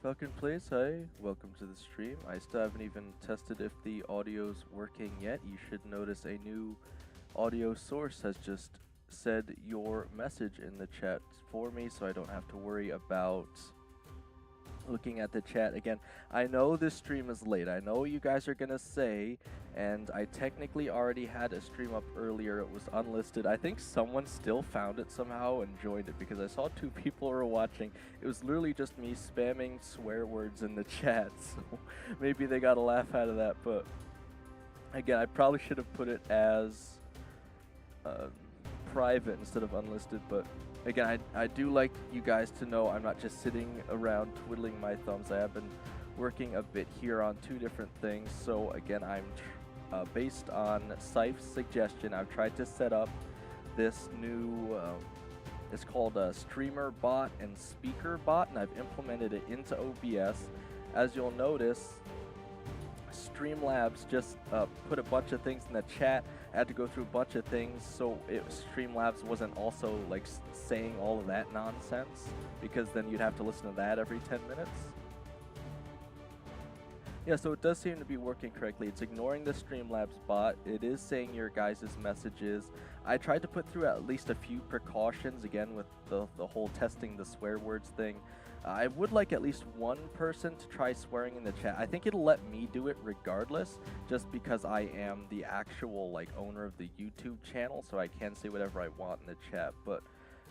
Falcon Plays, hi, welcome to the stream. I still haven't even tested if the audio's working yet. You should notice a new audio source has just said your message in the chat for me, so I don't have to worry about looking at the chat again. I know this stream is late. I know you guys are gonna say, and I technically already had a stream up earlier. It was unlisted. I think someone still found it somehow and joined it because I saw two people were watching. It was literally just me spamming swear words in the chat, so maybe they got a laugh out of that. But again, I probably should have put it as private instead of unlisted, but again, I do like you guys to know I'm not just sitting around twiddling my thumbs. I have been working a bit here on two different things. So again, I'm based on Sife's suggestion, I've tried to set up this new, it's called a streamer bot and speaker bot, and I've implemented it into OBS. As you'll notice, Streamlabs just put a bunch of things in the chat. I had to go through a bunch of things, so Streamlabs wasn't also like saying all of that nonsense, because then you'd have to listen to that every 10 minutes. Yeah, so it does seem to be working correctly. It's ignoring the Streamlabs bot. It is saying your guys' messages. I tried to put through at least a few precautions, again, with the whole testing the swear words thing. I would like at least one person to try swearing in the chat. I think it'll let me do it regardless, just because I am the actual like owner of the YouTube channel, so I can say whatever I want in the chat. But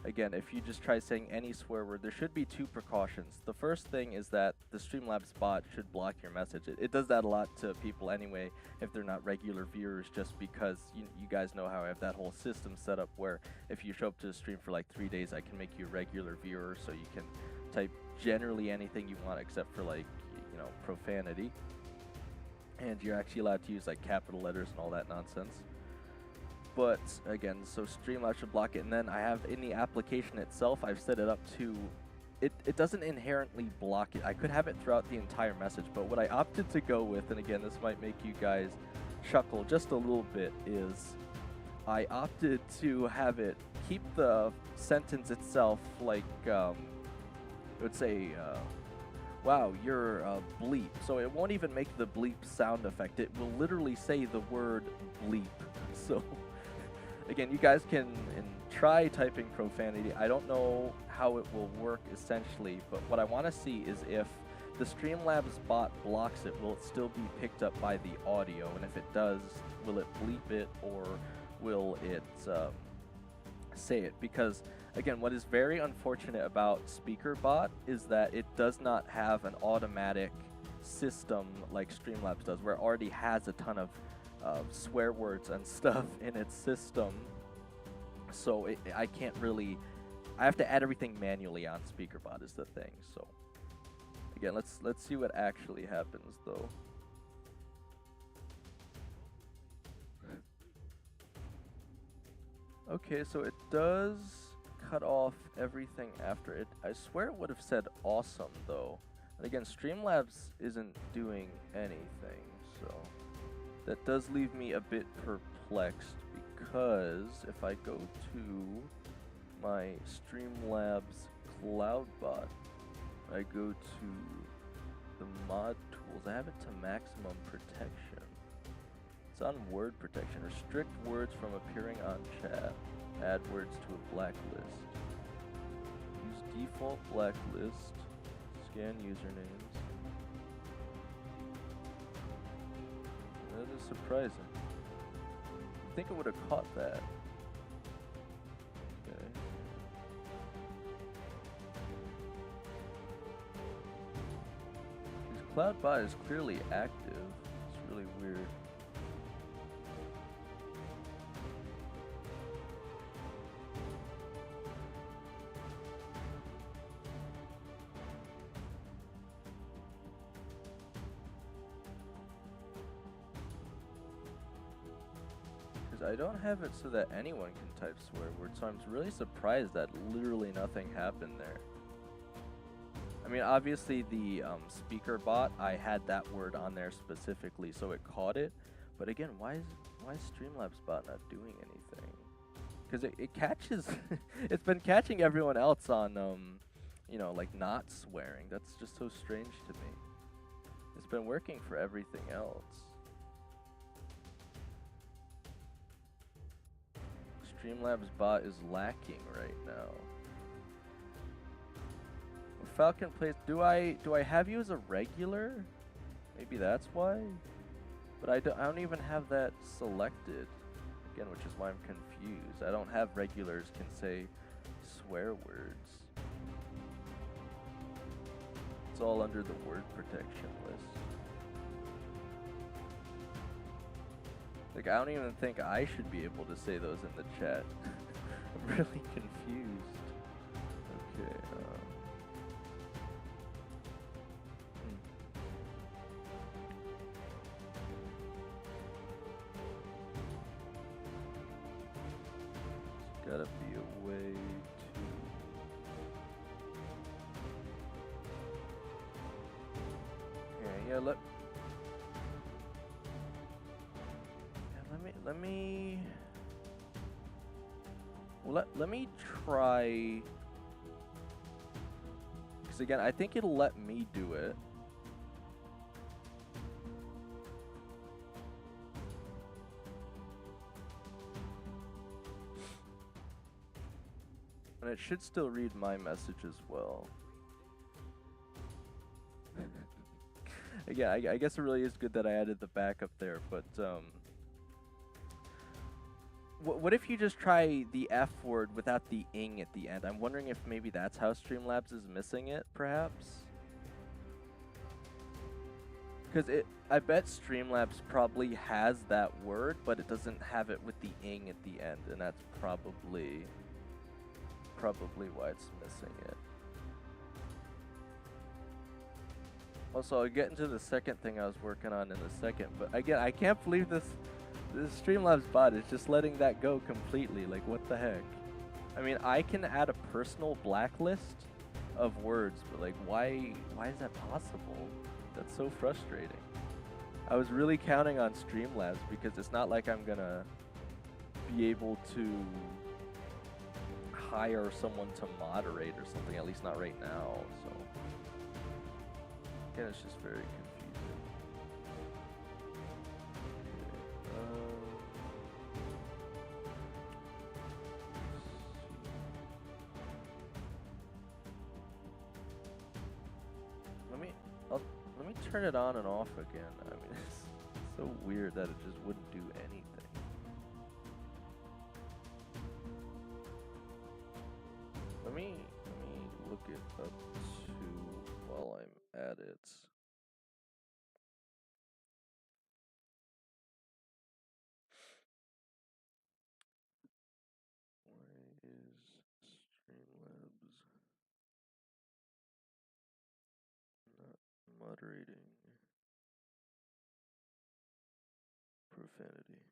again, if you just try saying any swear word, there should be two precautions. The first thing is that the Streamlabs bot should block your message. It does that a lot to people anyway, if they're not regular viewers, just because you guys know how I have that whole system set up where if you show up to the stream for like 3 days, I can make you a regular viewer, so you can type generally anything you want except for like, you know, profanity. And you're actually allowed to use like capital letters and all that nonsense. But again, so Streamlabs should block it, and then I have in the application itself, I've set it up to, it doesn't inherently block it. I could have it throughout the entire message, but what I opted to go with, and again, this might make you guys chuckle just a little bit, is I opted to have it keep the sentence itself like, it would say, wow, you're a bleep. So it won't even make the bleep sound effect. It will literally say the word bleep. So again, you guys can try typing profanity. I don't know how it will work essentially, but what I want to see is if the Streamlabs bot blocks it, will it still be picked up by the audio? And if it does, will it bleep it, or will it say it? Because again, what is very unfortunate about SpeakerBot is that it does not have an automatic system like Streamlabs does, where it already has a ton of swear words and stuff in its system. So I can't really, I have to add everything manually on SpeakerBot is the thing. So again, let's see what actually happens though. Okay, so it does cut off everything after it. I swear it would have said awesome though. And again, Streamlabs isn't doing anything, so that does leave me a bit perplexed, because if I go to my Streamlabs CloudBot, I go to the mod tools, I have it to maximum protection. It's on word protection. Restrict words from appearing on chat. Add words to a blacklist. Use default blacklist. Scan usernames. That is surprising. I think I would have caught that. Okay. This CloudBot is clearly active. It's really weird. I don't have it so that anyone can type swear words, so I'm really surprised that literally nothing happened there. I mean, obviously the speaker bot, I had that word on there specifically, so it caught it. But again, why is Streamlabs bot not doing anything? Because it catches, it's been catching everyone else on you know, like not swearing. That's just so strange to me. It's been working for everything else. Streamlabs bot is lacking right now. Falcon plays. Do I have you as a regular? Maybe that's why. But I don't even have that selected. Again, which is why I'm confused. I don't have regulars can say swear words. It's all under the word protection list. Like, I don't even think I should be able to say those in the chat. I'm really confused. Okay. There's gotta be a way to. Yeah, let me try, because again, I think it'll let me do it. And it should still read my message as well. Again, I guess it really is good that I added the backup there, but what if you just try the F word without the ing at the end? I'm wondering if maybe that's how Streamlabs is missing it, perhaps? Because I bet Streamlabs probably has that word, but it doesn't have it with the ing at the end, and that's probably why it's missing it. Also, I'll get into the second thing I was working on in a second, but again, I can't believe this Streamlabs bot is just letting that go completely. Like, what the heck? I mean, I can add a personal blacklist of words, but like, why is that possible? That's so frustrating. I was really counting on Streamlabs because it's not like I'm gonna be able to hire someone to moderate or something, at least not right now, so. Again, it's just very confusing. Let me turn it on and off again. I mean, it's so weird that it just wouldn't do anything. Let me look it up too while I'm at it. Why is Streamlabs not moderating profanity?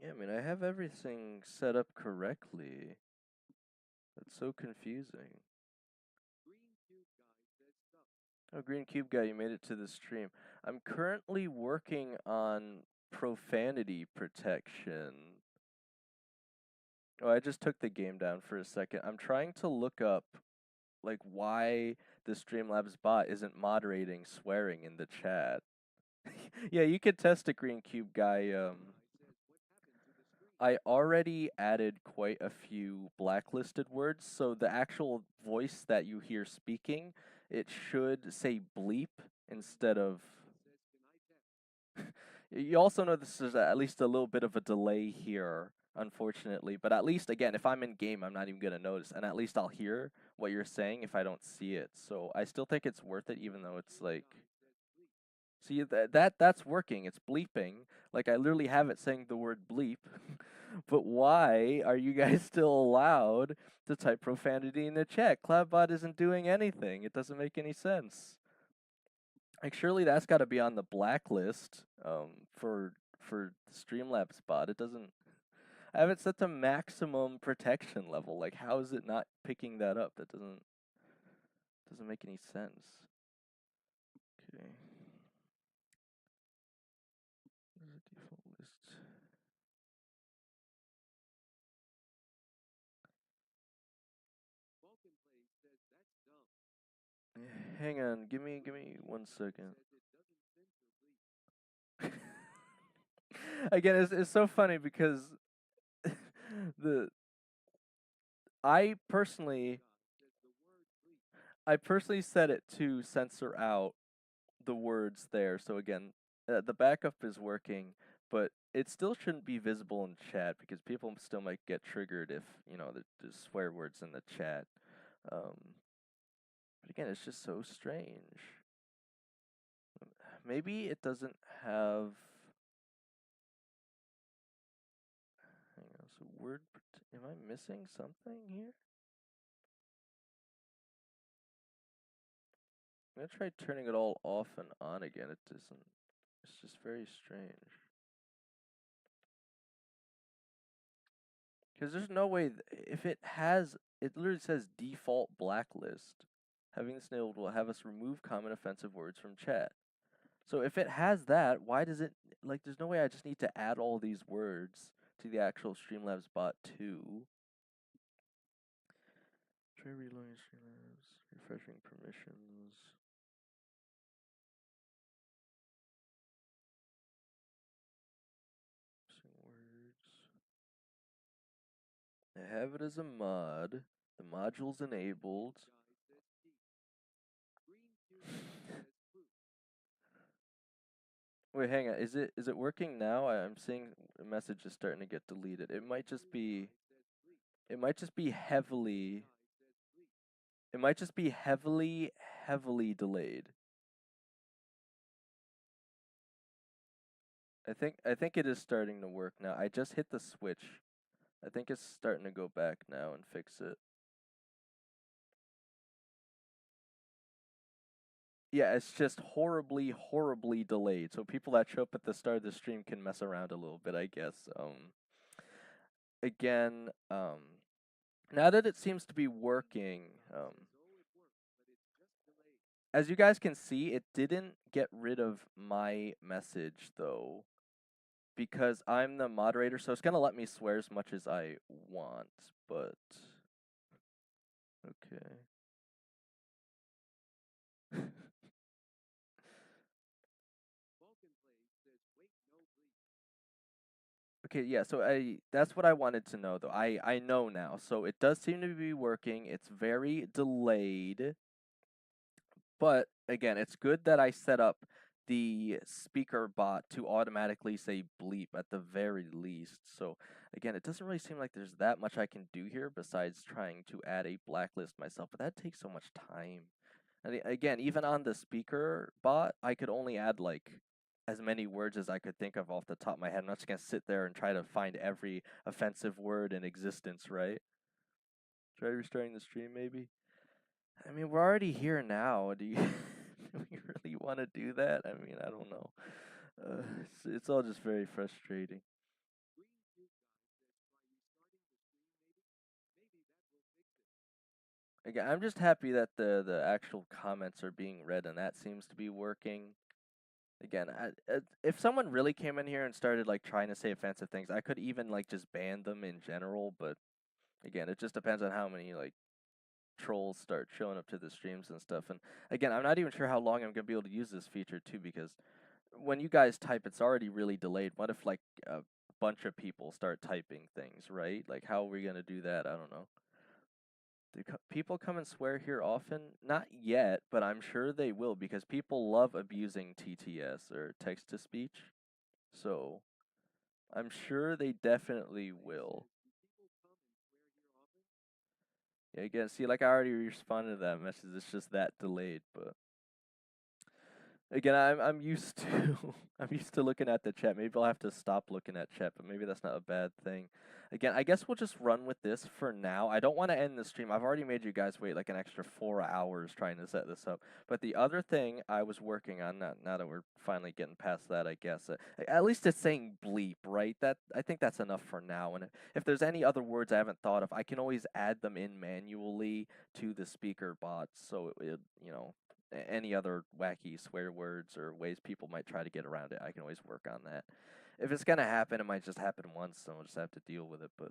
Yeah, I mean, I have everything set up correctly. That's so confusing. Oh, Green Cube Guy, you made it to the stream. I'm currently working on profanity protection. Oh, I just took the game down for a second. I'm trying to look up, like, why the Streamlabs bot isn't moderating swearing in the chat. Yeah, you could test a Green Cube Guy. I already added quite a few blacklisted words, so the actual voice that you hear speaking, it should say bleep instead of. You also know this is at least a little bit of a delay here, unfortunately, but at least, again, if I'm in game, I'm not even going to notice, and at least I'll hear what you're saying if I don't see it, so I still think it's worth it, even though it's like. See, that's working. It's bleeping. Like, I literally have it saying the word bleep. But why are you guys still allowed to type profanity in the chat? Cloudbot isn't doing anything. It doesn't make any sense. Like, surely that's got to be on the blacklist for Streamlabs bot. It doesn't. I have it set to maximum protection level. Like, how is it not picking that up? That Doesn't make any sense. Okay. There's a default list. Hang on, give me 1 second. Again, it's so funny because the I personally I personally set it to censor out the words there. So again, the backup is working, but it still shouldn't be visible in chat because people still might get triggered if there's swear words in the chat. But again, it's just so strange. Maybe it doesn't have. Hang on. So word. Am I missing something here? I'm gonna try turning it all off and on again. It doesn't. It's just very strange. Because there's no way. If it has. It literally says default blacklist. Having this enabled will have us remove common offensive words from chat. So if it has that, why does it. Like, there's no way I just need to add all these words to the actual Streamlabs bot too. Try reloading Streamlabs. Refreshing permissions. Words. I have it as a mod. The module's enabled. Wait, hang on. Is it working now? I'm seeing a message is starting to get deleted. It might just be. It might just be heavily. It might just be heavily delayed. I think it is starting to work now. I just hit the switch. I think it's starting to go back now and fix it. Yeah, it's just horribly delayed. So people that show up at the start of the stream can mess around a little bit, I guess. Again, now that it seems to be working, as you guys can see, it didn't get rid of my message though, because I'm the moderator, so it's gonna let me swear as much as I want, but okay. Okay, yeah, so that's what I wanted to know though. I know now. So it does seem to be working. It's very delayed. But again, it's good that I set up the speaker bot to automatically say bleep at the very least. So again, it doesn't really seem like there's that much I can do here besides trying to add a blacklist myself, but that takes so much time. And again, even on the speaker bot, I could only add like as many words as I could think of off the top of my head. I'm not just gonna sit there and try to find every offensive word in existence, right? Try restarting the stream, maybe. I mean, we're already here now. Do you do we really want to do that? I mean, I don't know. It's all just very frustrating. Again, I'm just happy that the actual comments are being read, and that seems to be working. Again, if someone really came in here and started like trying to say offensive things, I could even like just ban them in general. But again, it just depends on how many like trolls start showing up to the streams and stuff. And again, I'm not even sure how long I'm gonna be able to use this feature too, because when you guys type, it's already really delayed. What if like a bunch of people start typing things, right? Like, how are we gonna do that? I don't know. Do people come and swear here often? Not yet, but I'm sure they will because people love abusing TTS or text to speech. So I'm sure they definitely will. Yeah, again, see, like I already responded to that message. It's just that delayed, but Again, I'm used to I'm used to looking at the chat. Maybe I'll have to stop looking at chat, but maybe that's not a bad thing. Again, I guess we'll just run with this for now. I don't want to end the stream. I've already made you guys wait like an extra 4 hours trying to set this up. But the other thing I was working on, now that we're finally getting past that, I guess at least it's saying bleep, right? That I think that's enough for now. And if there's any other words I haven't thought of, I can always add them in manually to the speaker bots. So any other wacky swear words or ways people might try to get around it, I can always work on that. If it's gonna happen, it might just happen once, and we'll just have to deal with it. But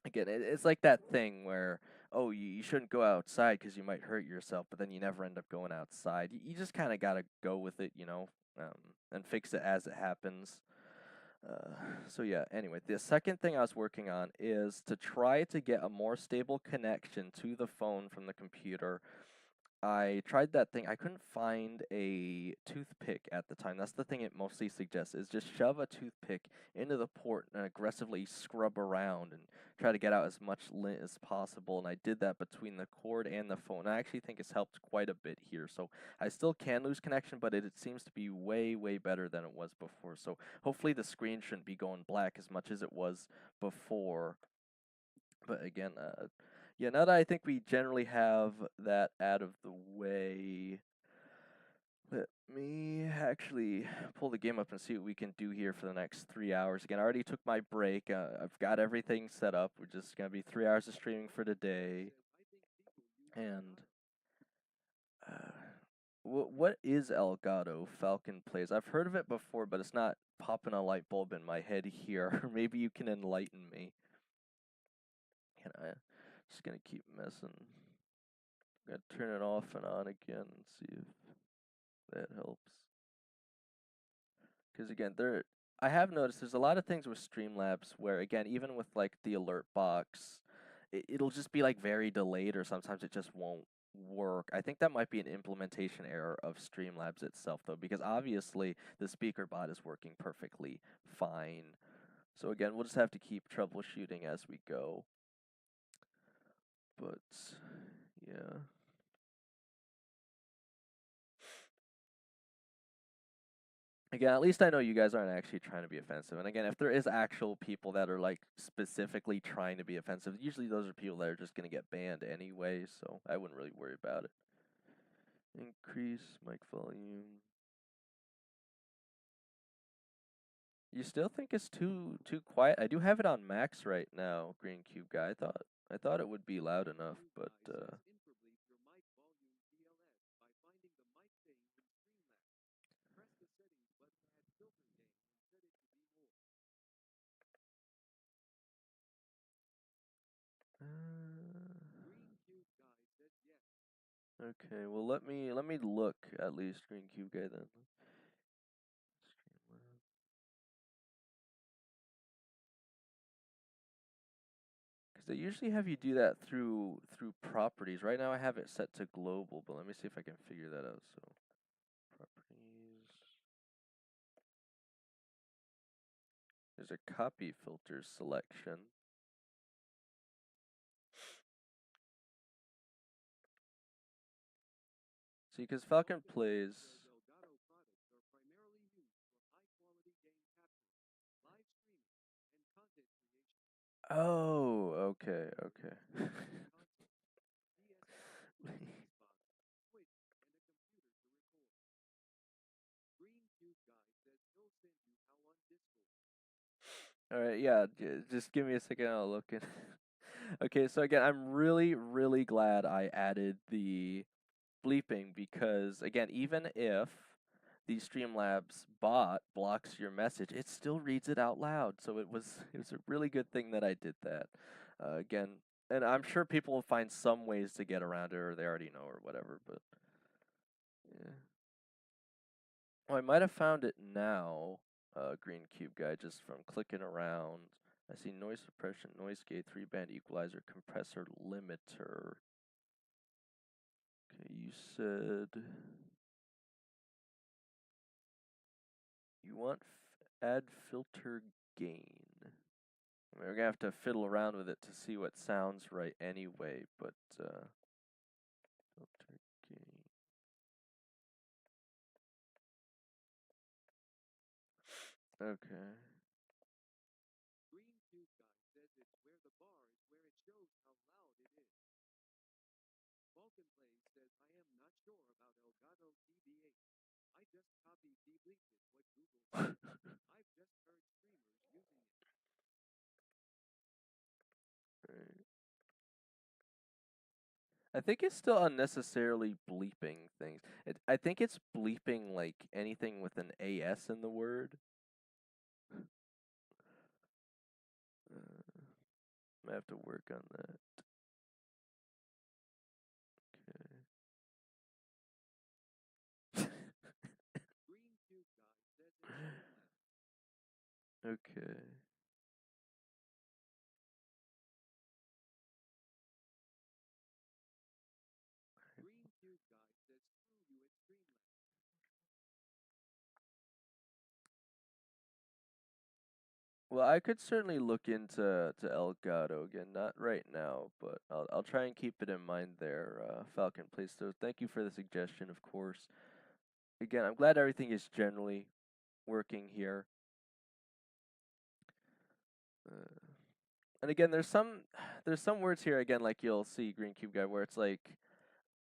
again, it's like that thing where, oh, you shouldn't go outside because you might hurt yourself, but then you never end up going outside. You just kind of gotta go with it, and fix it as it happens. Uh, so yeah, anyway, the second thing I was working on is to try to get a more stable connection to the phone from the computer. I tried that thing. I couldn't find a toothpick at the time. That's the thing it mostly suggests is just shove a toothpick into the port and aggressively scrub around and try to get out as much lint as possible. And I did that between the cord and the phone. I actually think it's helped quite a bit here. So I still can lose connection, but it seems to be way, way better than it was before. So hopefully the screen shouldn't be going black as much as it was before. But again, yeah, now that I think we generally have that out of the way, let me actually pull the game up and see what we can do here for the next 3 hours. Again, I already took my break. I've got everything set up. We're just gonna be 3 hours of streaming for today. And uh, what is Elgato Falcon Plays? I've heard of it before, but it's not popping a light bulb in my head here. Maybe you can enlighten me. Can I? Just gonna keep messing. I'm gonna turn it off and on again and see if that helps. Because again, I have noticed there's a lot of things with Streamlabs where again, even with like the alert box, it'll just be like very delayed or sometimes it just won't work. I think that might be an implementation error of Streamlabs itself though, because obviously the speaker bot is working perfectly fine. So again, we'll just have to keep troubleshooting as we go. But yeah. Again, at least I know you guys aren't actually trying to be offensive. And again, if there is actual people that are like specifically trying to be offensive, usually those are people that are just going to get banned anyway, so I wouldn't really worry about it. Increase mic volume. You still think it's too quiet? I do have it on max right now, Green Cube guy. I thought it would be loud enough, but okay, well let me look at least, Green Cube guy then. Because they usually have you do that through properties. Right now I have it set to global, but let me see if I can figure that out. So properties. There's a copy filter selection. See, because Falcon plays. Oh, okay. All right, yeah, just give me a second. I'll look in. Okay, so again, I'm really, really glad I added the bleeping because again, even if the Streamlabs bot blocks your message, it still reads it out loud. So it was a really good thing that I did that. Again, and I'm sure people will find some ways to get around it, or they already know, or whatever. But yeah. Oh, I might have found it now, Green Cube guy, just from clicking around. I see noise suppression, noise gate, 3-band equalizer, compressor limiter. Okay, you said you want add filter gain. I mean, we're gonna have to fiddle around with it to see what sounds right anyway, but filter gain. Okay. Right. I think it's still unnecessarily bleeping things. I think it's bleeping like anything with an AS in the word. I have to work on that. Okay. Okay. Well, I could certainly look into Elgato again, not right now, but I'll try and keep it in mind there, Falcon Place. So thank you for the suggestion, of course. Again, I'm glad everything is generally working here. Uh, and again, there's some words here again, like you'll see Green Cube Guy, where it's like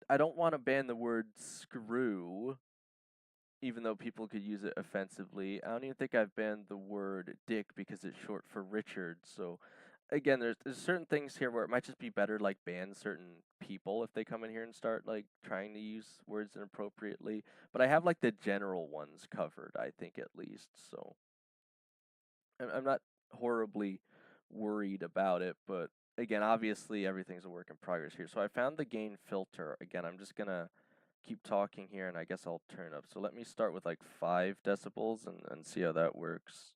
I don't want to ban the word screw, even though people could use it offensively. I don't even think I've banned the word dick because it's short for Richard. So again, there's certain things here where it might just be better like ban certain people if they come in here and start like trying to use words inappropriately. But I have like the general ones covered, I think at least. So I'm not horribly worried about it, but again, obviously everything's a work in progress here. So I found the gain filter. Again, I'm just gonna keep talking here and I guess I'll turn up. So let me start with like 5 decibels and see how that works.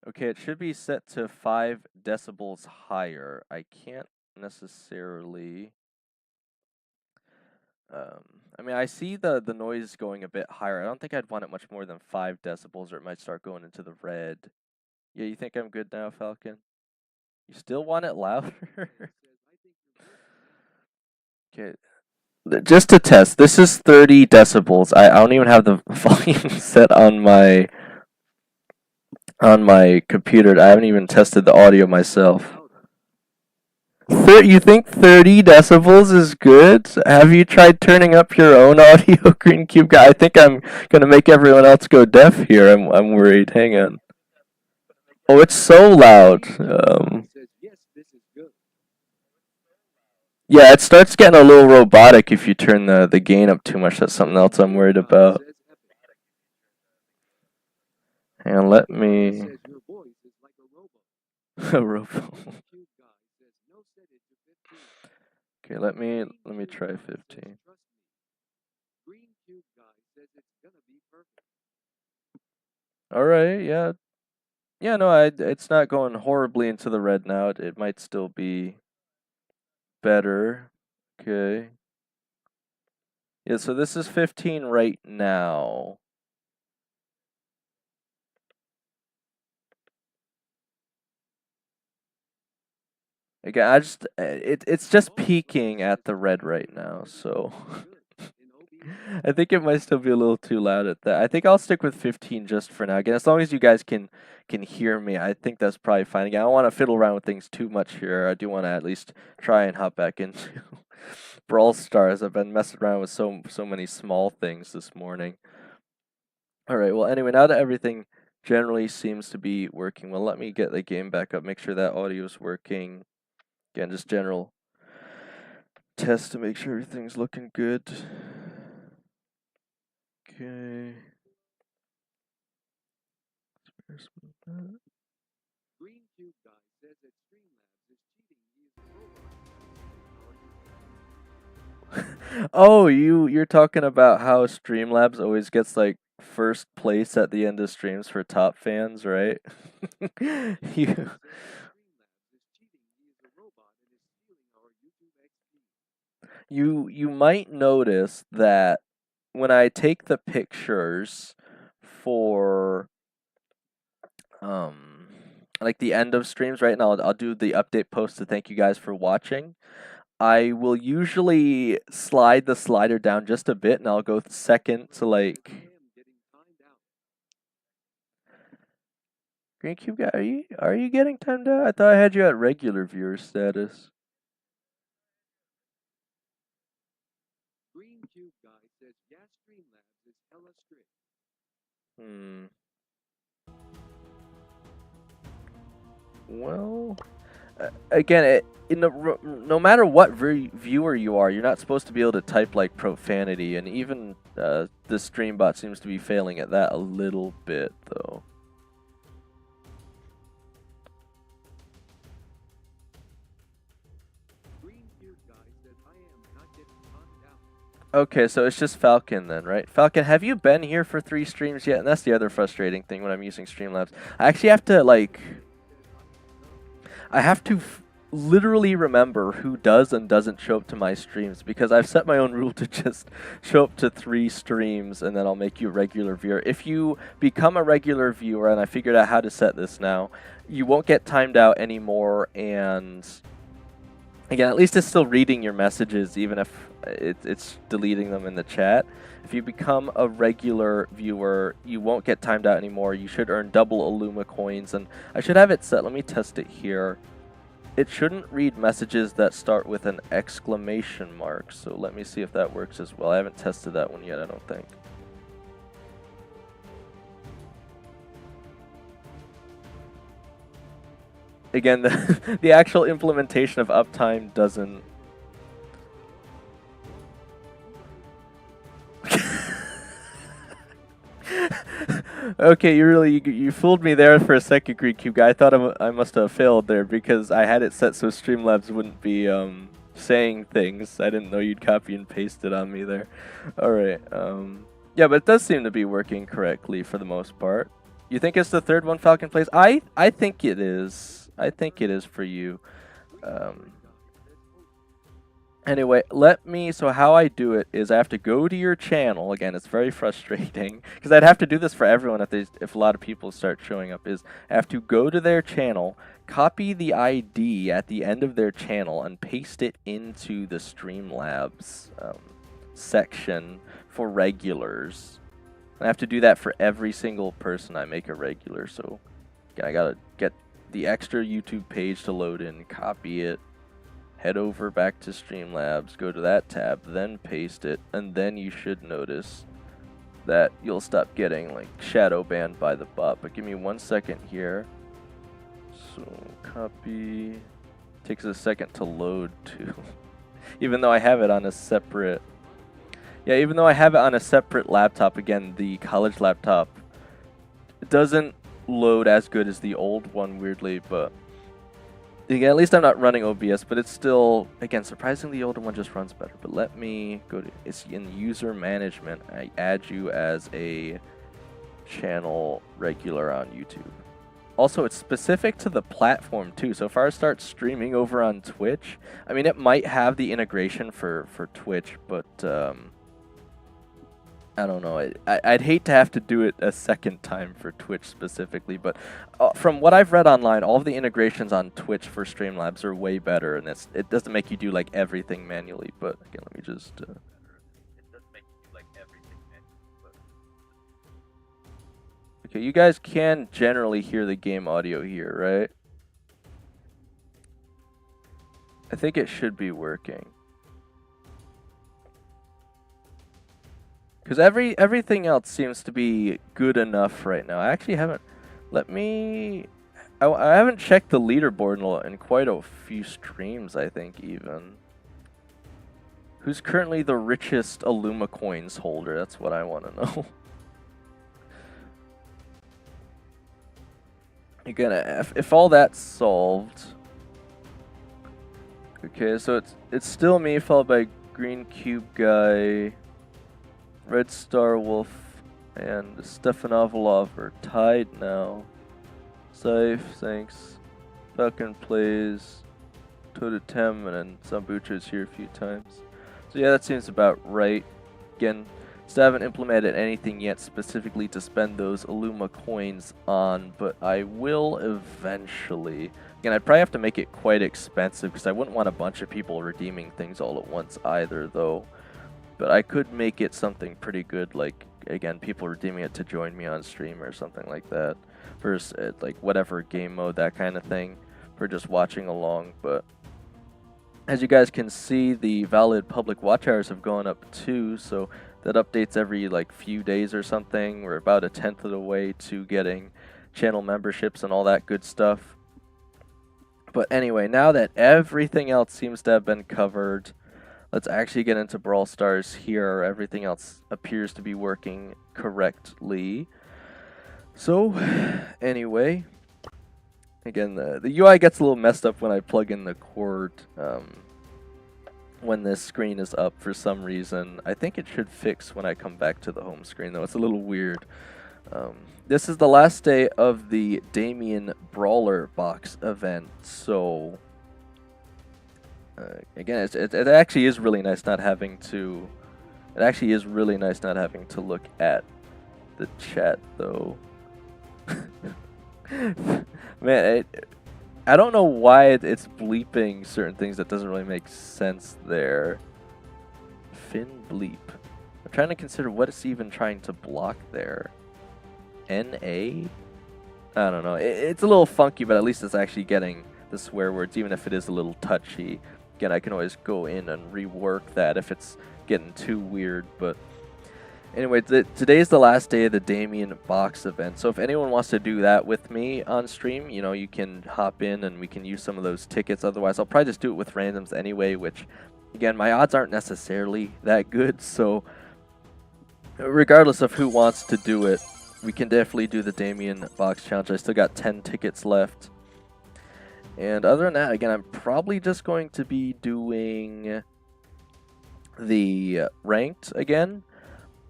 Okay, it should be set to 5 decibels higher. I can't necessarily. I mean, I see the noise going a bit higher. I don't think I'd want it much more than 5 decibels, or it might start going into the red. Yeah, you think I'm good now, Falcon? You still want it louder? Okay, just to test. This is 30 decibels. I don't even have the volume set on my computer. I haven't even tested the audio myself. You think 30 decibels is good? Have you tried turning up your own audio, Green Cube guy? I think I'm gonna make everyone else go deaf here. I'm worried. Hang on. Oh, it's so loud. Yeah, it starts getting a little robotic if you turn the gain up too much. That's something else I'm worried about. Hang on, let me. A robo. Okay, let me try 15. All right, yeah, yeah. No, it's not going horribly into the red now. It might still be better. Okay. Yeah, so this is 15 right now. Again, it's just peaking at the red right now, so I think it might still be a little too loud at that. I think I'll stick with 15 just for now. Again, as long as you guys can hear me, I think that's probably fine. Again, I don't want to fiddle around with things too much here. I do want to at least try and hop back into Brawl Stars. I've been messing around with so many small things this morning. All right. Well, anyway, now that everything generally seems to be working, well, let me get the game back up. Make sure that audio is working. Again, just general test to make sure everything's looking good. Okay. Oh, you're talking about how Streamlabs always gets like first place at the end of streams for top fans, right? you you might notice that when I take the pictures for like the end of streams, right? And I'll do the update post to thank you guys for watching. I will usually slide the slider down just a bit, and I'll go second to like. Green Cube guy, are you getting timed out? I thought I had you at regular viewer status. Hmm. Well, again, no matter what viewer you are, you're not supposed to be able to type like profanity, and even the streambot seems to be failing at that a little bit, though. Okay, so it's just Falcon then, right? Falcon, have you been here for 3 streams yet? And that's the other frustrating thing when I'm using Streamlabs. I actually have to, like... I have to literally remember who does and doesn't show up to my streams, because I've set my own rule to just show up to 3 streams and then I'll make you a regular viewer. If you become a regular viewer, and I figured out how to set this now, you won't get timed out anymore, and... Again, at least it's still reading your messages, even if it's deleting them in the chat. If you become a regular viewer, you won't get timed out anymore. You should earn double Illuma coins, and I should have it set. Let me test it here. It shouldn't read messages that start with an exclamation mark, so let me see if that works as well. I haven't tested that one yet, I don't think. Again, the actual implementation of uptime doesn't... Okay, you fooled me there for a second, Greek Cube guy. I thought I must have failed there because I had it set so Streamlabs wouldn't be saying things. I didn't know you'd copy and paste it on me there. All right. Yeah, but it does seem to be working correctly for the most part. You think it's the third one Falcon plays? I think it is. I think it is for you. Anyway, so how I do it is I have to go to your channel. Again, it's very frustrating because I'd have to do this for everyone if a lot of people start showing up. I have to go to their channel, copy the ID at the end of their channel, and paste it into the Streamlabs section for regulars. I have to do that for every single person I make a regular. So again, I gotta get the extra YouTube page to load in, copy it, head over back to Streamlabs, go to that tab, then paste it, and then you should notice that you'll stop getting like shadow banned by the bot. But give me 1 second here. So copy, takes a second to load too. Even though I have it on a separate, even though I have it on a separate laptop, again, the college laptop, it doesn't load as good as the old one, weirdly, but again, at least I'm not running OBS, but it's still, again, surprisingly, the older one just runs better. But let me go to, it's in user management. I add you as a channel regular on YouTube. Also, it's specific to the platform too. So if I start streaming over on Twitch, I mean, it might have the integration for Twitch, but I don't know. I'd hate to have to do it a second time for Twitch specifically, but from what I've read online, all of the integrations on Twitch for Streamlabs are way better, and it doesn't make you do like everything manually. But again, let me just. It doesn't make you do like everything manually. But... Okay, you guys can generally hear the game audio here, right? I think it should be working. Because everything else seems to be good enough right now. I actually haven't... I haven't checked the leaderboard in quite a few streams, I think, even. Who's currently the richest Illuma coins holder? That's what I want to know. Again, if all that's solved... Okay, so it's still me, followed by Green Cube Guy... Red Star Wolf and Stefan Avalov are tied now. Safe, thanks. Falcon plays. Totetem, and then Sambucha is here a few times. So yeah, that seems about right. Again, Still haven't implemented anything yet specifically to spend those Illuma coins on, but I will eventually. Again, I'd probably have to make it quite expensive because I wouldn't want a bunch of people redeeming things all at once either, though. But I could make it something pretty good, like, again, people redeeming it to join me on stream or something like that. Versus, like, whatever game mode, that kind of thing, for just watching along. But as you guys can see, the valid public watch hours have gone up too, so that updates every like few days or something. We're about 1/10 of the way to getting channel memberships and all that good stuff. But anyway, now that everything else seems to have been covered, let's actually get into Brawl Stars here. Everything else appears to be working correctly. So, anyway, again, the UI gets a little messed up when I plug in the cord when this screen is up for some reason. I think it should fix when I come back to the home screen, though. It's a little weird. This is the last day of the Damian Brawler box event, so again, it actually is really nice not having to. It actually is really nice not having to look at the chat, though. Man, I don't know why it's bleeping certain things that doesn't really make sense there. Fin bleep. I'm trying to consider what it's even trying to block there. NA? I don't know. It's a little funky, but at least it's actually getting the swear words, even if it is a little touchy. Again, I can always go in and rework that if it's getting too weird, but anyway, today is the last day of the Damian box event, so if anyone wants to do that with me on stream, you know, you can hop in and we can use some of those tickets. Otherwise, I'll probably just do it with randoms anyway, which, again, my odds aren't necessarily that good, so regardless of who wants to do it, we can definitely do the Damian box challenge. I still got 10 tickets left. And other than that, again, I'm probably just going to be doing the ranked again.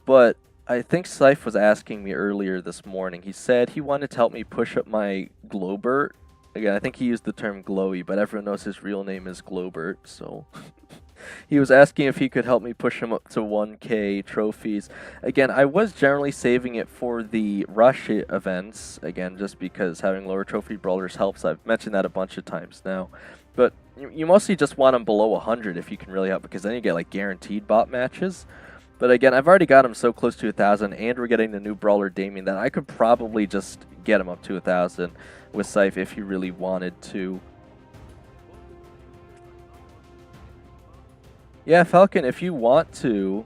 But I think Syph was asking me earlier this morning. He said he wanted to help me push up my Globert. Again, I think he used the term Glowy, but everyone knows his real name is Globert, so he was asking if he could help me push him up to 1K trophies. Again, I was generally saving it for the rush events, again, just because having lower trophy brawlers helps. I've mentioned that a bunch of times now. But you mostly just want them below 100 if you can really help, because then you get like guaranteed bot matches. But again, I've already got him so close to 1,000, and we're getting the new brawler Damian that I could probably just get him up to 1,000 with Syph if he really wanted to. Yeah, Falcon, if you want to,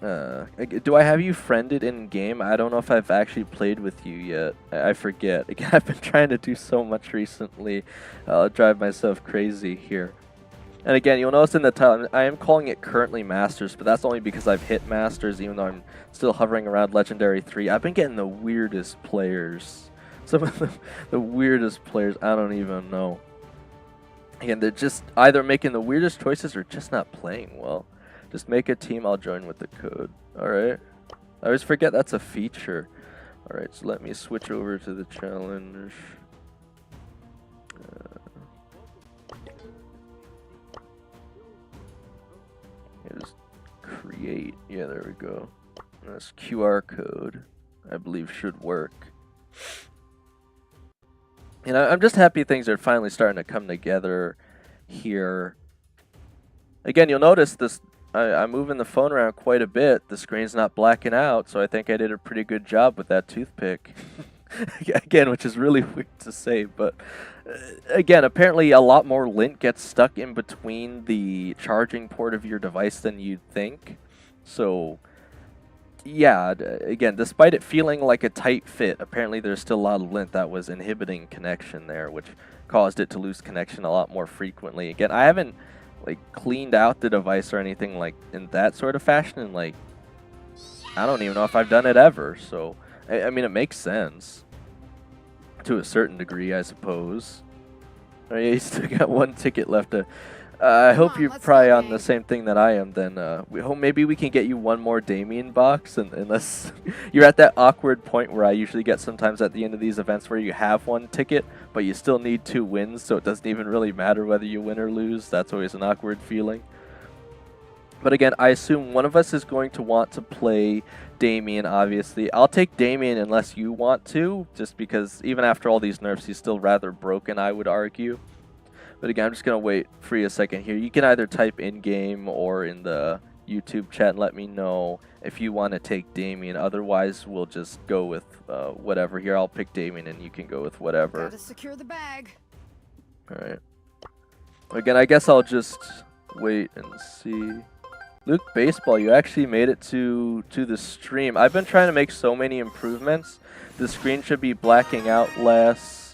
do I have you friended in game? I don't know if I've actually played with you yet. I forget. Again, I've been trying to do so much recently. I'll drive myself crazy here. And again, you'll notice in the title, I am calling it currently Masters, but that's only because I've hit Masters, even though I'm still hovering around Legendary 3. I've been getting the weirdest players. Some of the weirdest players, I don't even know. Again, they're just either making the weirdest choices or just not playing well. Just make a team, I'll join with the code. Alright. I always forget that's a feature. Alright, so let me switch over to the challenge. Just create. Yeah, there we go. This QR code, I believe, should work. And I'm just happy things are finally starting to come together here. Again, you'll notice this. I'm moving the phone around quite a bit. The screen's not blacking out, so I think I did a pretty good job with that toothpick. Again, which is really weird to say, but again, apparently a lot more lint gets stuck in between the charging port of your device than you'd think. So yeah, again, despite it feeling like a tight fit, apparently there's still a lot of lint that was inhibiting connection there, which caused it to lose connection a lot more frequently. Again, I haven't like cleaned out the device or anything like in that sort of fashion, and like I don't even know if I've done it ever. So I mean, it makes sense to a certain degree, I suppose. Oh, yeah, you still got one ticket left. I hope you're probably on the same thing that I am. Then we hope maybe we can get you one more Damian box, and unless you're at that awkward point where I usually get sometimes at the end of these events where you have one ticket, but you still need 2 wins, so it doesn't even really matter whether you win or lose. That's always an awkward feeling. But again, I assume one of us is going to want to play Damian, obviously. I'll take Damian unless you want to, just because even after all these nerfs, he's still rather broken, I would argue. But again, I'm just going to wait for you a second here. You can either type in-game or in the YouTube chat and let me know if you want to take Damian. Otherwise, we'll just go with whatever here. I'll pick Damian and you can go with whatever. Gotta secure the bag. Alright. Again, I guess I'll just wait and see. Luke Baseball, you actually made it to the stream. I've been trying to make so many improvements. The screen should be blacking out less.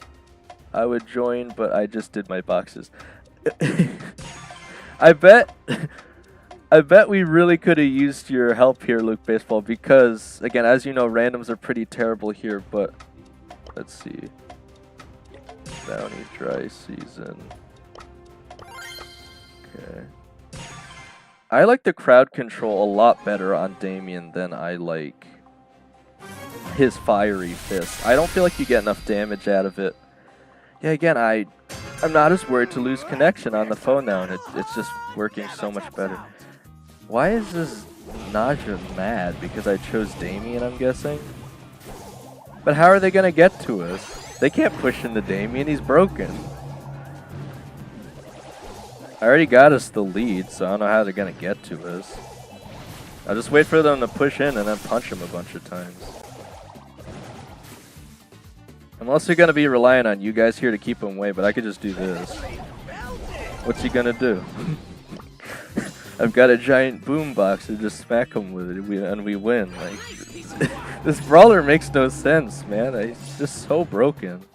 I would join, but I just did my boxes. I bet we really could have used your help here, Luke Baseball, because again, as you know, randoms are pretty terrible here, but let's see. Bounty dry season. Okay. I like the crowd control a lot better on Damian than I like his fiery fist. I don't feel like you get enough damage out of it. Yeah, again, I'm not as worried to lose connection on the phone now, and it's just working so much better. Why is this Naja mad? Because I chose Damian, I'm guessing? But how are they going to get to us? They can't push into Damian, he's broken. I already got us the lead, so I don't know how they're going to get to us. I'll just wait for them to push in and then punch him a bunch of times. Unless they're going to be relying on you guys here to keep him away, but I could just do this. What's he going to do? I've got a giant boombox to just smack him with it, and we win. Like, this brawler makes no sense, man. It's just so broken.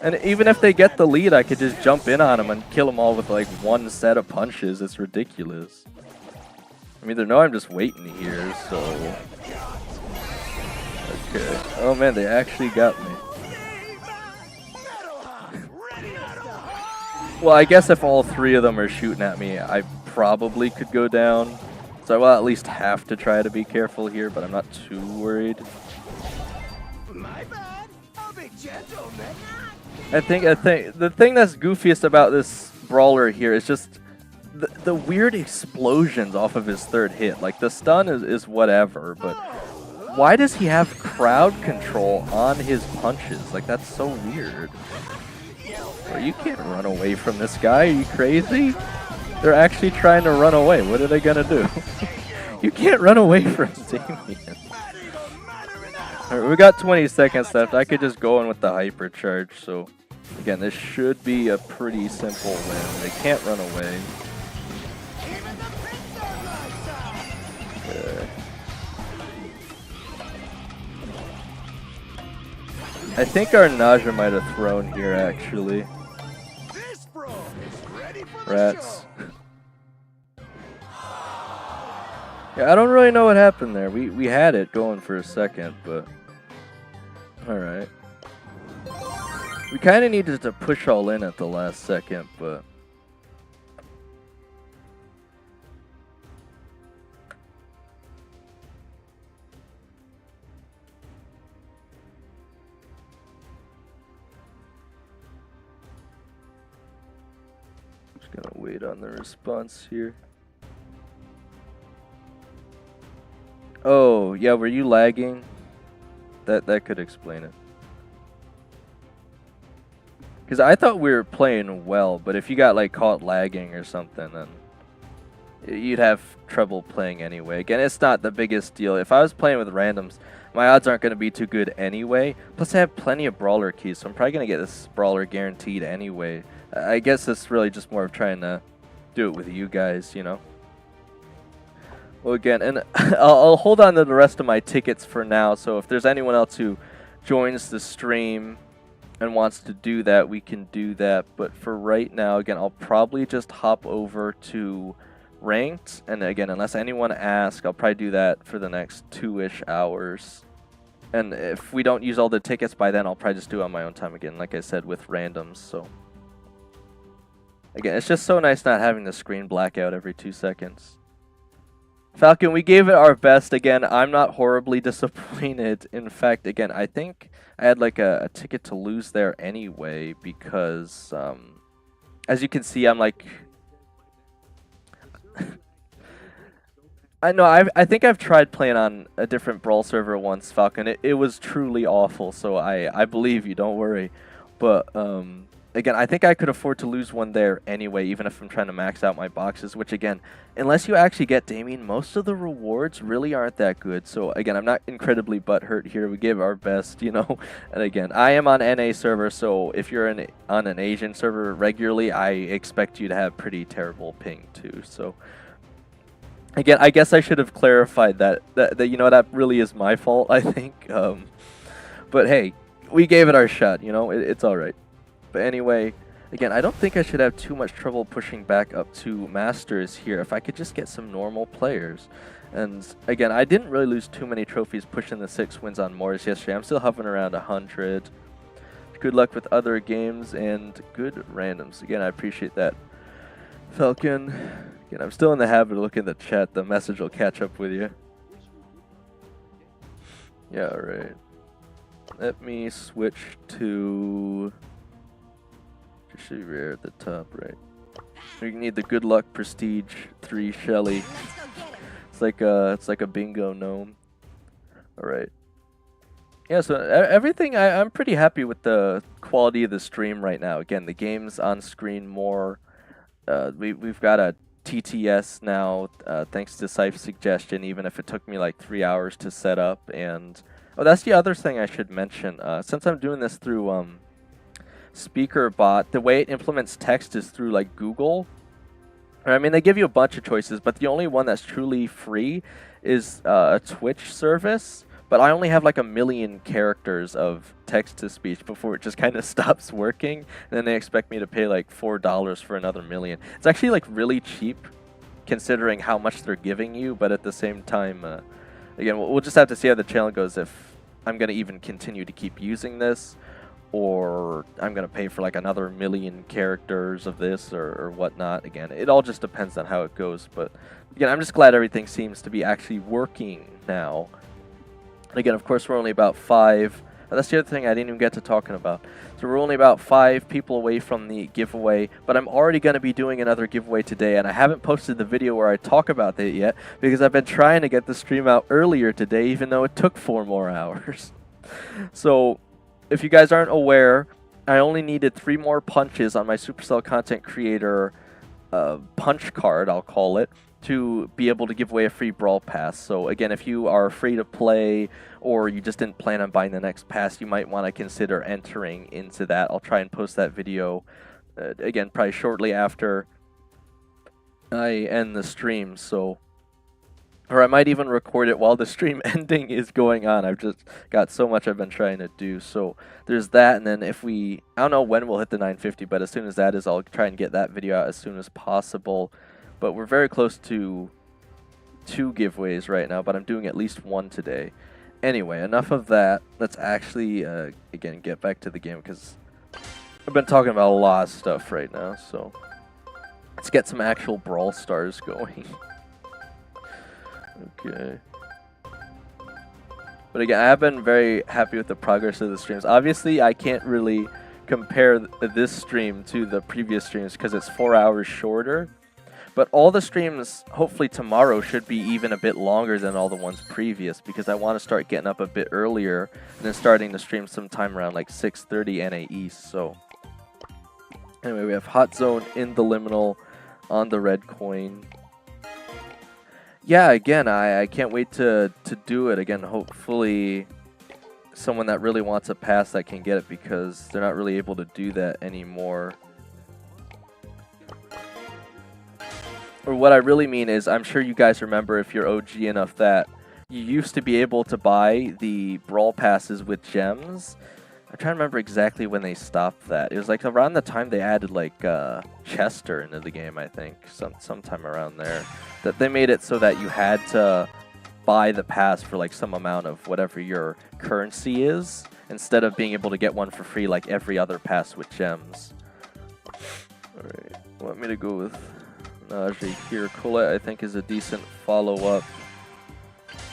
And even if they get the lead, I could just jump in on them and kill them all with like one set of punches. It's ridiculous. I mean, they know I'm just waiting here, so... Okay. Oh man, they actually got me. Well, I guess if all three of them are shooting at me, I probably could go down. So I will at least have to try to be careful here, but I'm not too worried. My bad. I'll be gentleman. I think the thing that's goofiest about this brawler here is just the weird explosions off of his third hit. Like, the stun is whatever, but why does he have crowd control on his punches? Like, that's so weird. Well, you can't run away from this guy. Are you crazy? They're actually trying to run away. What are they gonna do? You can't run away from Damian. Alright, we got 20 seconds left. I could just go in with the hypercharge, so again, this should be a pretty simple win. They can't run away. Okay. I think our Naja might have thrown here, actually. Rats. Yeah, I don't really know what happened there. We had it going for a second, but... Alright. We kind of needed to push all in at the last second, but... Just gonna wait on the response here. Oh, yeah, were you lagging? That could explain it. Because I thought we were playing well, but if you got like caught lagging or something, then you'd have trouble playing anyway. Again, it's not the biggest deal. If I was playing with randoms, my odds aren't going to be too good anyway. Plus, I have plenty of brawler keys, so I'm probably going to get this brawler guaranteed anyway. I guess it's really just more of trying to do it with you guys, you know. Well, again, and I'll hold on to the rest of my tickets for now, so if there's anyone else who joins the stream and wants to do that, we can do that. But for right now, again, I'll probably just hop over to ranked. And again, unless anyone asks, I'll probably do that for the next 2-ish hours. And if we don't use all the tickets by then, I'll probably just do it on my own time again, like I said, with randoms. So again, it's just so nice not having the screen black out every 2 seconds. Falcon, we gave it our best. Again, I'm not horribly disappointed. In fact, again, I think I had like a ticket to lose there anyway because, as you can see, I'm like... I know. I think I've tried playing on a different brawl server once, Falcon. It was truly awful. So I believe you. Don't worry. But again, I think I could afford to lose one there anyway, even if I'm trying to max out my boxes. Which again, unless you actually get Damian, most of the rewards really aren't that good. So again, I'm not incredibly butthurt here. We gave our best, you know. And again, I am on NA server, so if you're on an Asian server regularly, I expect you to have pretty terrible ping too. So. Again, I guess I should have clarified that you know, that really is my fault, I think. But hey, we gave it our shot, you know, it's all right. But anyway, again, I don't think I should have too much trouble pushing back up to Masters here if I could just get some normal players. And again, I didn't really lose too many trophies pushing the 6 wins on Morris yesterday. I'm still hovering around 100. Good luck with other games and good randoms. Again, I appreciate that, Falcon. Again, I'm still in the habit of looking at the chat. The message will catch up with you. Yeah, alright. Let me switch to... Just should be rare at the top, right? We need the good luck prestige 3 Shelly. It's like a bingo gnome. Alright. Yeah, so everything, I'm pretty happy with the quality of the stream right now. Again, the game's on screen more. We've got a TTS now, thanks to Sife's suggestion, even if it took me like 3 hours to set up. And oh, that's the other thing I should mention. Since I'm doing this through SpeakerBot, the way it implements text is through like Google. I mean, they give you a bunch of choices, but the only one that's truly free is a Twitch service. But I only have like 1 million characters of text-to-speech before it just kind of stops working. And then they expect me to pay like $4 for another 1 million. It's actually like really cheap considering how much they're giving you. But at the same time, again, we'll just have to see how the channel goes if I'm going to even continue to keep using this. Or I'm going to pay for like another 1 million characters of this or whatnot. Again, it all just depends on how it goes. But again, I'm just glad everything seems to be actually working now. Again, of course, we're only about 5. That's the other thing I didn't even get to talking about. So we're only about 5 people away from the giveaway, but I'm already going to be doing another giveaway today, and I haven't posted the video where I talk about it yet because I've been trying to get the stream out earlier today, even though it took 4 more hours. So if you guys aren't aware, I only needed 3 more punches on my Supercell content creator punch card, I'll call it, to be able to give away a free Brawl Pass. So again, if you are free to play or you just didn't plan on buying the next pass, you might want to consider entering into that. I'll try and post that video, again, probably shortly after I end the stream. So, or I might even record it while the stream ending is going on. I've just got so much I've been trying to do. So there's that, and then if we, I don't know when we'll hit the 950, but as soon as that is, I'll try and get that video out as soon as possible. But we're very close to 2 giveaways right now, but I'm doing at least 1 today. Anyway, enough of that. Let's actually, again, get back to the game, because I've been talking about a lot of stuff right now. So let's get some actual Brawl Stars going. Okay. But again, I have been very happy with the progress of the streams. Obviously, I can't really compare this stream to the previous streams because it's 4 hours shorter. But all the streams, hopefully tomorrow, should be even a bit longer than all the ones previous because I want to start getting up a bit earlier and then starting to stream sometime around like 6:30 NA East. So anyway, we have Hot Zone in the Liminal on the red coin. Yeah, again, I can't wait to do it. Again, hopefully someone that really wants a pass that can get it because they're not really able to do that anymore. Or what I really mean is, I'm sure you guys remember if you're OG enough that you used to be able to buy the Brawl Passes with gems. I'm trying to remember exactly when they stopped that. It was like around the time they added like Chester into the game, I think. Sometime around there. That they made it so that you had to buy the pass for like some amount of whatever your currency is, instead of being able to get one for free like every other pass with gems. Alright, want me to go with Najee here. Colette, I think, is a decent follow-up.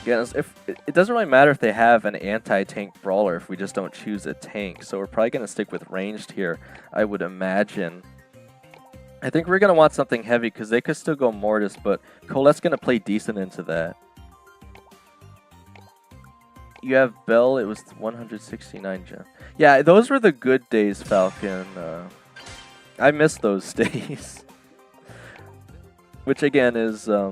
Again, if it doesn't really matter if they have an anti-tank brawler if we just don't choose a tank. So we're probably going to stick with ranged here, I would imagine. I think we're going to want something heavy because they could still go Mortis, but Colette's going to play decent into that. You have Bell, it was 169 gem. Yeah, those were the good days, Falcon. I miss those days. Which again is, yeah,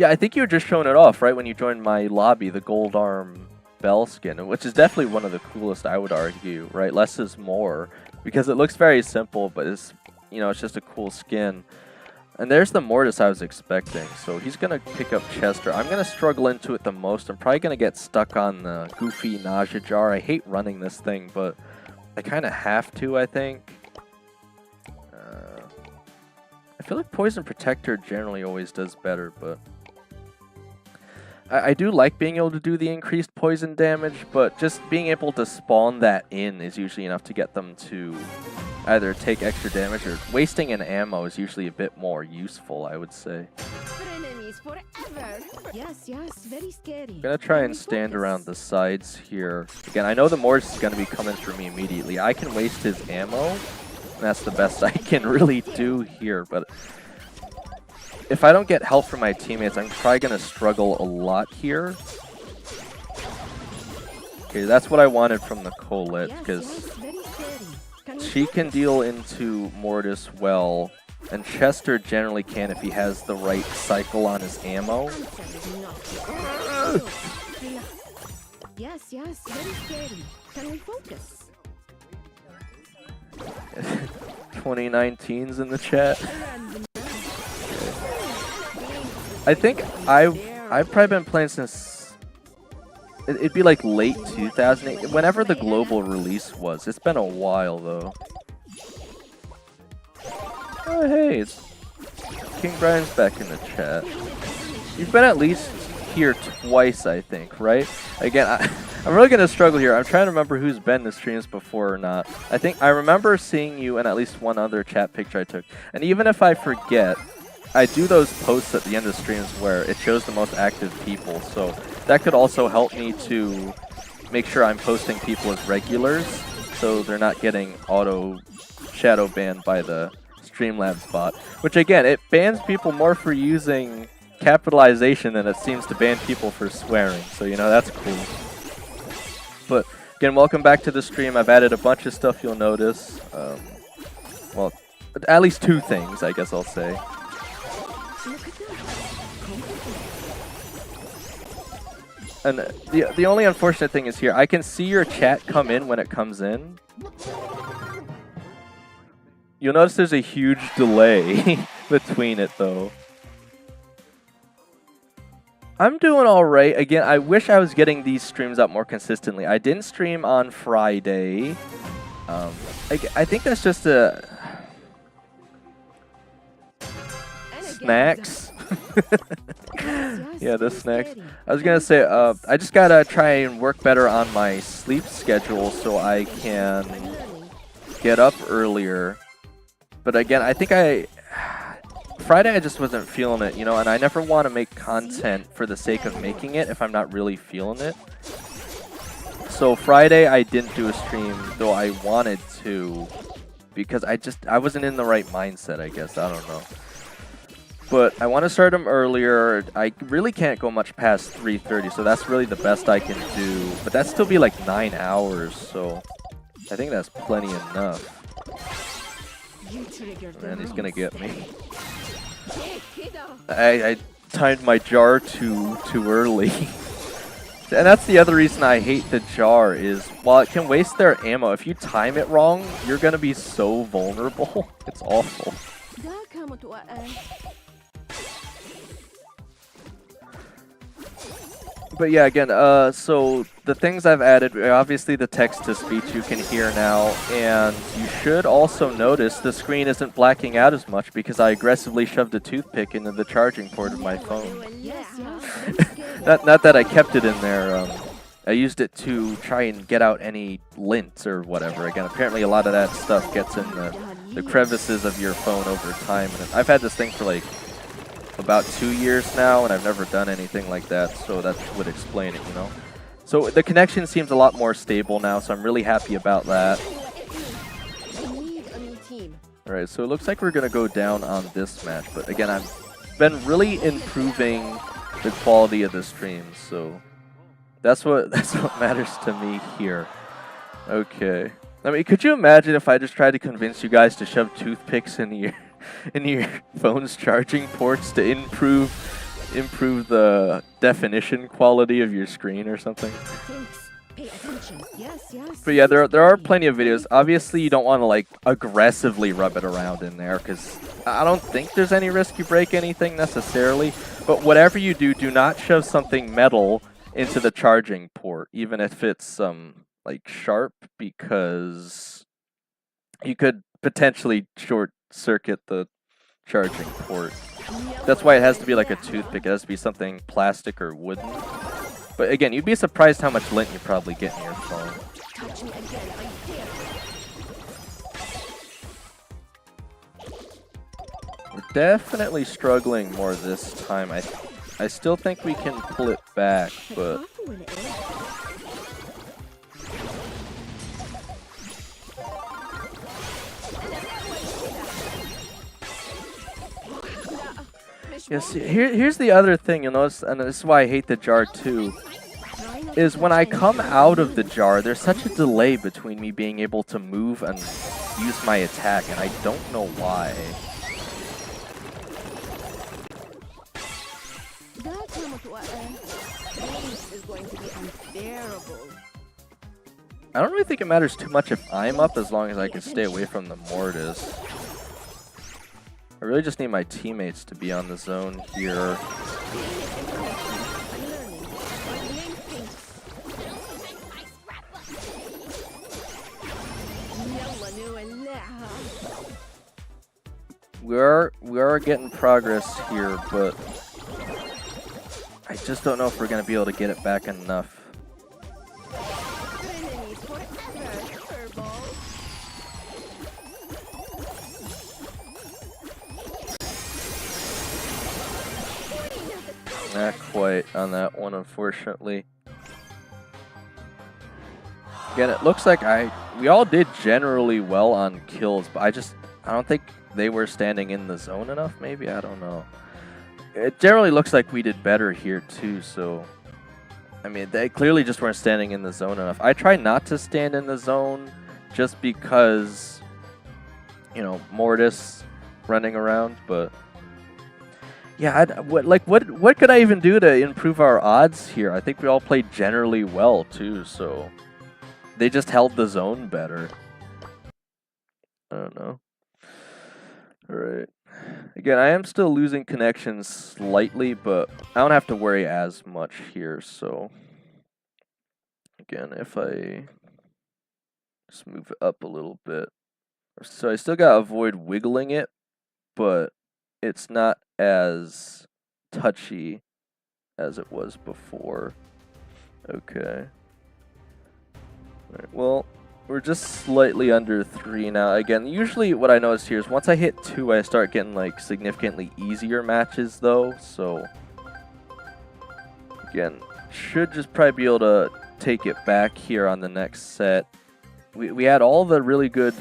I think you were just showing it off, right? When you joined my lobby, the Gold Arm Bell skin, which is definitely one of the coolest, I would argue, right? Less is more, because it looks very simple, but it's, you know, it's just a cool skin. And there's the Mortis I was expecting, so he's going to pick up Chester. I'm going to struggle into it the most. I'm probably going to get stuck on the Goofy Nausea Jar. I hate running this thing, but I kind of have to, I think. I feel like Poison Protector generally always does better, but I do like being able to do the increased poison damage, but just being able to spawn that in is usually enough to get them to either take extra damage, or wasting an ammo is usually a bit more useful, I would say. Yes, very scary. I'm gonna try and stand around the sides here. Again, I know the Mortis is gonna be coming for me immediately. I can waste his ammo, and that's the best I can really do here, but if I don't get help from my teammates, I'm probably gonna struggle a lot here. Okay, that's what I wanted from the Colette, because she can deal into Mortis well, and Chester generally can if he has the right cycle on his ammo. Yes, very scary. Can we focus? 2019's in the chat. I think I've probably been playing since it'd be like late 2008, whenever the global release was. It's been a while though. Oh hey, it's King Brian's back in the chat. You've been at least here twice, I think, right? Again, I'm really gonna struggle here. I'm trying to remember who's been to streams before or not. I think I remember seeing you in at least one other chat picture I took. And even if I forget, I do those posts at the end of streams where it shows the most active people, so that could also help me to make sure I'm posting people as regulars, so they're not getting auto shadow banned by the Streamlabs bot. Which again, it bans people more for using capitalization than it seems to ban people for swearing, so you know, that's cool. But again, welcome back to the stream. I've added a bunch of stuff you'll notice. Well, at least two things, I guess I'll say. And the only unfortunate thing is here, I can see your chat come in when it comes in. You'll notice there's a huge delay between it though. I'm doing alright. Again, I wish I was getting these streams up more consistently. I didn't stream on Friday. I think that's just a... Snacks? Yeah, the snacks. I was gonna say, I just gotta try and work better on my sleep schedule so I can get up earlier. But again, I think Friday I just wasn't feeling it, you know, and I never want to make content for the sake of making it if I'm not really feeling it. So Friday I didn't do a stream, though I wanted to, because I wasn't in the right mindset, I guess. I don't know. But I want to start them earlier. I really can't go much past 3:30, so that's really the best I can do. But that'd still be like 9 hours, so I think that's plenty enough. Man, he's gonna get me. I timed my jar too early. And that's the other reason I hate the jar, is while it can waste their ammo, if you time it wrong, you're gonna be so vulnerable. It's awful. But yeah, again, so the things I've added, obviously the text-to-speech you can hear now, and you should also notice the screen isn't blacking out as much because I aggressively shoved a toothpick into the charging port of my phone. Not that I kept it in there, I used it to try and get out any lint or whatever. Again, apparently a lot of that stuff gets in the crevices of your phone over time, and I've had this thing for like about 2 years now, and I've never done anything like that, so that would explain it, you know. So the connection seems a lot more stable now, so I'm really happy about that. Alright, so it looks like we're going to go down on this match. But again, I've been really improving the quality of the stream, so that's what matters to me here. Okay. I mean, could you imagine if I just tried to convince you guys to shove toothpicks in your phone's charging ports to improve the definition quality of your screen or something? Thanks. Pay attention. Yes, yes. But yeah, there are plenty of videos. Obviously, you don't want to like aggressively rub it around in there because I don't think there's any risk you break anything necessarily. But whatever you do, do not shove something metal into the charging port, even if it's like sharp, because you could potentially short circuit the charging port. That's why it has to be like a toothpick. It has to be something plastic or wooden. But again, you'd be surprised how much lint you probably get in your phone. Touch me again, I dare. We're definitely struggling more this time. I still think we can pull it back, but yes, here's the other thing you'll notice, and this is why I hate the jar too, is when I come out of the jar, there's such a delay between me being able to move and use my attack, and I don't know why. Is going to be unbearable. I don't really think it matters too much if I'm up, as long as I can stay away from the Mortis. I really just need my teammates to be on the zone here. We are getting progress here, but I just don't know if we're going to be able to get it back enough. Not quite on that one, unfortunately. Again, it looks like we all did generally well on kills, but I don't think they were standing in the zone enough, maybe? I don't know. It generally looks like we did better here too, so I mean, they clearly just weren't standing in the zone enough. I try not to stand in the zone just because, you know, Mortis running around, but yeah, what could I even do to improve our odds here? I think we all played generally well too, so they just held the zone better. I don't know. All right. Again, I am still losing connections slightly, but I don't have to worry as much here, so again, if I just move it up a little bit. So I still gotta avoid wiggling it, but it's not as touchy as it was before. Okay. Alright, well, we're just slightly under 3 now. Again, usually what I notice here is once I hit 2, I start getting like significantly easier matches though, so again, should just probably be able to take it back here on the next set. We had all the really good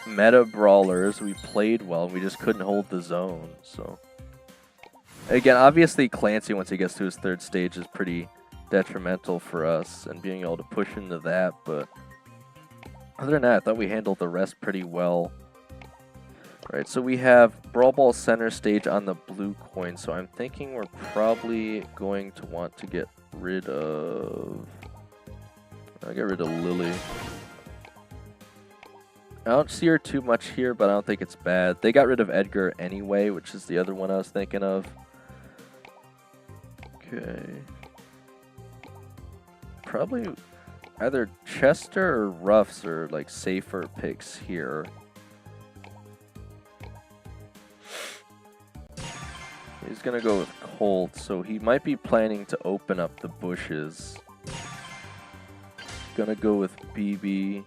meta brawlers, we played well, and we just couldn't hold the zone, so again, obviously Clancy, once he gets to his 3rd stage, is pretty detrimental for us and being able to push into that, but other than that, I thought we handled the rest pretty well. Alright, so we have Brawl Ball center stage on the blue coin, so I'm thinking we're probably going to want to get rid of... I'll get rid of Lily. I don't see her too much here, but I don't think it's bad. They got rid of Edgar anyway, which is the other one I was thinking of. Okay. Probably either Chester or Ruffs are like safer picks here. He's gonna go with Colt, so he might be planning to open up the bushes. Gonna go with BB.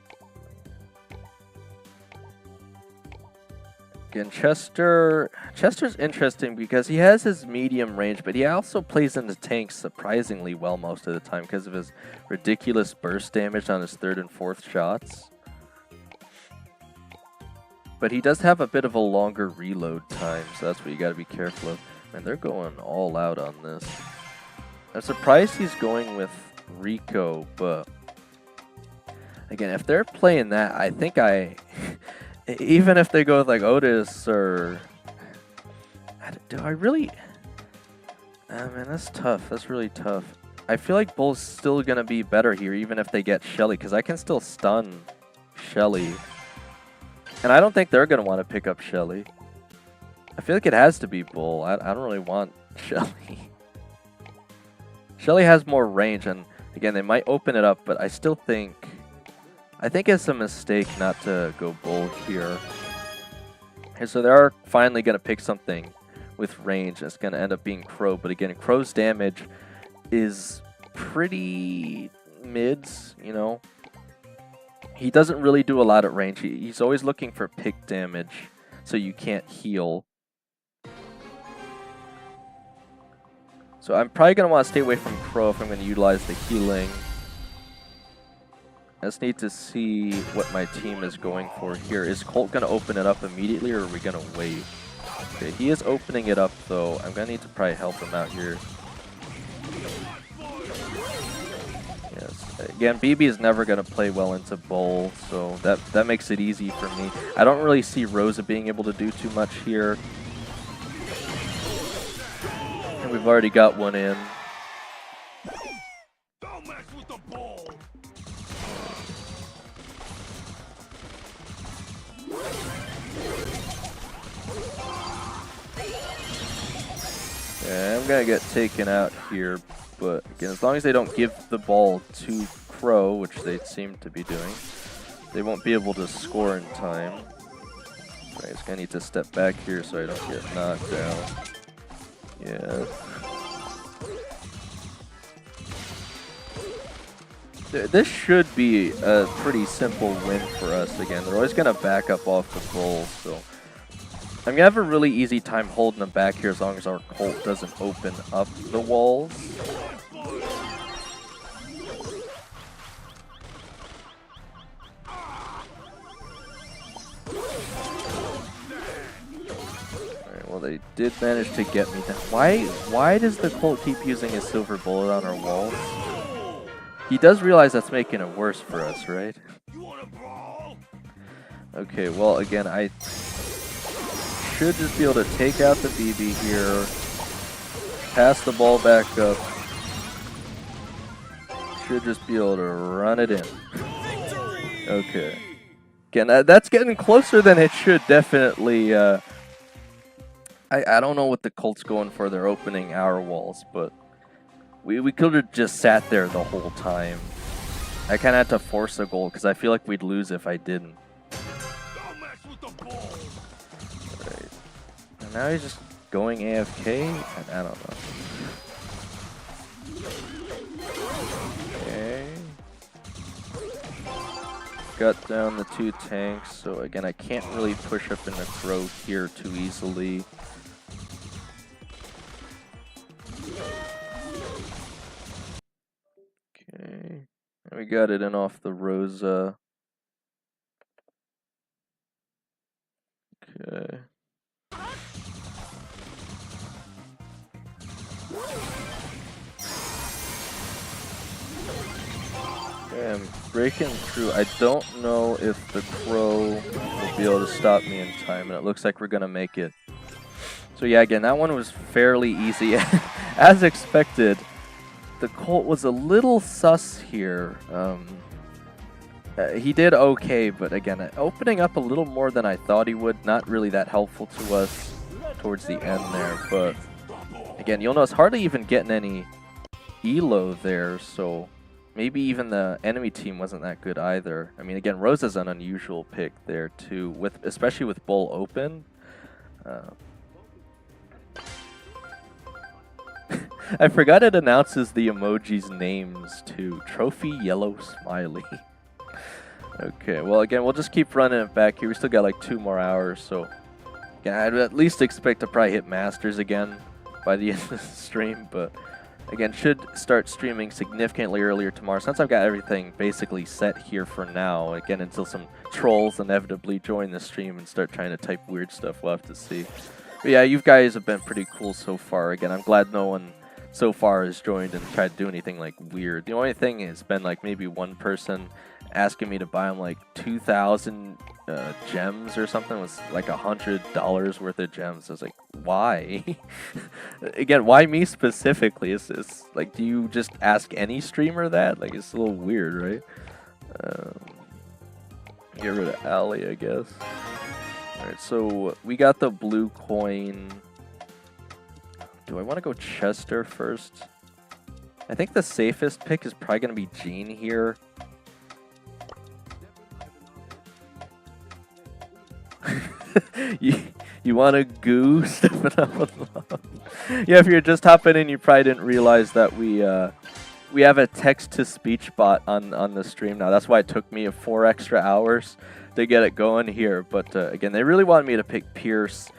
Again, Chester's interesting because he has his medium range, but he also plays into tanks surprisingly well most of the time because of his ridiculous burst damage on his 3rd and 4th shots. But he does have a bit of a longer reload time, so that's what you gotta be careful of. Man, they're going all out on this. I'm surprised he's going with Rico, but again, if they're playing that, I think even if they go with like Otis or do I really? Man, that's tough. That's really tough. I feel like Bull's still gonna be better here, even if they get Shelly, because I can still stun Shelly, and I don't think they're gonna want to pick up Shelly. I feel like it has to be Bull. I don't really want Shelly. Shelly has more range, and again, they might open it up, but I still think it's a mistake not to go Bull here. Okay, so they are finally gonna pick something with range. It's going to end up being Crow, but again, Crow's damage is pretty mids, you know. He doesn't really do a lot at range. He's always looking for pick damage, so you can't heal. So I'm probably going to want to stay away from Crow if I'm going to utilize the healing. I just need to see what my team is going for here. Is Colt going to open it up immediately, or are we going to wait? Okay, he is opening it up though. I'm gonna need to probably help him out here. Yes. Again, BB is never gonna play well into Bull, so that makes it easy for me. I don't really see Rosa being able to do too much here. And we've already got one in. Don't mess with the ball. Yeah, I'm gonna get taken out here, but again, as long as they don't give the ball to Crow, which they seem to be doing, they won't be able to score in time. I'm just gonna need to step back here so I don't get knocked out. Yeah. This should be a pretty simple win for us. Again, they're always gonna back up off the Bull, so I'm gonna have a really easy time holding them back here as long as our Colt doesn't open up the walls. Alright, well they did manage to get me down. Why does the Colt keep using his silver bullet on our walls? He does realize that's making it worse for us, right? Okay, well again, I should just be able to take out the BB here, pass the ball back up, should just be able to run it in. Okay. Again, that's getting closer than it should, definitely. I don't know what the Colt's going for. They're opening our walls, but we could have just sat there the whole time. I kind of had to force a goal because I feel like we'd lose if I didn't. Alright. And now he's just going AFK? I don't know. Okay. Got down the 2 tanks, so again, I can't really push up into Crow here too easily. Okay. And we got it in off the Rosa. Okay. Okay, I'm breaking through. I don't know if the Crow will be able to stop me in time, and it looks like we're gonna make it. So yeah, again, that one was fairly easy. As expected, the Colt was a little sus here. He did okay, but again, opening up a little more than I thought he would. Not really that helpful to us towards the end there, but again, you'll notice hardly even getting any elo there, so maybe even the enemy team wasn't that good either. I mean, again, Rosa's an unusual pick there too, especially with Bull open. I forgot it announces the emojis' names too. Trophy Yellow Smiley. Okay, well again, we'll just keep running it back here. We still got like 2 more hours, so yeah, I'd at least expect to probably hit Masters again by the end of the stream, but Again, should start streaming significantly earlier tomorrow since I've got everything basically set here for now. Again, until some trolls inevitably join the stream and start trying to type weird stuff, we'll have to see. But yeah, you guys have been pretty cool so far. Again, I'm glad no one so far has joined and tried to do anything like weird. The only thing has been like maybe one person asking me to buy him like 2,000 gems or something. It was like $100 worth of gems. I was like, why? Again, why me specifically? Is this like, do you just ask any streamer that? Like, it's a little weird, right? Get rid of Ali, I guess. Alright, so we got the blue coin. Do I want to go Chester first? I think the safest pick is probably going to be Jean here. you want to goo stepping up with love? Yeah, if you're just hopping in, you probably didn't realize that we have a text-to-speech bot on the stream now. That's why it took me 4 extra hours to get it going here. But again, they really wanted me to pick Pierce.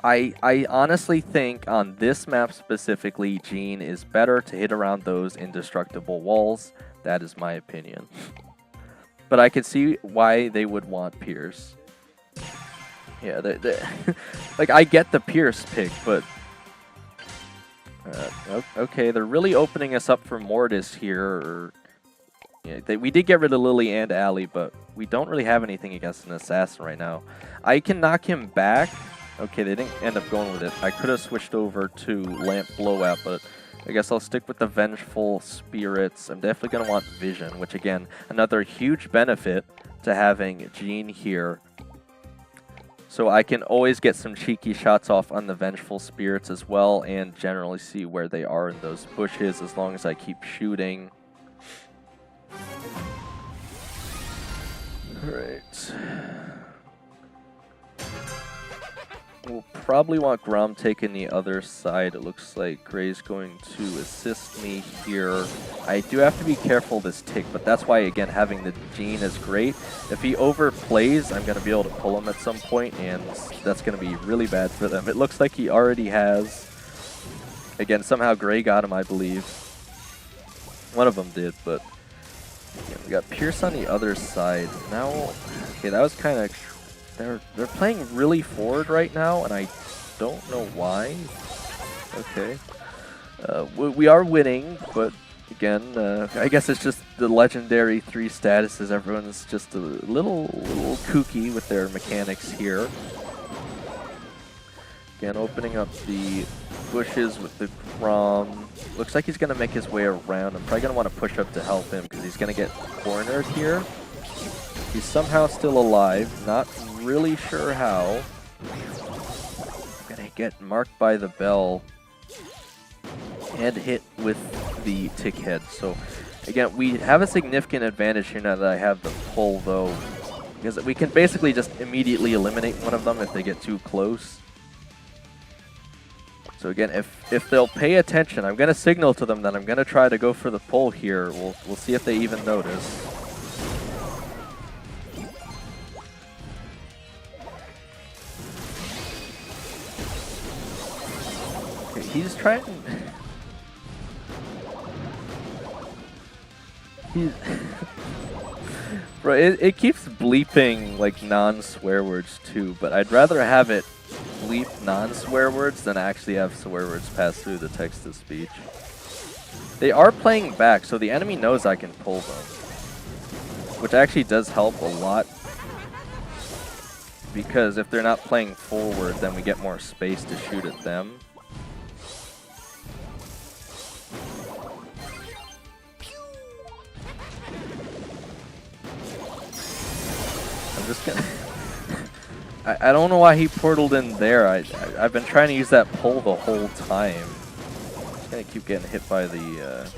I honestly think on this map specifically, Jean is better to hit around those indestructible walls. That is my opinion. But I could see why they would want Pierce. Yeah, like, I get the Pierce pick, but... okay, they're really opening us up for Mortis here. Yeah, we did get rid of Lily and Ali, but we don't really have anything against an assassin right now. I can knock him back. Okay, they didn't end up going with it. I could have switched over to Lamp Blowout, but I guess I'll stick with the Vengeful Spirits. I'm definitely going to want Vision, which again, another huge benefit to having Jean here. So I can always get some cheeky shots off on the Vengeful Spirits as well, and generally see where they are in those bushes as long as I keep shooting. Alright. We'll probably want Grom taking the other side. It looks like Gray's going to assist me here. I do have to be careful this tick, but that's why, again, having the Jean is great. If he overplays, I'm going to be able to pull him at some point, and that's going to be really bad for them. It looks like he already has. Again, somehow Gray got him, I believe. One of them did, but yeah, we got Pierce on the other side. Now, okay, that was kind of... They're playing really forward right now, and I don't know why. Okay. We are winning, but again, I guess it's just the legendary 3 statuses. Everyone's just a little kooky with their mechanics here. Again, opening up the bushes with the Grom. Looks like he's going to make his way around. I'm probably going to want to push up to help him because he's going to get cornered here. He's somehow still alive, not really sure how. Gonna get marked by the bell and hit with the tick head. So again, we have a significant advantage here now that I have the pull though, because we can basically just immediately eliminate one of them if they get too close. So again, if they'll pay attention, I'm gonna signal to them that I'm gonna try to go for the pull here. We'll see if they even notice. He's trying. Bro, it keeps bleeping like non-swear words too, but I'd rather have it bleep non-swear words than actually have swear words pass through the text-to-speech. They are playing back, so the enemy knows I can pull them, which actually does help a lot. Because if they're not playing forward, then we get more space to shoot at them. I'm just gonna... I don't know why he portaled in there. I've been trying to use that pull the whole time. I'm just gonna keep getting hit by the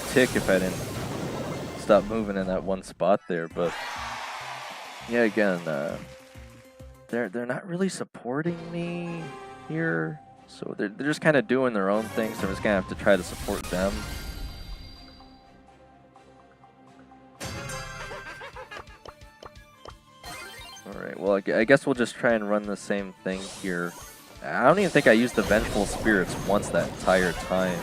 tick if I didn't stop moving in that one spot there. But yeah, again, they're not really supporting me here, so they're just kind of doing their own thing. So I'm just gonna have to try to support them. Alright, well, I guess we'll just try and run the same thing here. I don't even think I used the Vengeful Spirits once that entire time.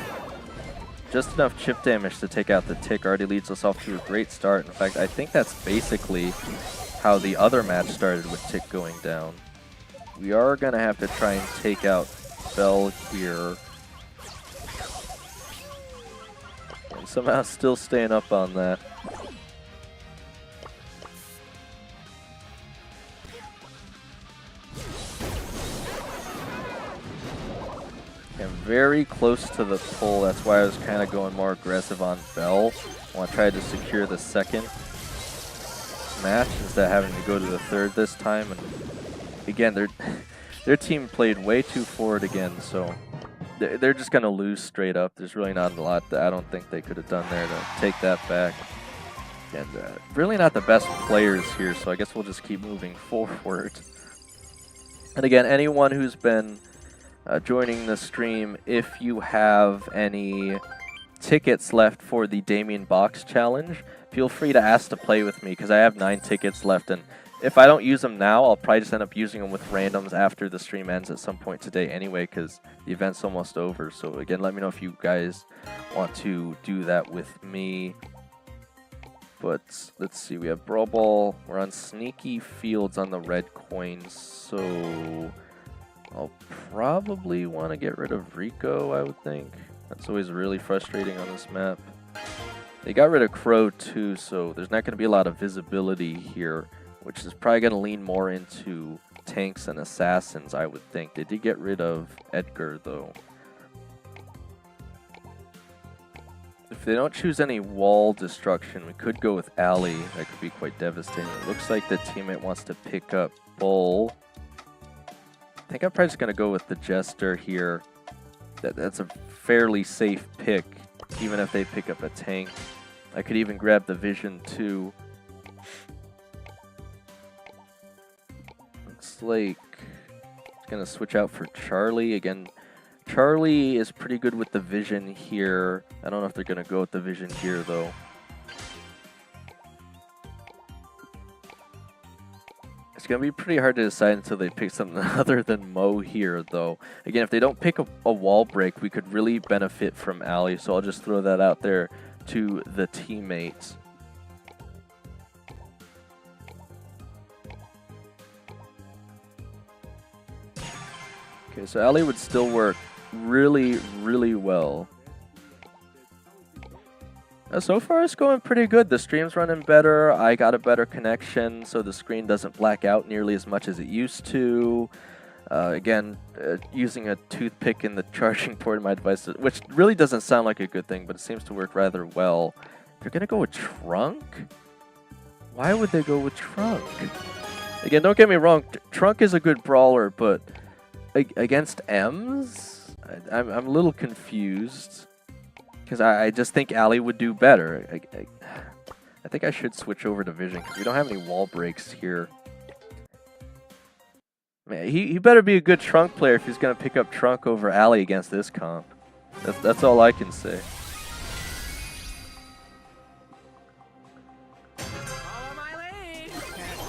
Just enough chip damage to take out the tick already leads us off to a great start. In fact, I think that's basically how the other match started with tick going down. We are going to have to try and take out Bell here. And somehow still staying up on that. And very close to the pull. That's why I was kind of going more aggressive on Bell. I want to try to secure the second match instead of having to go to the third this time. And again, their team played way too forward again, so they're just going to lose straight up. There's really not a lot that I don't think they could have done there to take that back. And really not the best players here, so I guess we'll just keep moving forward. And again, anyone who's been joining the stream, if you have any tickets left for the Damian box challenge, feel free to ask to play with me because I have 9 tickets left, and if I don't use them now, I'll probably just end up using them with randoms after the stream ends at some point today anyway, because the event's almost over. So again, let me know if you guys want to do that with me. But let's see, we have Brawl Ball. We're on Sneaky Fields on the red coins, so I'll probably want to get rid of Rico, I would think. That's always really frustrating on this map. They got rid of Crow too, so there's not going to be a lot of visibility here, which is probably going to lean more into tanks and assassins, I would think. They did get rid of Edgar, though. If they don't choose any wall destruction, we could go with Ali. That could be quite devastating. It looks like the teammate wants to pick up Bull. I think I'm probably just going to go with the Jester here. That's a fairly safe pick, even if they pick up a tank. I could even grab the Vision too. Looks like it's going to switch out for Charlie. Again, Charlie is pretty good with the Vision here. I don't know if they're going to go with the Vision here, though. It's going to be pretty hard to decide until they pick something other than Mo here, though. Again, if they don't pick a wall break, we could really benefit from Ali, so I'll just throw that out there to the teammates. Okay, so Ali would still work really, really well. So far it's going pretty good. The stream's running better. I got a better connection, so the screen doesn't black out nearly as much as it used to. Again, using a toothpick in the charging port of my device, which really doesn't sound like a good thing, but it seems to work rather well. They're going to go with Trunk? Why would they go with Trunk? Again, don't get me wrong, Trunk is a good brawler, but against Ems? I'm a little confused. Because I just think Ali would do better. I think I should switch over to Vision because we don't have any wall breaks here. Man, he better be a good Trunk player if he's going to pick up Trunk over Ali against this comp. That's all I can say. Follow my lead.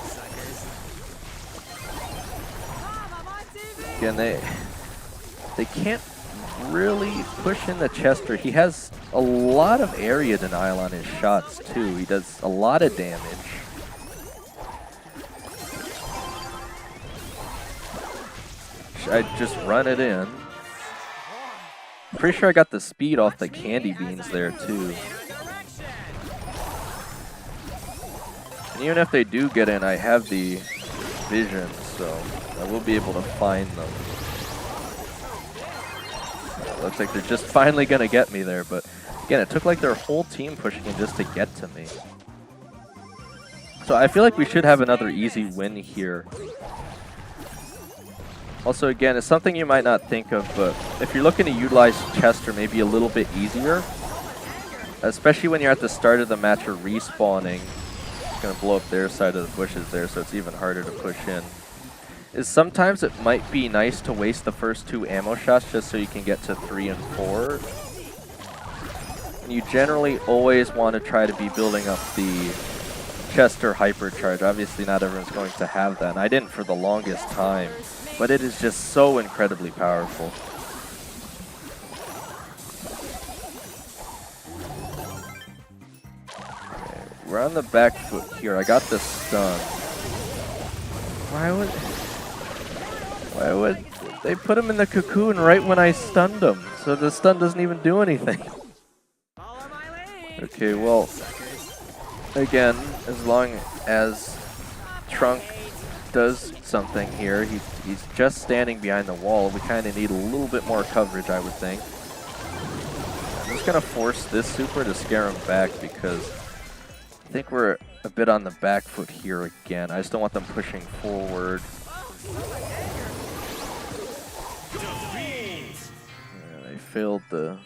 Suckers. Again, they can't really push in the Chester. He has a lot of area denial on his shots too. He does a lot of damage. I just run it in. Pretty sure I got the speed off the candy beans there too. And even if they do get in, I have the Vision, so I will be able to find them. Looks like they're just finally going to get me there, but again, it took like their whole team pushing in just to get to me. So I feel like we should have another easy win here. Also, again, it's something you might not think of, but if you're looking to utilize Chester maybe a little bit easier, especially when you're at the start of the match or respawning, it's going to blow up their side of the bushes there, so it's even harder to push in. Is sometimes it might be nice to waste the first 2 ammo shots just so you can get to 3 and 4. And you generally always want to try to be building up the Chester hypercharge. Obviously not everyone's going to have that, and I didn't for the longest time. but it is just so incredibly powerful. Okay, we're on the back foot here. I got the stun. Why would they put him in the cocoon right when I stunned him? So the stun doesn't even do anything. Follow my lead. Okay, well, again, as long as Trunk does something here, he's just standing behind the wall. We kind of need a little bit more coverage, I would think. I'm just going to force this super to scare him back because I think we're a bit on the back foot here again. I just don't want them pushing forward. Yeah, they failed to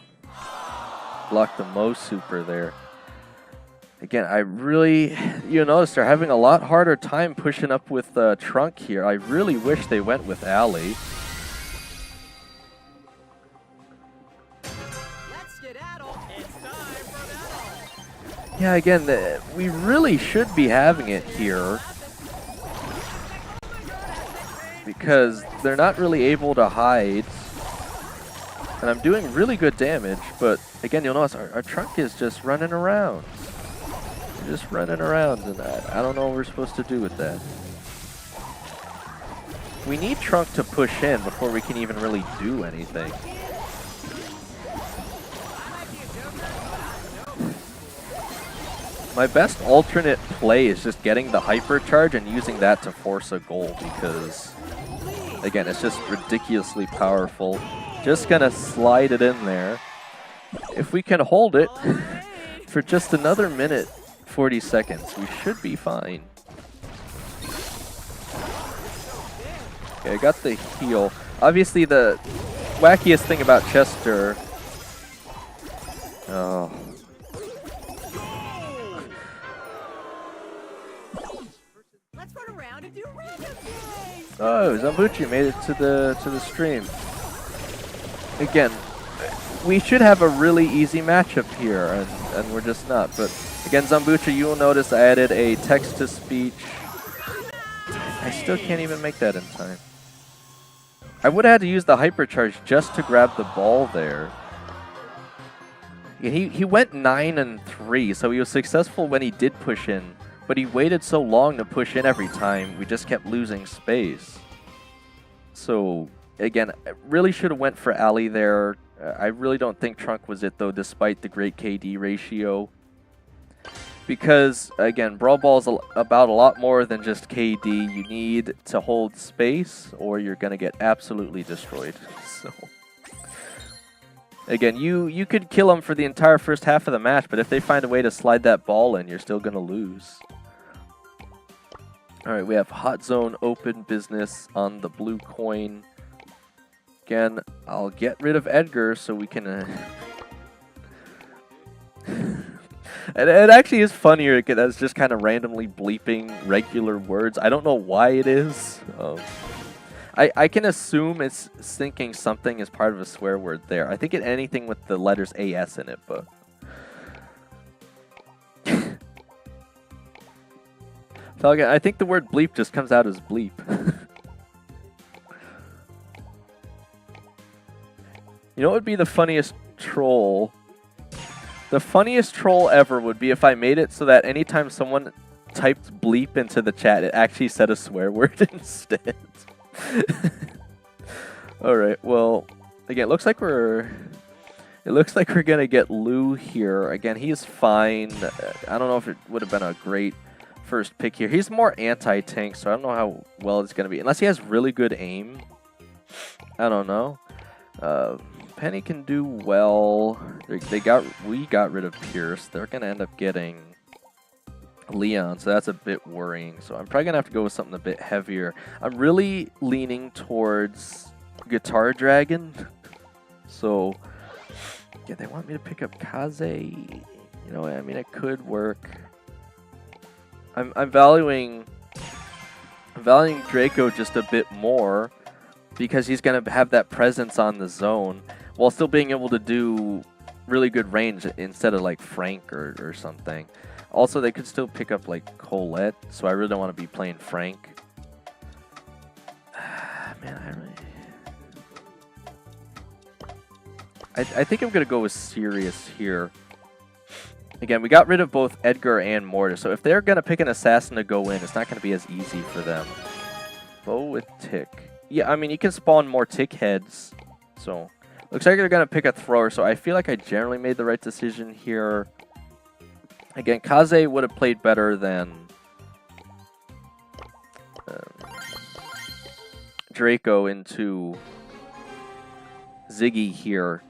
block the Mo super there. Again, I really, you notice they're having a lot harder time pushing up with Trunk here. I really wish they went with Ali. Let's skedaddle. It's time for battle. Yeah, again, we really should be having it here because they're not really able to hide. And I'm doing really good damage, but again, you'll notice our Trunk is just running around. Just running around, and I don't know what we're supposed to do with that. We need Trunk to push in before we can even really do anything. My best alternate play is just getting the hypercharge and using that to force a goal because, again, it's just ridiculously powerful. Just gonna slide it in there. If we can hold it for just another minute, 40 seconds, we should be fine. Okay, I got the heal. Obviously, the wackiest thing about Chester... Oh. Let's run around and do random things. Oh, Zambuchi made it to the stream. Again, we should have a really easy matchup here, and we're just not. But again, Zambucha, you will notice I added a text-to-speech. I still can't even make that in time. I would have had to use the hypercharge just to grab the ball there. Yeah, he went 9 and 3, so he was successful when he did push in, but he waited so long to push in every time, we just kept losing space. So, again, I really should have went for Ali there. I really don't think Trunk was it, though, despite the great KD ratio. Because, again, Brawl Ball is about a lot more than just KD. You need to hold space, or you're going to get absolutely destroyed. So, again, you could kill them for the entire first half of the match, but if they find a way to slide that ball in, you're still going to lose. Alright, we have Hot Zone open business on the blue coin. Again, I'll get rid of Edgar so we can... It actually is funnier that's just kind of randomly bleeping regular words. I don't know why it is. I can assume it's thinking something is part of a swear word there. I think anything with the letters AS in it, but... Falcon, I think the word bleep just comes out as bleep. You know what would be the funniest troll? The funniest troll ever would be if I made it so that anytime someone typed bleep into the chat, it actually said a swear word instead. Alright, well, again, it looks like we're gonna get Lou here. Again, he's fine. I don't know if it would have been a great first pick here. He's more anti-tank, so I don't know how well it's gonna be. Unless he has really good aim. I don't know. Penny can do well. We got rid of Pierce. They're gonna end up getting Leon, so that's a bit worrying. So I'm probably gonna have to go with something a bit heavier. I'm really leaning towards Guitar Dragon. So yeah, they want me to pick up Kaze. You know, I mean, it could work. I'm valuing Draco just a bit more because he's gonna have that presence on the zone, while still being able to do really good range instead of like Frank or something. Also, they could still pick up like Colette, so I really don't want to be playing Frank. Man, I think I'm gonna go with Sirius here. Again, we got rid of both Edgar and Mortis, so if they're gonna pick an assassin to go in, it's not gonna be as easy for them. Bow with Tick. Yeah, I mean, you can spawn more Tick heads, so looks like they're gonna pick a thrower. So I feel like I generally made the right decision here. Again, Kaze would have played better than Draco into Ziggy here.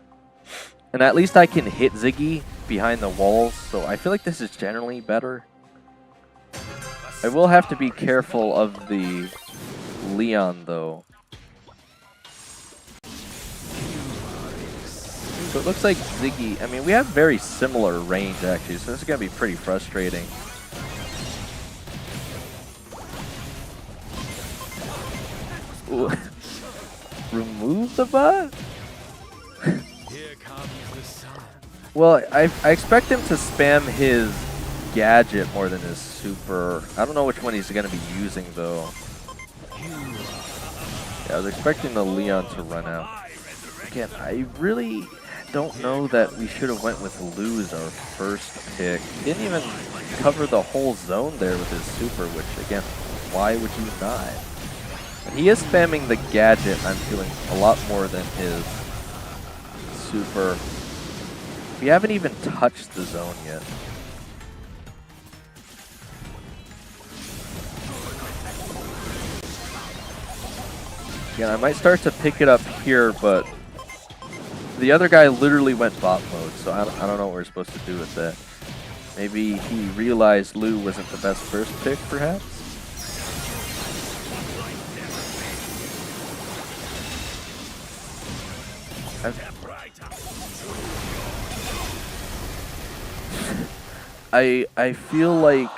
And at least I can hit Ziggy behind the walls, so I feel like this is generally better. I will have to be careful of the Leon, though. So it looks like Ziggy, I mean, we have very similar range, actually, so this is going to be pretty frustrating. Ooh. Remove the bot? Well, I expect him to spam his gadget more than his super. I don't know which one he's going to be using, though. Yeah, I was expecting the Leon to run out. Again, I really don't know that we should have went with Lou as our first pick. He didn't even cover the whole zone there with his super, which, again, why would you not? And he is spamming the gadget, I'm feeling, a lot more than his super. We haven't even touched the zone yet. Yeah, I might start to pick it up here, but the other guy literally went bot mode, so I don't know what we're supposed to do with that. Maybe he realized Lou wasn't the best first pick, perhaps? I feel like,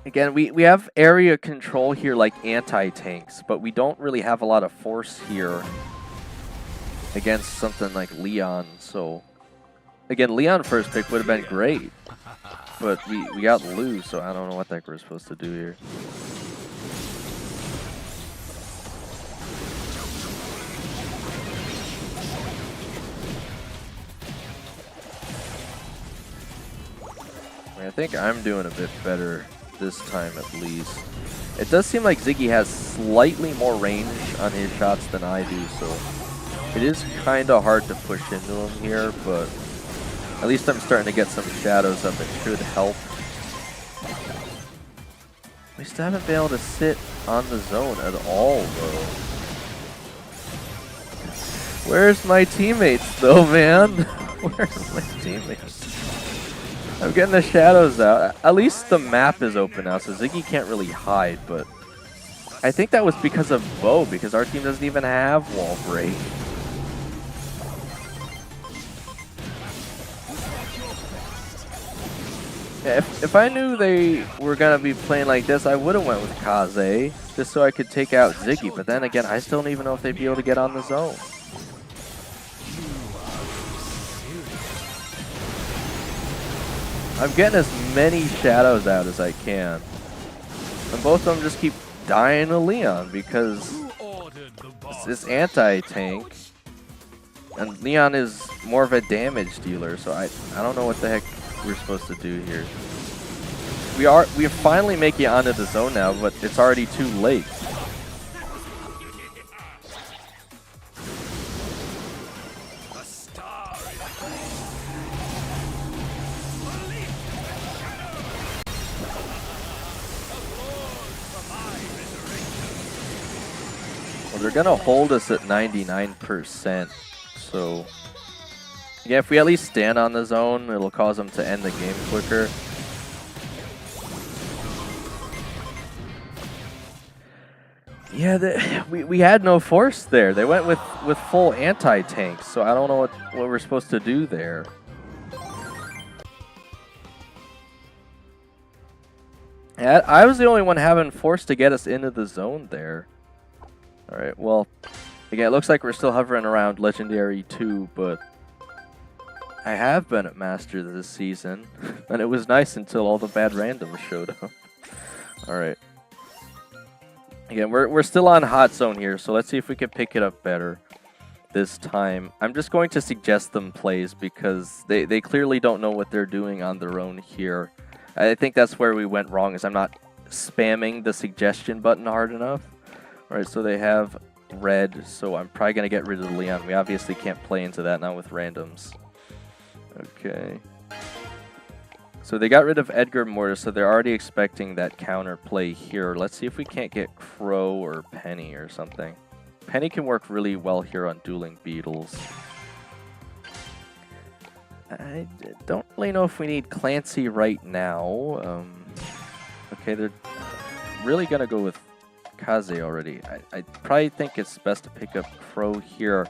again, we have area control here like anti-tanks, but we don't really have a lot of force here against something like Leon. So again, Leon first pick would have been great, but we got Lou, so I don't know what the heck we're supposed to do here. I think I'm doing a bit better this time, at least. It does seem like Ziggy has slightly more range on his shots than I do, so it is kind of hard to push into him here, but at least I'm starting to get some shadows up. It should help. We still haven't been able to sit on the zone at all, though. Where's my teammates, though, man? Where's my teammates? I'm getting the shadows out. At least the map is open now, so Ziggy can't really hide, but I think that was because of Bo, because our team doesn't even have wall break. Yeah, if I knew they were going to be playing like this, I would have went with Kaze, just so I could take out Ziggy, but then again, I still don't even know if they'd be able to get on the zone. I'm getting as many shadows out as I can. And both of them just keep dying to Leon because it's anti-tank. And Leon is more of a damage dealer, so I don't know what the heck we're supposed to do here. We're finally making it onto the zone now, but it's already too late. They're gonna hold us at 99%, so yeah, if we at least stand on the zone, it'll cause them to end the game quicker. Yeah, we had no force there. They went with full anti-tanks, so I don't know what we're supposed to do there. I was the only one having force to get us into the zone there. Alright, well, again, it looks like we're still hovering around Legendary 2, but I have been at Master this season, and it was nice until all the bad randoms showed up. Alright. Again, we're still on hot zone here, so let's see if we can pick it up better this time. I'm just going to suggest them plays because they clearly don't know what they're doing on their own here. I think that's where we went wrong, is I'm not spamming the suggestion button hard enough. Alright, so they have red, so I'm probably going to get rid of the Leon. We obviously can't play into that now with randoms. Okay. So they got rid of Edgar Mortis, so they're already expecting that counter play here. Let's see if we can't get Crow or Penny or something. Penny can work really well here on Dueling Beetles. I don't really know if we need Clancy right now. Okay, they're really going to go with Kaze already. I probably think it's best to pick up Crow here.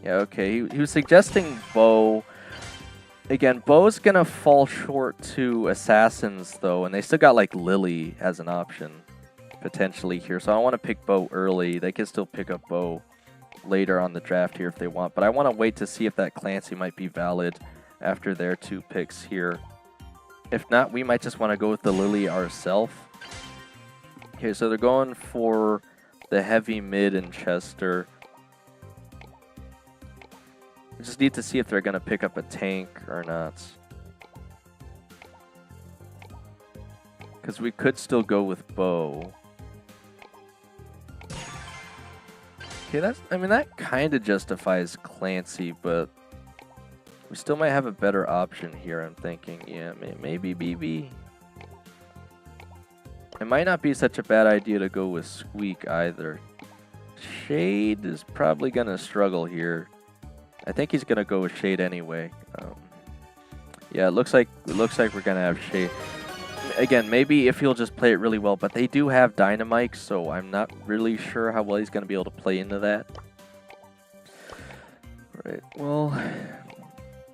Yeah, okay, he was suggesting Bo. Again, Bo's gonna fall short to Assassins though, and they still got like Lily as an option potentially here. So I want to pick Bo early. They can still pick up Bo later on the draft here if they want, but I want to wait to see if that Clancy might be valid after their 2 picks here. If not, we might just want to go with the Lily ourselves. Okay, so they're going for the heavy mid and Chester. We just need to see if they're going to pick up a tank or not. Because we could still go with Bo. Okay, that kind of justifies Clancy, but we still might have a better option here, I'm thinking. Yeah, maybe BB. It might not be such a bad idea to go with Squeak either. Shade is probably going to struggle here. I think he's gonna go with Shade anyway. Yeah, it looks like we're gonna have Shade. Again, maybe if he'll just play it really well, but they do have Dynamite, so I'm not really sure how well he's gonna be able to play into that. Right. Well,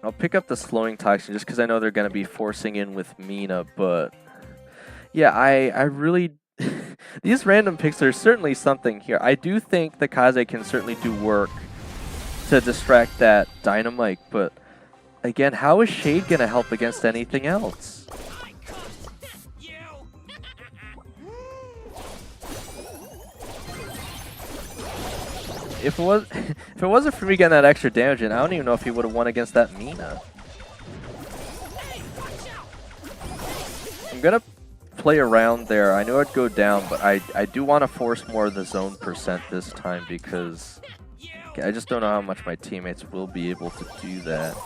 I'll pick up the Slowing Toxin just because I know they're gonna be forcing in with Mina, but yeah, I really. These random picks, there's certainly something here. I do think the Kaze can certainly do work to distract that Dynamite, but again, how is Shade gonna help against anything else? If it wasn't for me getting that extra damage in, I don't even know if he would have won against that Mina. I'm gonna play around there. I know I'd go down, but I do want to force more of the zone percent this time because I just don't know how much my teammates will be able to do that.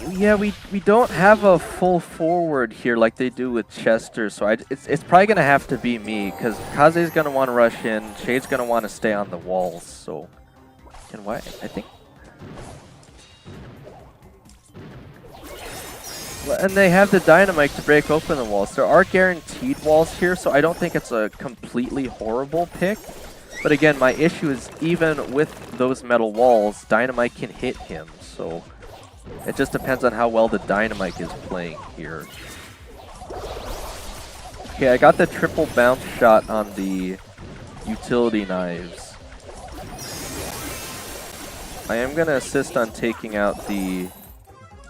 Yeah, we don't have a full forward here like they do with Chester, so it's probably gonna have to be me because Kaze's gonna want to rush in, Shade's gonna want to stay on the walls. So, and why? I think. And they have the Dynamite to break open the walls. There are guaranteed walls here, so I don't think it's a completely horrible pick. But again, my issue is even with those metal walls, Dynamite can hit him. So it just depends on how well the Dynamite is playing here. Okay, I got the triple bounce shot on the utility knives. I am going to assist on taking out the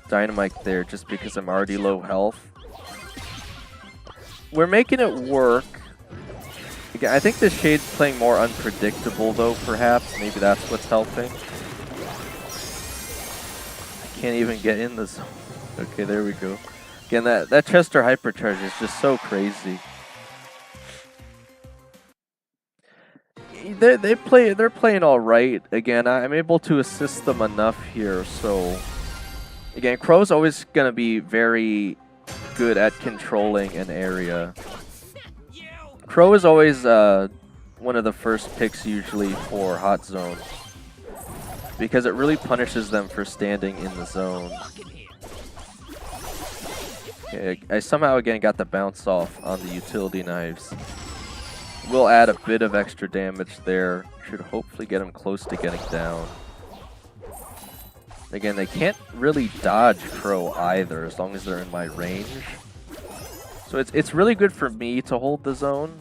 Dynamite there just because I'm already low health. We're making it work. Again, I think the Shade's playing more unpredictable though, perhaps. Maybe that's what's helping. I can't even get in the zone. Okay, there we go. Again, that Chester hypercharge is just so crazy. They're playing all right. Again, I'm able to assist them enough here, so again, Crow's always going to be very good at controlling an area. Crow is always one of the first picks usually for Hot Zone because it really punishes them for standing in the zone. Okay, I somehow again got the bounce off on the utility knives. We'll add a bit of extra damage there. Should hopefully get him close to getting down. Again, they can't really dodge Crow either as long as they're in my range. So it's really good for me to hold the zone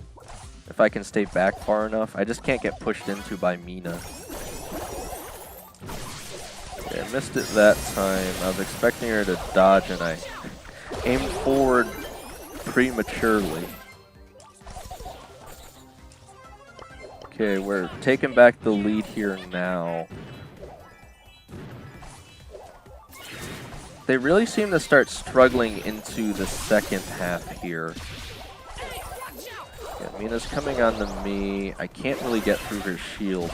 if I can stay back far enough. I just can't get pushed into by Mina. I missed it that time. I was expecting her to dodge and I aimed forward prematurely. Okay, we're taking back the lead here now. They really seem to start struggling into the second half here. Yeah, Mina's coming on to me. I can't really get through her shield,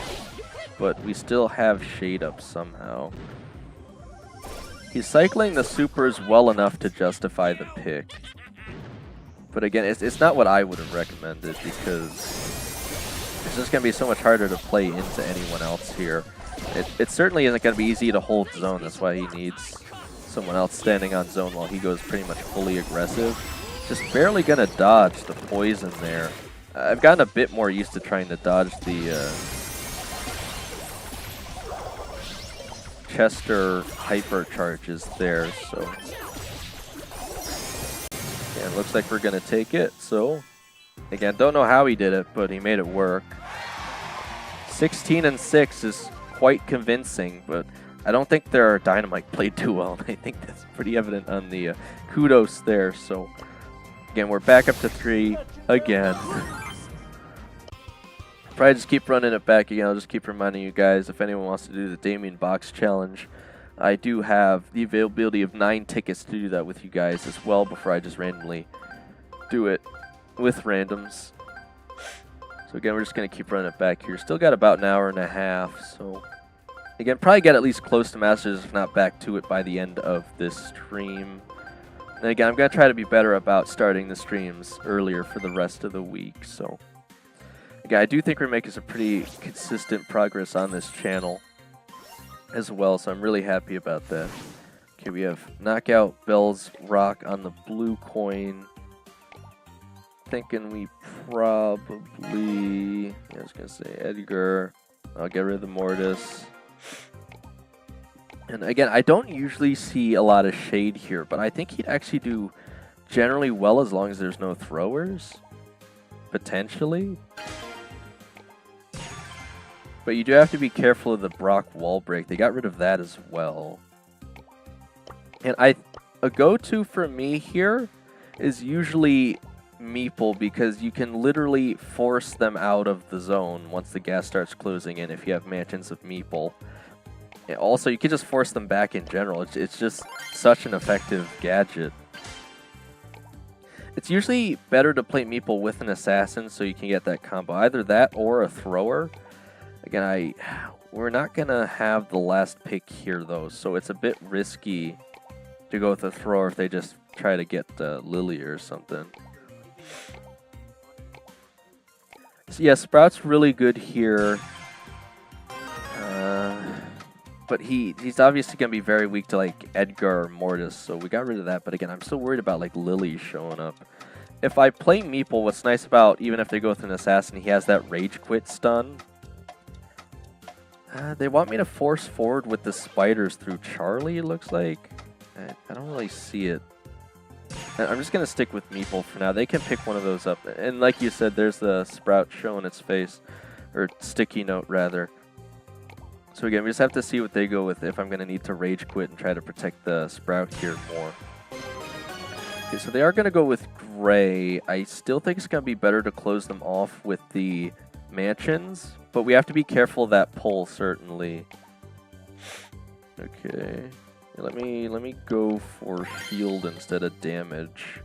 but we still have Shade up somehow. He's cycling the supers well enough to justify the pick. But again, it's not what I would have recommended because it's just going to be so much harder to play into anyone else here. It certainly isn't going to be easy to hold zone. That's why he needs someone else standing on zone while he goes pretty much fully aggressive. Just barely going to dodge the poison there. I've gotten a bit more used to trying to dodge the Chester hyper charges there, so yeah, it looks like we're going to take it. So again, don't know how he did it, but he made it work. 16-6 is quite convincing, but I don't think their Dynamite played too well. I think that's pretty evident on the kudos there. So again, we're back up to 3 again. Probably just keep running it back again. I'll just keep reminding you guys, if anyone wants to do the Damian box challenge, I do have the availability of 9 tickets to do that with you guys as well before I just randomly do it with randoms. So again, we're just going to keep running it back here. Still got about an hour and a half, so again, probably get at least close to Masters, if not back to it by the end of this stream. And again, I'm going to try to be better about starting the streams earlier for the rest of the week. So again, I do think we're making some pretty consistent progress on this channel as well, so I'm really happy about that. Okay, we have Knockout Bell's Rock on the blue coin. Thinking we probably, yeah, I was going to say Edgar. I'll get rid of the Mortis. And again, I don't usually see a lot of Shade here, but I think he'd actually do generally well as long as there's no throwers. Potentially. But you do have to be careful of the Brock wall break. They got rid of that as well. And a go-to for me here is usually Meeple, because you can literally force them out of the zone once the gas starts closing in if you have mansions of Meeple. And also, you can just force them back in general. It's just such an effective gadget. It's usually better to play Meeple with an assassin so you can get that combo. Either that or a thrower. Again, we're not going to have the last pick here, though, so it's a bit risky to go with a thrower if they just try to get Lily or something. So yeah, Sprout's really good here. But he's obviously going to be very weak to like Edgar or Mortis, so we got rid of that. But again, I'm still worried about like Lily showing up. If I play Meeple, what's nice about, even if they go with an assassin, he has that Rage Quit stun. They want me to force forward with the spiders through Charlie, it looks like. I don't really see it. I'm just going to stick with Meeple for now. They can pick one of those up. And like you said, there's the Sprout showing its face. Or sticky note, rather. So again, we just have to see what they go with if I'm going to need to Rage Quit and try to protect the Sprout here more. Okay, so they are going to go with Gray. I still think it's going to be better to close them off with the mansions. But we have to be careful of that pull, certainly. Okay. Let me go for shield instead of damage.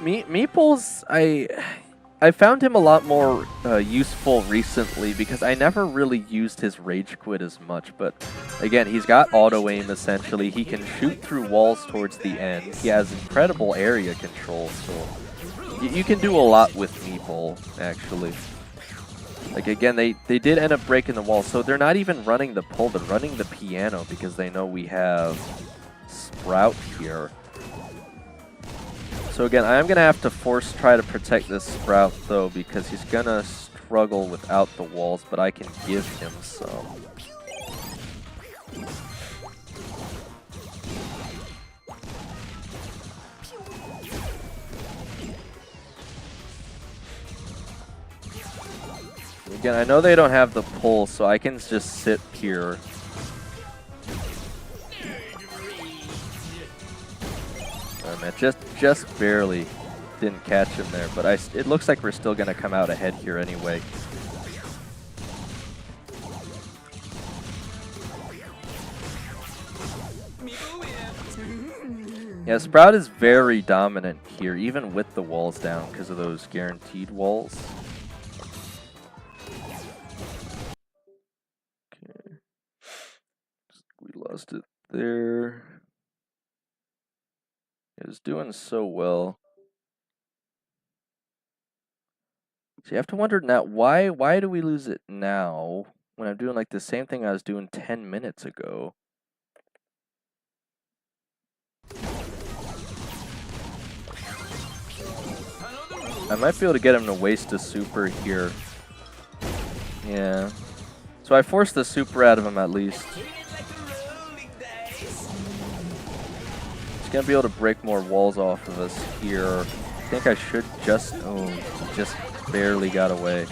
Meeple's, I found him a lot more useful recently because I never really used his Rage Quit as much. But again, he's got auto aim essentially. He can shoot through walls towards the end. He has incredible area control, so you can do a lot with Meeple actually. Like again, they did end up breaking the wall, so they're not even running the pull, they're running the piano because they know we have Sprout here. So again, I am going to have to try to protect this Sprout though, because he's going to struggle without the walls, but I can give him some. Again, I know they don't have the pull, so I can just sit here. Oh, man, just barely didn't catch him there, but it looks like we're still gonna come out ahead here anyway. Yeah, Sprout is very dominant here, even with the walls down because of those guaranteed walls. Okay. We lost it there. It was doing so well. So you have to wonder now, why do we lose it now when I'm doing like the same thing I was doing 10 minutes ago? I might be able to get him to waste a super here. Yeah. So I forced the super out of him at least. He's gonna be able to break more walls off of us here. I think I should just... Oh, just barely got away.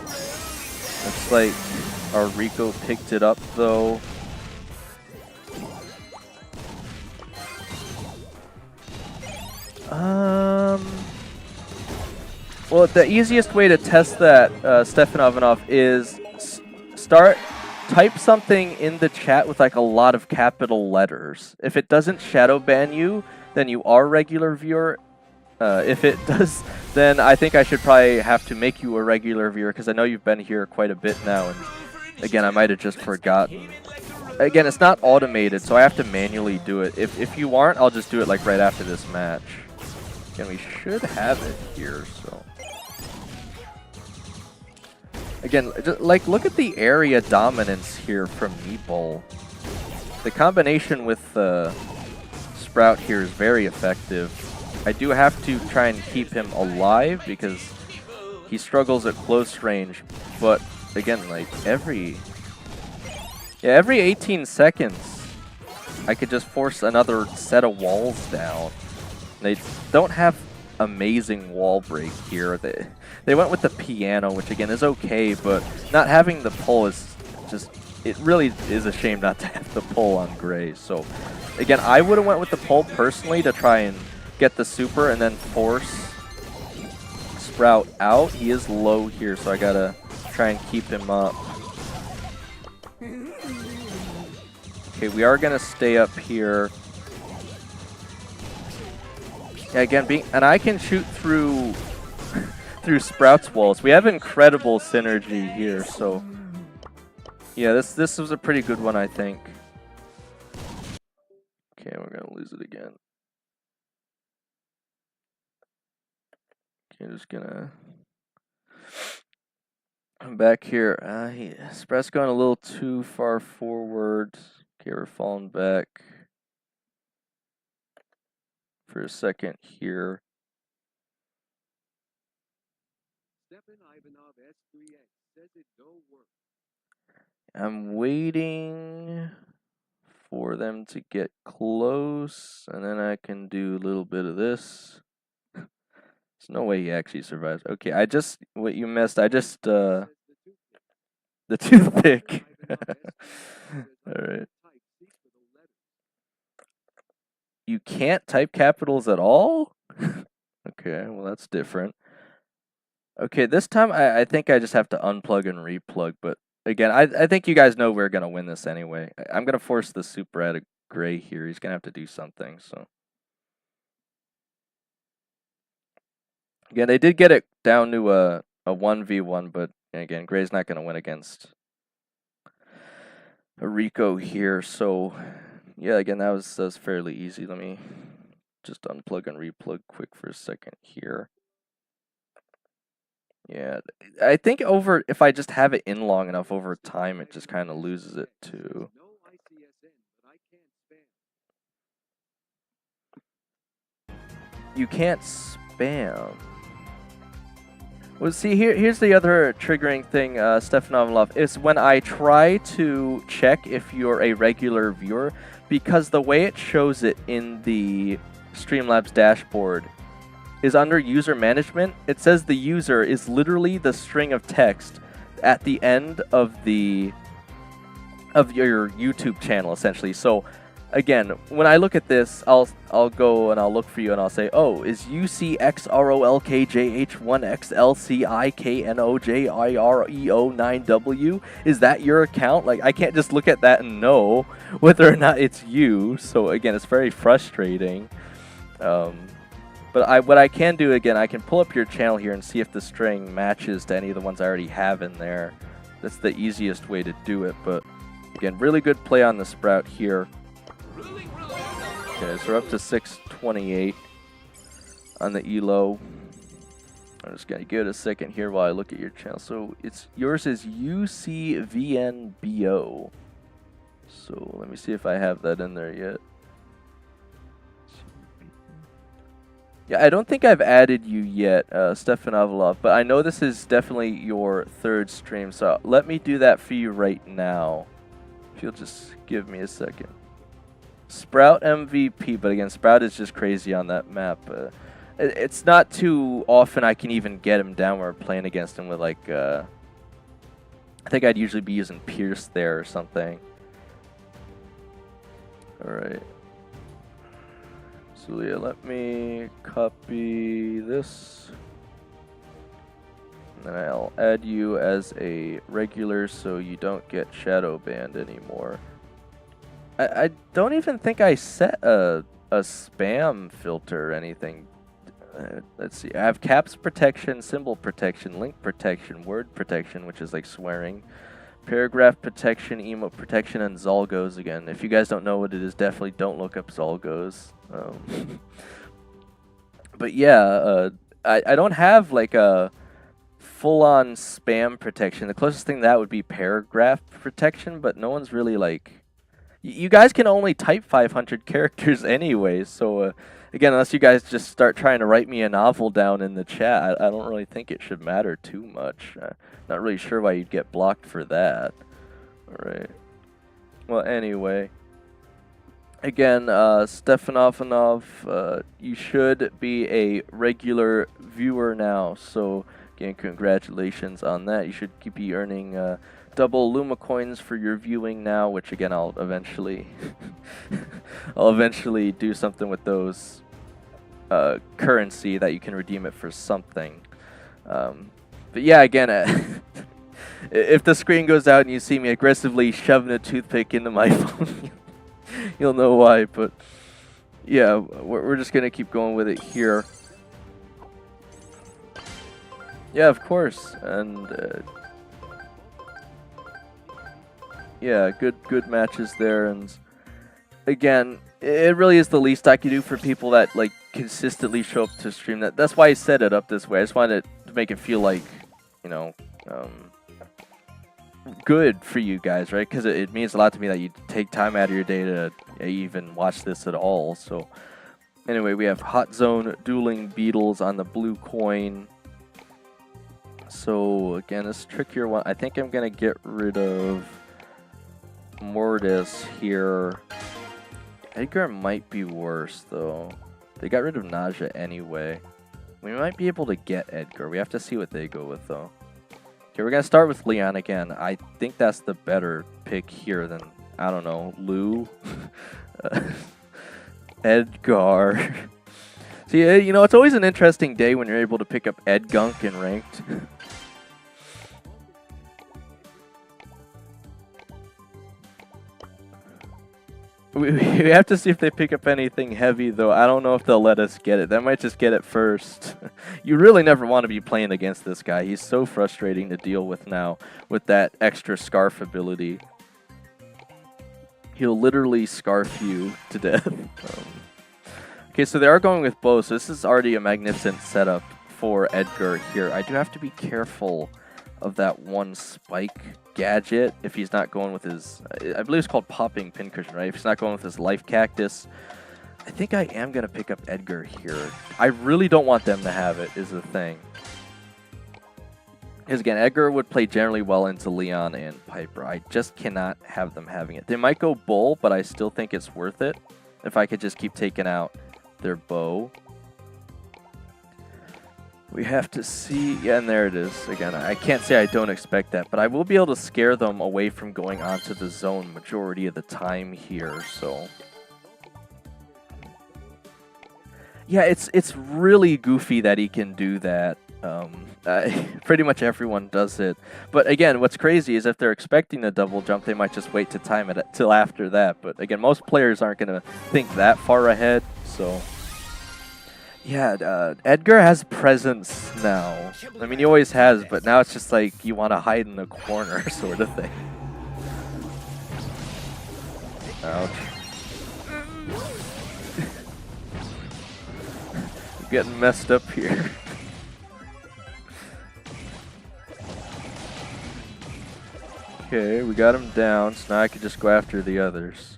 Looks like our Rico picked it up though. Well, the easiest way to test that, Stefan Ivanov, is type something in the chat with like a lot of capital letters. If it doesn't shadow ban you, then you are a regular viewer. If it does, then I think I should probably have to make you a regular viewer because I know you've been here quite a bit now. And again, I might have just forgotten. Again, it's not automated, so I have to manually do it. If you aren't, I'll just do it like right after this match. Again, we should have it here, so. Again, just, like, look at the area dominance here from Meatball. The combination with Sprout here is very effective. I do have to try and keep him alive because he struggles at close range. But again, like every 18 seconds, I could just force another set of walls down. They don't have amazing wall break here. They went with the piano, which again is okay, but not having the pull is just, it really is a shame not to have the pull on Gray. So again, I would have went with the pull personally to try and get the super and then force Sprout out. He is low here, so I gotta try and keep him up. Okay, we are gonna stay up here. Yeah, again, and I can shoot through through Sprout's walls. We have incredible synergy here, so yeah, this was a pretty good one, I think. Okay, we're gonna lose it again. Okay, just gonna come back here. Sprout's going a little too far forward. Okay, we're falling back for a second here. I'm waiting for them to get close, and then I can do a little bit of this. There's no way he actually survives. Okay, what you missed, the toothpick. Alright. You can't type capitals at all? Okay, well that's different. Okay, this time I think I just have to unplug and replug, but again, I think you guys know we're going to win this anyway. I'm going to force the super out of Gray here. He's going to have to do something, so. Again, they did get it down to a 1v1, but again, Gray's not going to win against a Rico here, so yeah, again, that was fairly easy. Let me just unplug and replug quick for a second here. Yeah, I think if I just have it in long enough over time, it just kind of loses it too. You can't spam. Well, see, here's the other triggering thing, Stefan Ivanov, is when I try to check if you're a regular viewer, because the way it shows it in the Streamlabs dashboard is under user management. It says the user is literally the string of text at the end of your YouTube channel, essentially. So again, when I look at this, I'll go and I'll look for you and I'll say, oh, is UCXROLKJH1XLCIKNOJIREO9W? Is that your account? Like, I can't just look at that and know whether or not it's you. So again, it's very frustrating. But what I can do, again, I can pull up your channel here and see if the string matches to any of the ones I already have in there. That's the easiest way to do it. But again, really good play on the Sprout here. Okay, so we're up to 628 on the elo. I'm just gonna give it a second here while I look at your channel. So yours is UCVNBO. So let me see if I have that in there yet. Yeah, I don't think I've added you yet, Stefan Avalov, but I know this is definitely your third stream, so let me do that for you right now. If you'll just give me a second. Sprout MVP, but again, Sprout is just crazy on that map. It's not too often I can even get him down where we're playing against him with, like, I think I'd usually be using Pierce there or something. Alright. So yeah, let me copy this. And then I'll add you as a regular so you don't get shadow banned anymore. I don't even think I set a spam filter or anything. Let's see. I have caps protection, symbol protection, link protection, word protection, which is like swearing, paragraph protection, emote protection, and Zolgos again. If you guys don't know what it is, definitely don't look up Zolgos. But yeah, I don't have like a full-on spam protection. The closest thing to that would be paragraph protection, but no one's really like... You guys can only type 500 characters anyway, so again, unless you guys just start trying to write me a novel down in the chat, I don't really think it should matter too much. Not really sure why you'd get blocked for that. Alright. Well, anyway. Again, Stefanovanov, you should be a regular viewer now, so again, congratulations on that. You should be earning double Luma coins for your viewing now, which again, I'll eventually do something with those currency that you can redeem it for something. But yeah, again, if the screen goes out and you see me aggressively shoving a toothpick into my phone, you'll know why. But yeah, we're just gonna keep going with it here. Yeah, of course, and yeah, good matches there, and again, it really is the least I can do for people that like consistently show up to stream. That's why I set it up this way. I just wanted to make it feel like, you know, good for you guys, right? Because it means a lot to me that you take time out of your day to even watch this at all. So anyway, we have Hot Zone Dueling Beetles on the blue coin. So again, this trickier one. I think I'm gonna get rid of Mortis here. Edgar might be worse though. They got rid of Nausea anyway. We might be able to get Edgar. We have to see what they go with though. Okay, we're gonna start with Leon again. I think that's the better pick here than, I don't know, Lou. Edgar. See, you know, it's always an interesting day when you're able to pick up Ed Gunk in ranked. We have to see if they pick up anything heavy, though. I don't know if they'll let us get it. They might just get it first. You really never want to be playing against this guy. He's so frustrating to deal with now with that extra scarf ability. He'll literally scarf you to death. Okay, so they are going with bow, so this is already a magnificent setup for Edgar here. I do have to be careful of that one spike gadget if he's not going with his, I believe it's called popping pincushion, right? If he's not going with his life cactus. I think I am going to pick up Edgar here. I really don't want them to have it, is the thing. Because again, Edgar would play generally well into Leon and Piper. I just cannot have them having it. They might go Bull, but I still think it's worth it if I could just keep taking out their bow. We have to see, yeah, and there it is. Again, I can't say I don't expect that, but I will be able to scare them away from going onto the zone majority of the time here, so. Yeah, it's really goofy that he can do that. Pretty much everyone does it. But again, what's crazy is if they're expecting a double jump, they might just wait to time it till after that. But again, most players aren't going to think that far ahead, so. Yeah, Edgar has presence now. I mean, he always has, but now it's just like you want to hide in the corner sort of thing. Ouch. Getting messed up here. Okay, we got him down, so now I can just go after the others.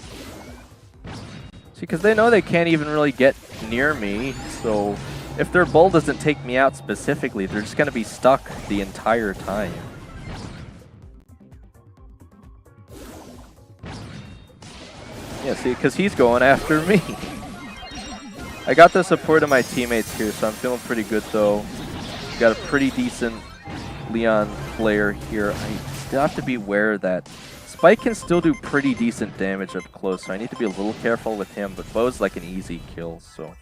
See, because they know they can't even really get near me, so if their bull doesn't take me out specifically, they're just going to be stuck the entire time. Yeah, see, because he's going after me. I got the support of my teammates here, so I'm feeling pretty good, though. Got a pretty decent Leon player here. I still have to be aware that Spike can still do pretty decent damage up close, so I need to be a little careful with him, but Bo's like an easy kill, so.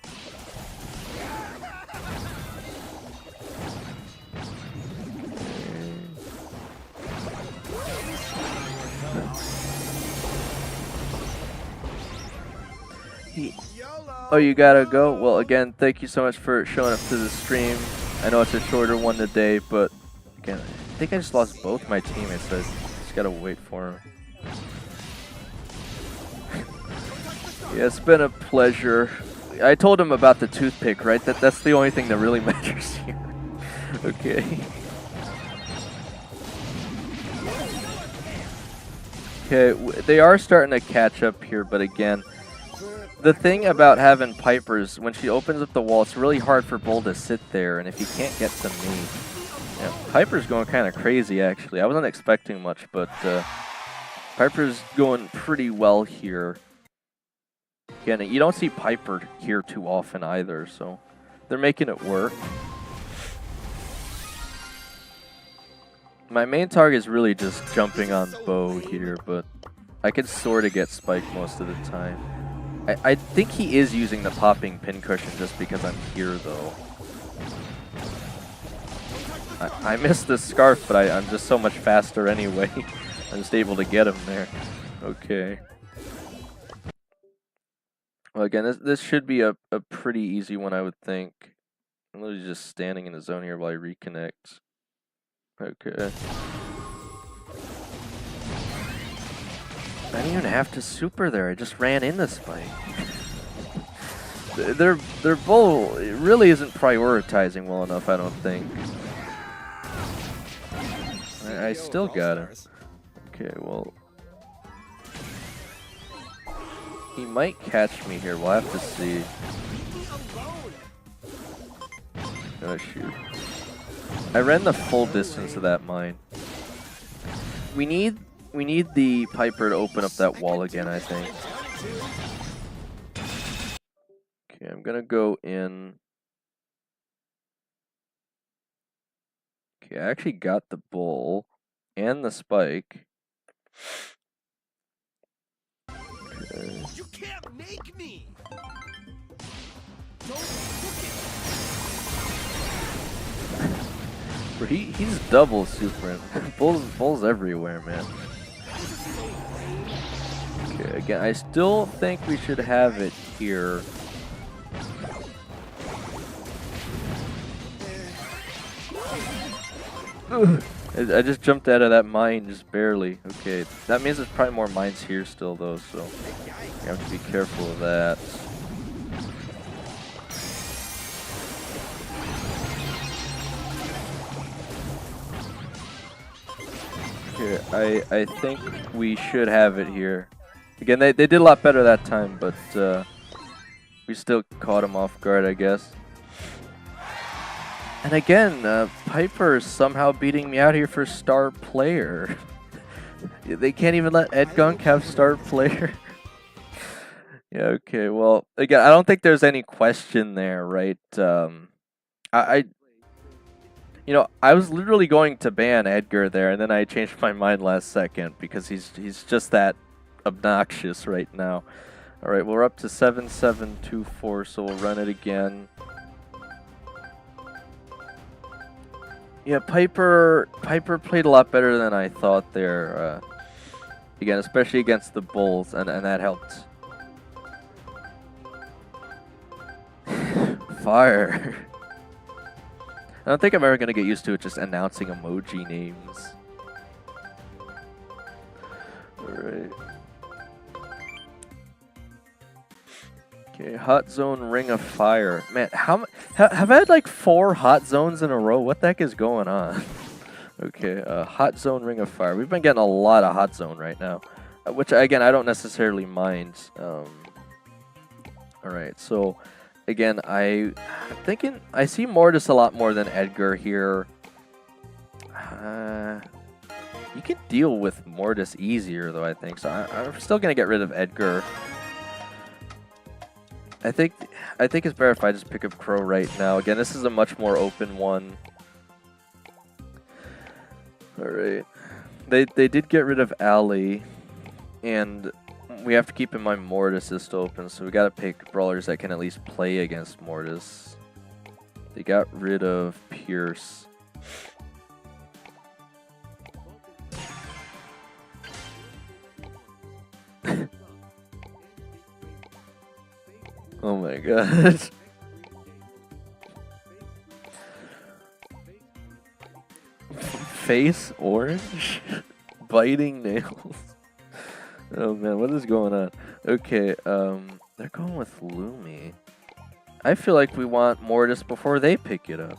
Oh, you gotta go? Well, again, thank you so much for showing up to the stream. I know it's a shorter one today, but again, I think I just lost both my teammates, so I just gotta wait for them. Yeah, it's been a pleasure. I told him about the toothpick, right? That's the only thing that really matters here. Okay. Okay, they are starting to catch up here, but again, the thing about having Piper's, when she opens up the wall, it's really hard for Bull to sit there, and if he can't get to me. Yeah, Piper's going kind of crazy, actually. I wasn't expecting much, but Piper's going pretty well here. Again, you don't see Piper here too often either, so they're making it work. My main target is really just jumping on Bo here, but I can sort of get Spike most of the time. I think he is using the popping pincushion just because I'm here, though. I missed the scarf, but I'm just so much faster anyway. I'm just able to get him there. Okay. Well, again, this should be a pretty easy one, I would think. I'm literally just standing in the zone here while I reconnect. Okay. I didn't even have to super there. I just ran into Spike. Their bull really isn't prioritizing well enough, I don't think. I still got him. Okay, well. He might catch me here. We'll have to see. Oh, shoot. I ran the full distance of that mine. We need the Piper to open up that wall again, I think. Okay, I'm gonna go in. Okay, I actually got the bull and the spike. Okay. You can't make me. He's double super. Bull's everywhere, man. Okay, again, I still think we should have it here. Ugh. I just jumped out of that mine just barely. Okay, that means there's probably more mines here still though, so you have to be careful of that. Okay, I think we should have it here. Again, they did a lot better that time, but we still caught him off guard, I guess. And again, Piper is somehow beating me out here for star player. They can't even let Ed Gunk have star player. Yeah, okay, well, again, I don't think there's any question there, right? You know, I was literally going to ban Edgar there, and then I changed my mind last second because he's just that obnoxious right now. All right, we're up to 7724, so we'll run it again. Yeah, Piper played a lot better than I thought there. Again, especially against the Bulls, and that helped. Fire. I don't think I'm ever gonna get used to it just announcing emoji names. Alright. Okay, Hot Zone Ring of Fire. Man, have I had like 4 Hot Zones in a row? What the heck is going on? Okay, Hot Zone Ring of Fire. We've been getting a lot of Hot Zone right now. Which, again, I don't necessarily mind. Alright, so, again, I'm thinking... I see Mortis a lot more than Edgar here. You can deal with Mortis easier, though, I think. So I'm still going to get rid of Edgar. I think it's better if I just pick up Crow right now. Again, this is a much more open one. Alright. They did get rid of Ali, and we have to keep in mind Mortis is still open, so we gotta pick brawlers that can at least play against Mortis. They got rid of Pierce. Oh my god. Face orange? Biting nails. Oh man, what is going on? Okay, they're going with Lumi. I feel like we want Mortis before they pick it up.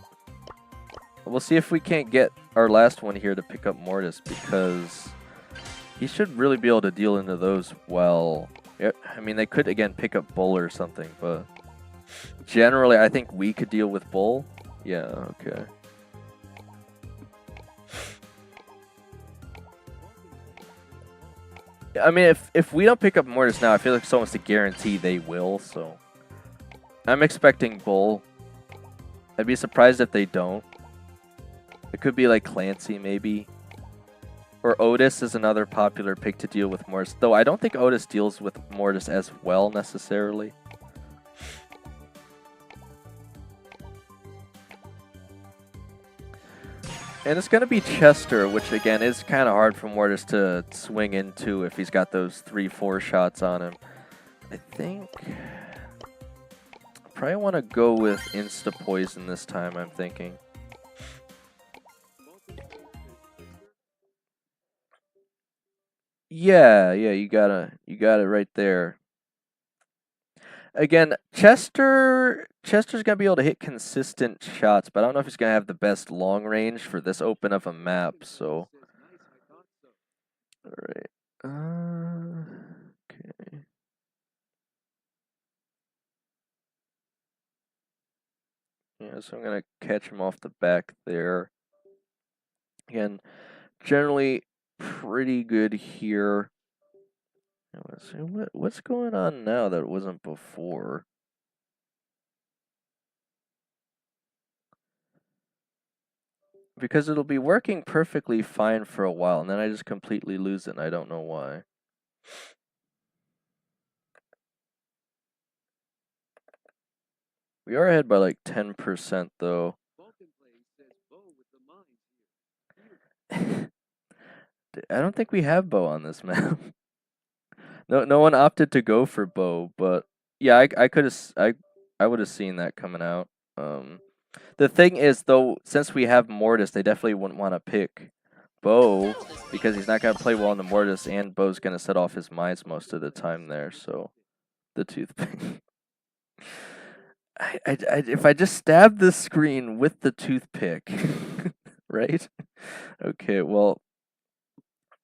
We'll see if we can't get our last one here to pick up Mortis, because he should really be able to deal into those well. I mean, they could, again, pick up Bull or something, but generally, I think we could deal with Bull. Yeah, okay. I mean, if we don't pick up Mortis now, I feel like it's almost a guarantee they will, so... I'm expecting Bull. I'd be surprised if they don't. It could be like Clancy, maybe. Or Otis is another popular pick to deal with Mortis. Though I don't think Otis deals with Mortis as well, necessarily. And it's going to be Chester, which again is kind of hard for Mortis to swing into if he's got those 3-4 shots on him. I think... probably want to go with Insta-Poison this time, I'm thinking. Yeah, you got it right there. Again, Chester's gonna be able to hit consistent shots, but I don't know if he's gonna have the best long range for this open of a map, so. Alright. Okay. Yeah, so I'm gonna catch him off the back there. Again, generally pretty good here. Let's see, what's going on now that wasn't before? Because it'll be working perfectly fine for a while, and then I just completely lose it, and I don't know why. We are ahead by like 10% though. I don't think we have Bo on this map. No one opted to go for Bo, but yeah, I would have seen that coming out. The thing is though, since we have Mortis, they definitely wouldn't want to pick Bo because he's not gonna play well in the Mortis, and Bo's gonna set off his mines most of the time there. So, the toothpick. If I just stab the screen with the toothpick, right? Okay, well,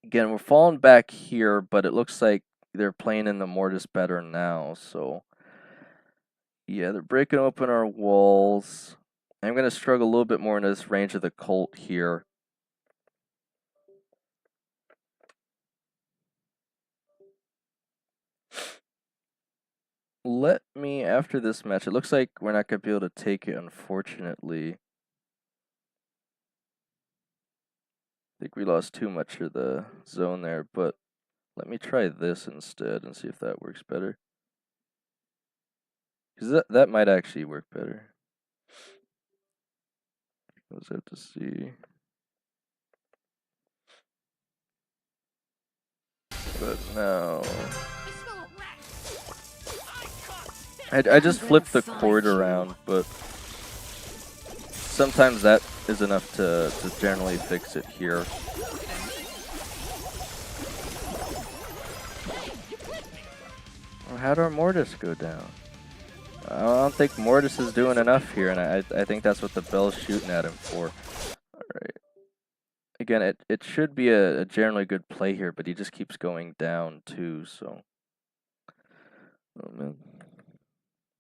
again, we're falling back here, but it looks like they're playing in the Mortis better now, so... yeah, they're breaking open our walls. I'm going to struggle a little bit more in this range of the Colt here. Let me, after this match, it looks like we're not going to be able to take it, unfortunately. think we lost too much of the zone there, but let me try this instead and see if that works better. Because that might actually work better. We'll just have to see. But no. I just flipped the cord around, but sometimes that is enough to generally fix it here. Well, how'd our Mortis go down? I don't think Mortis is doing enough here, and I think that's what the bell's shooting at him for. Alright. Again, it should be a generally good play here, but he just keeps going down too, so. Oh man.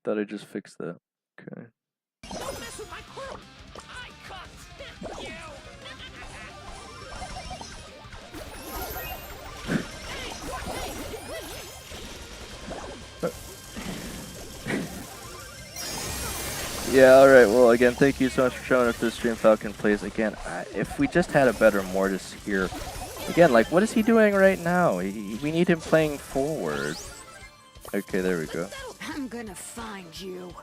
Thought I just fixed that. Okay. Don't mess with my crew. I can't you. Yeah, alright, well again, thank you so much for showing up to the stream, Falcon Plays. Again, if we just had a better Mortis here, again, like, what is he doing right now? We need him playing forward. Okay, there we go. I'm gonna find you.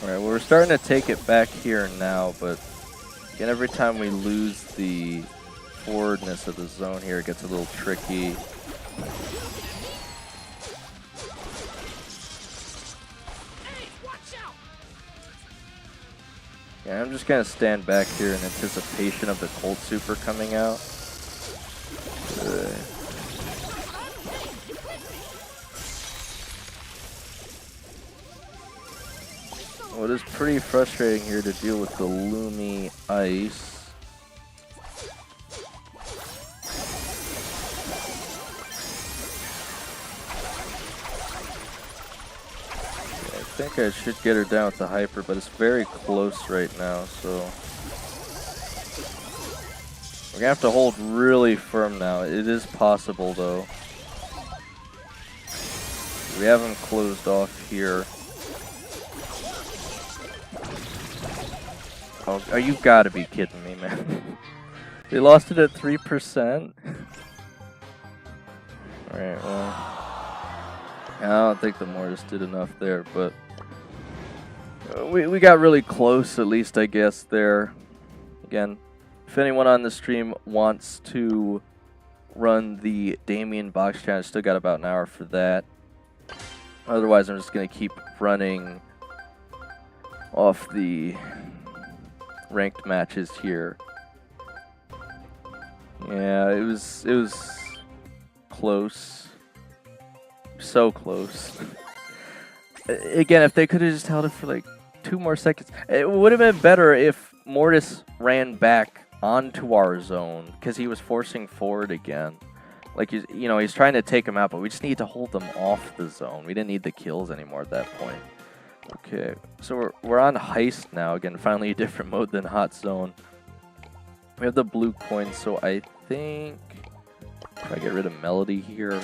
Alright, well, we're starting to take it back here now, but again, every time we lose the forwardness of the zone here, it gets a little tricky. Yeah, I'm just gonna stand back here in anticipation of the cold super coming out. Well, it is pretty frustrating here to deal with the Lumi ice. I think I should get her down with the hyper, but it's very close right now, so we're gonna have to hold really firm now. It is possible though. We have him closed off here. Oh, you gotta be kidding me, man. They lost it at 3%? Alright, well, I don't think the Mortis did enough there, but we got really close, at least, I guess, there. Again, if anyone on the stream wants to run the Damian box challenge, still got about an hour for that. Otherwise, I'm just going to keep running off the ranked matches here. Yeah, it was close. So close. Again, if they could have just held it for like 2 more seconds, it would have been better if Mortis ran back onto our zone, because he was forcing forward again. Like, you know, he's trying to take him out, but we just need to hold them off the zone. We didn't need the kills anymore at that point. Okay, so we're on Heist now. Again, finally a different mode than Hot Zone. We have the blue coin, so I think try to get rid of Melody here.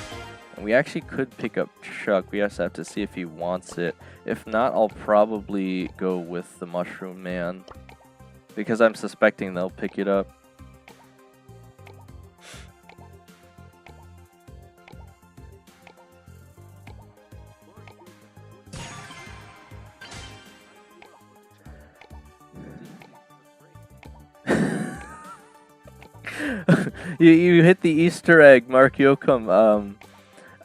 And we actually could pick up Chuck. We just have to see if he wants it. If not, I'll probably go with the Mushroom Man, because I'm suspecting they'll pick it up. You hit the Easter egg, Mark Yoakum.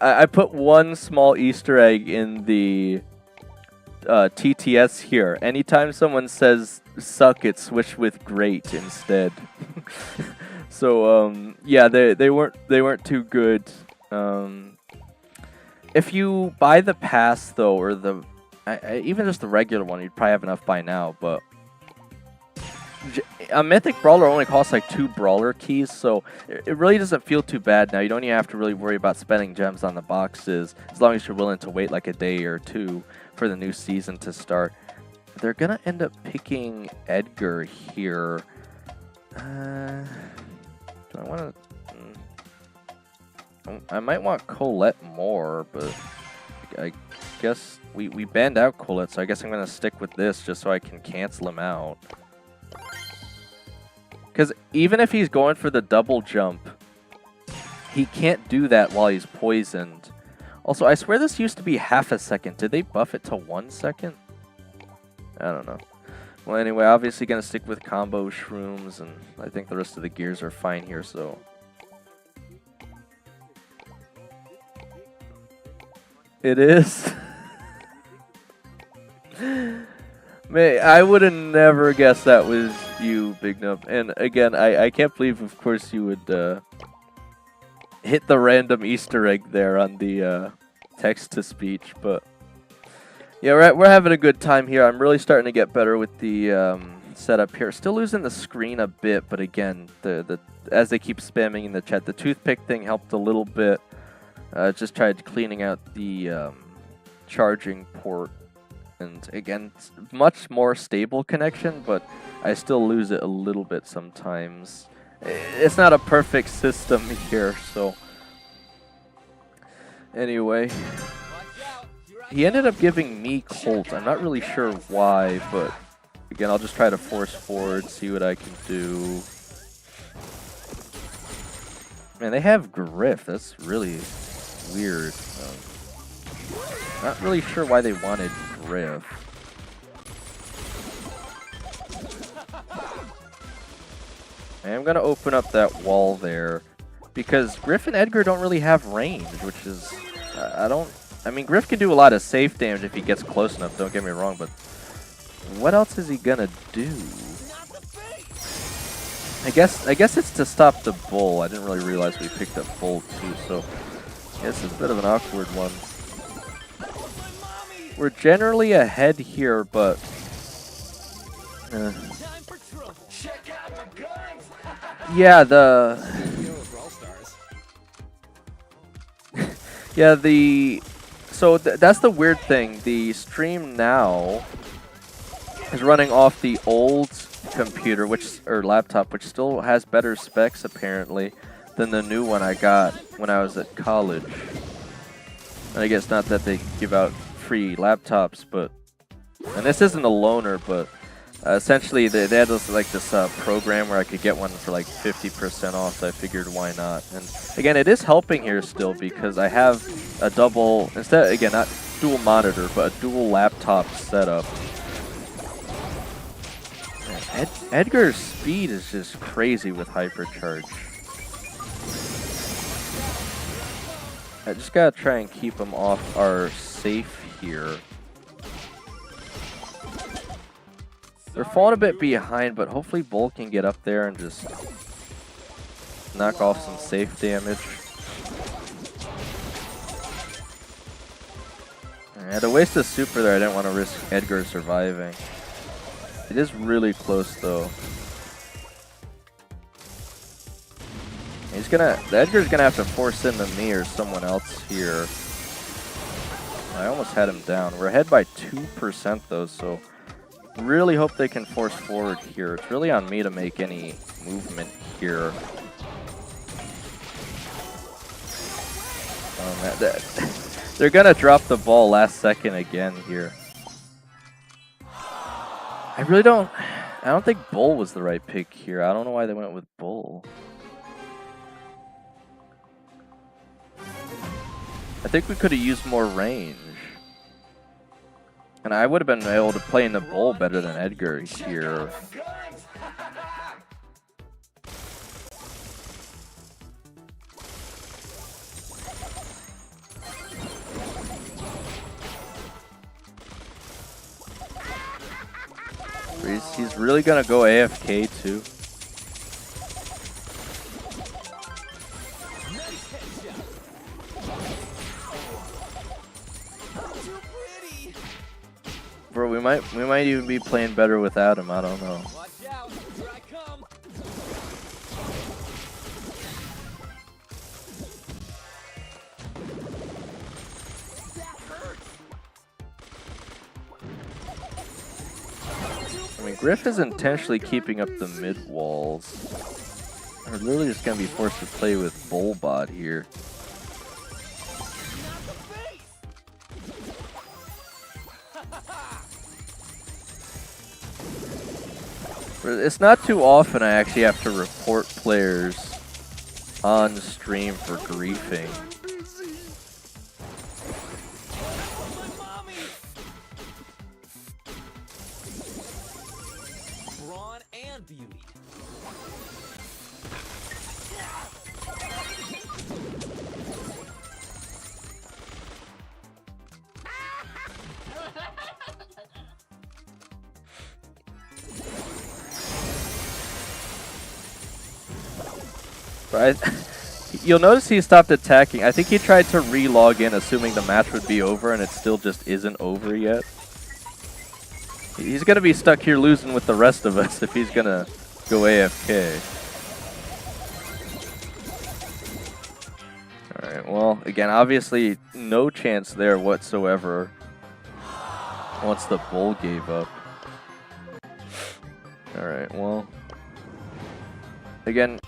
I put one small Easter egg in the TTS here. Anytime someone says suck it, switch with great instead. So yeah, they weren't too good. If you buy the pass though, or the even just the regular one, you'd probably have enough by now, but a Mythic Brawler only costs like 2 Brawler keys, so it really doesn't feel too bad now. You don't even have to really worry about spending gems on the boxes, as long as you're willing to wait like a day or 2 for the new season to start. They're going to end up picking Edgar here. Do I want to? I might want Colette more, but I guess we banned out Colette, so I guess I'm gonna stick with this just so I can cancel him out. Because even if he's going for the double jump, he can't do that while he's poisoned. Also, I swear this used to be half a second. Did they buff it to 1 second? I don't know. Well, anyway, obviously gonna stick with combo shrooms, and I think the rest of the gears are fine here, so... It is? Man, I would have never guessed that was you, Big Nub. And again, I can't believe, of course, you would hit the random Easter egg there on the text-to-speech, but... Yeah, we're having a good time here. I'm really starting to get better with the setup here. Still losing the screen a bit, but again, as they keep spamming in the chat, the toothpick thing helped a little bit. Just tried cleaning out the charging port, and again, much more stable connection, but I still lose it a little bit sometimes. It's not a perfect system here, so... Anyway... He ended up giving me Colt. I'm not really sure why, but again, I'll just try to force forward, see what I can do. Man, they have Griff. That's really weird. Not really sure why they wanted Griff. I am going to open up that wall there because Griff and Edgar don't really have range, which is... I mean, Griff can do a lot of safe damage if he gets close enough, don't get me wrong, but what else is he gonna do? I guess it's to stop the bull. I didn't really realize we picked up bull too, so yeah, it's a bit of an awkward one. We're generally ahead here, but yeah, So that's the weird thing. The stream now is running off the old computer, or laptop, which still has better specs apparently than the new one I got when I was at college. And I guess not that they give out free laptops, but and this isn't a loaner, but essentially they had this program where I could get one for like 50% off. So I figured why not. And again, it is helping here still because I have a double, again, not dual monitor, but a dual laptop setup. Man, Edgar's speed is just crazy with hypercharge. I just gotta try and keep him off our safe here. They're falling a bit behind, but hopefully Bull can get up there and just knock off some safe damage. I had to waste a super there. I didn't want to risk Edgar surviving. It is really close though. Edgar's gonna have to force into me or someone else here. I almost had him down. We're ahead by 2% though, so really hope they can force forward here. It's really on me to make any movement here. They're gonna drop the ball last second again here. I don't think Bull was the right pick here. I don't know why they went with Bull. I think we could have used more range. And I would have been able to play in the Bull better than Edgar here. He's really gonna go AFK too. Bro, we might even be playing better without him. I don't know. Watch out, here I come. I mean, Griff is intentionally keeping up the mid walls. We're literally just gonna be forced to play with Bullbot here. It's not too often I actually have to report players on stream for griefing. Brawn and beauty. Right? You'll notice he stopped attacking. I think he tried to re-log in assuming the match would be over and it still just isn't over yet. He's gonna be stuck here losing with the rest of us if he's gonna go AFK. Alright, well, again, obviously no chance there whatsoever once the bull gave up. Alright, well, again,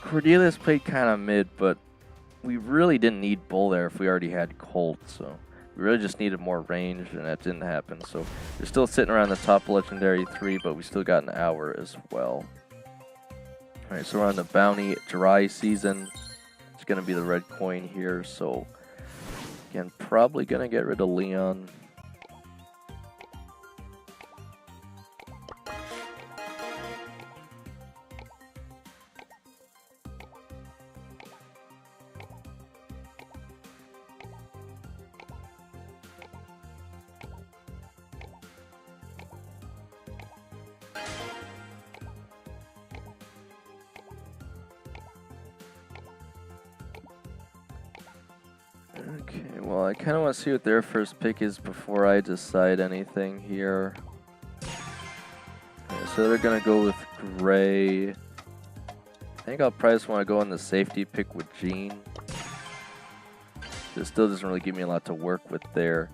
Cordelia's played kind of mid, but we really didn't need bull there if we already had Colt, so we really just needed more range, and that didn't happen. So we're still sitting around the top legendary 3, but we still got an hour as well. Alright, so we're on the bounty dry season. It's going to be the red coin here, so again, probably going to get rid of Leon. Okay, well, I kind of want to see what their first pick is before I decide anything here. Okay, so they're going to go with Gray. I think I'll probably just want to go on the safety pick with Jean. It still doesn't really give me a lot to work with there.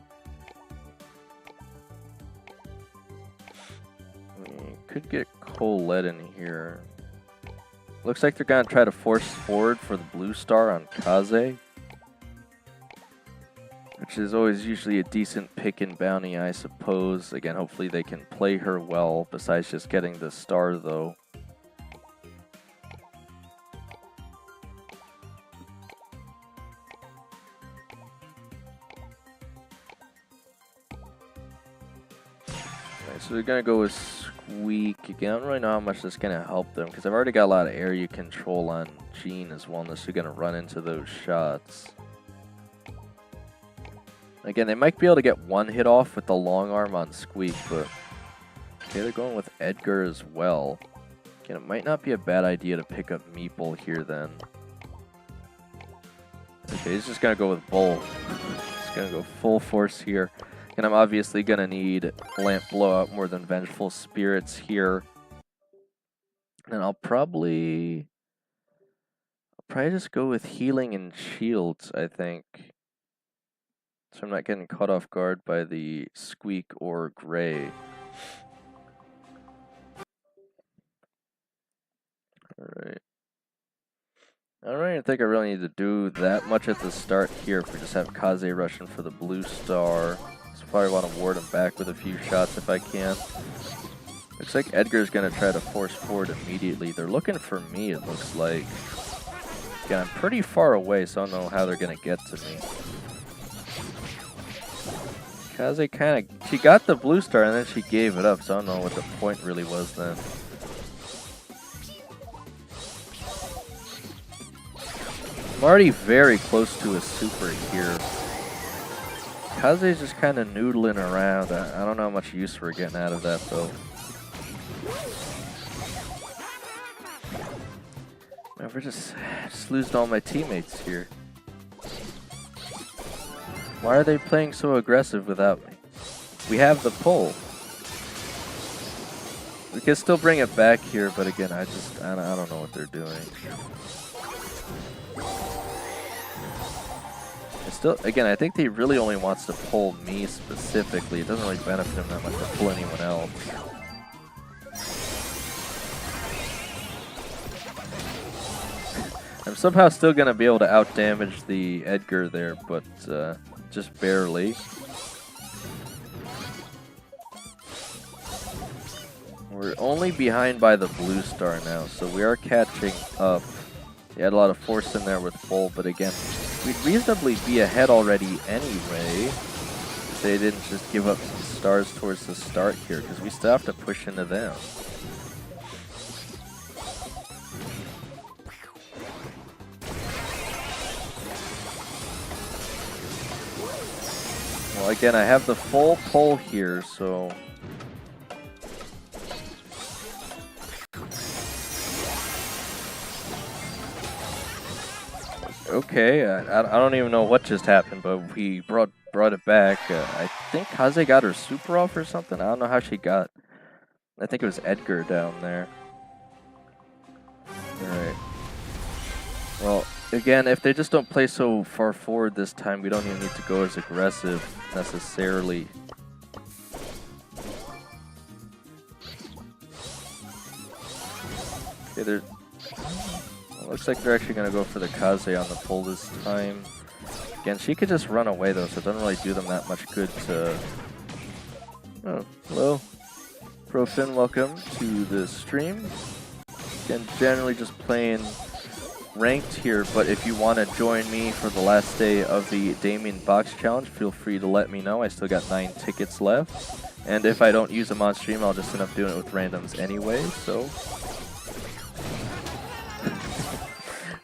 Could get Colette in here. Looks like they're going to try to force forward for the blue star on Kaze, which is always usually a decent pick in bounty, I suppose. Again, hopefully they can play her well, besides just getting the star, though. Alright, so they're going to go with Squeak. Again, I don't really know how much that's going to help them, because I've already got a lot of area control on Jean as well, unless they're going to run into those shots. Again, they might be able to get one hit off with the long arm on Squeak, but okay, they're going with Edgar as well. Again, it might not be a bad idea to pick up Meeple here then. Okay, he's just going to go with Bull. He's going to go full force here. And I'm obviously going to need Lamp Blowout more than Vengeful Spirits here. And I'll probably just go with Healing and Shields, I think. So I'm not getting caught off guard by the Squeak or Gray. Alright. I don't really think I really need to do that much at the start here if we just have Kaze rushing for the blue star. So probably want to ward him back with a few shots if I can. Looks like Edgar's going to try to force forward immediately. They're looking for me, it looks like. Again, I'm pretty far away, so I don't know how they're going to get to me. Kaze she got the blue star and then she gave it up, so I don't know what the point really was then. I'm already very close to a super here. Kaze's just kind of noodling around. I don't know how much use we're getting out of that though. We're just losing all my teammates here. Why are they playing so aggressive without me? We have the pull. We can still bring it back here, but again, I don't know what they're doing. Again, I think he really only wants to pull me specifically. It doesn't really benefit him that much to pull anyone else. I'm somehow still gonna be able to outdamage the Edgar there, but just barely. We're only behind by the blue star now, so we are catching up. He had a lot of force in there with Bull, but again, we'd reasonably be ahead already anyway. If they didn't just give up some stars towards the start here, because we still have to push into them. Well, again, I have the full pull here, so... Okay, I don't even know what just happened, but we brought it back. I think Kaze got her super off or something. I don't know how she got. I think it was Edgar down there. Alright. Well, again, if they just don't play so far forward this time, we don't even need to go as aggressive necessarily. Okay, they're... Looks like they're actually going to go for the Kaze on the pull this time. Again, she could just run away though, so it doesn't really do them that much good to... Oh, hello. Profin, welcome to the stream. Again, generally just playing ranked here, but if you want to join me for the last day of the Damian box challenge, feel free to let me know. I still got 9 tickets left. And if I don't use them on stream, I'll just end up doing it with randoms anyway, so...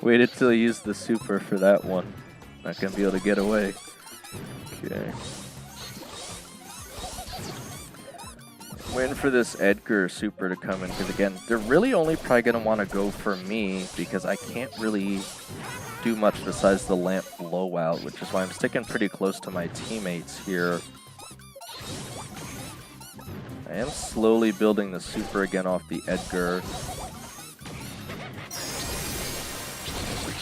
Waited till I used the super for that one. Not gonna be able to get away. Okay. Waiting for this Edgar super to come in, because again, they're really only probably gonna want to go for me, because I can't really do much besides the lamp blowout, which is why I'm sticking pretty close to my teammates here. I am slowly building the super again off the Edgar.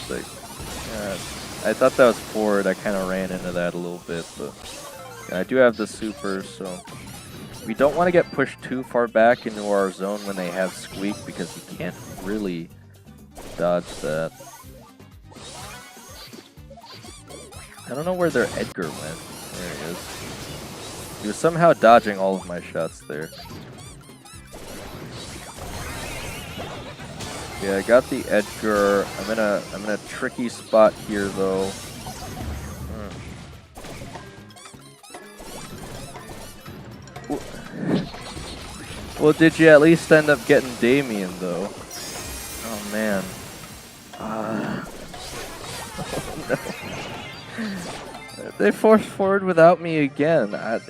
Like, I thought that was forward. I kind of ran into that a little bit, but yeah, I do have the super, so we don't want to get pushed too far back into our zone when they have Squeak, because you can't really dodge that. I don't know where their Edgar went. There he is. He was somehow dodging all of my shots there. Yeah, I got the Edgar. I'm in a tricky spot here though. Well, did you at least end up getting Damian though? Oh man. Oh, no. They forced forward without me again. Alright.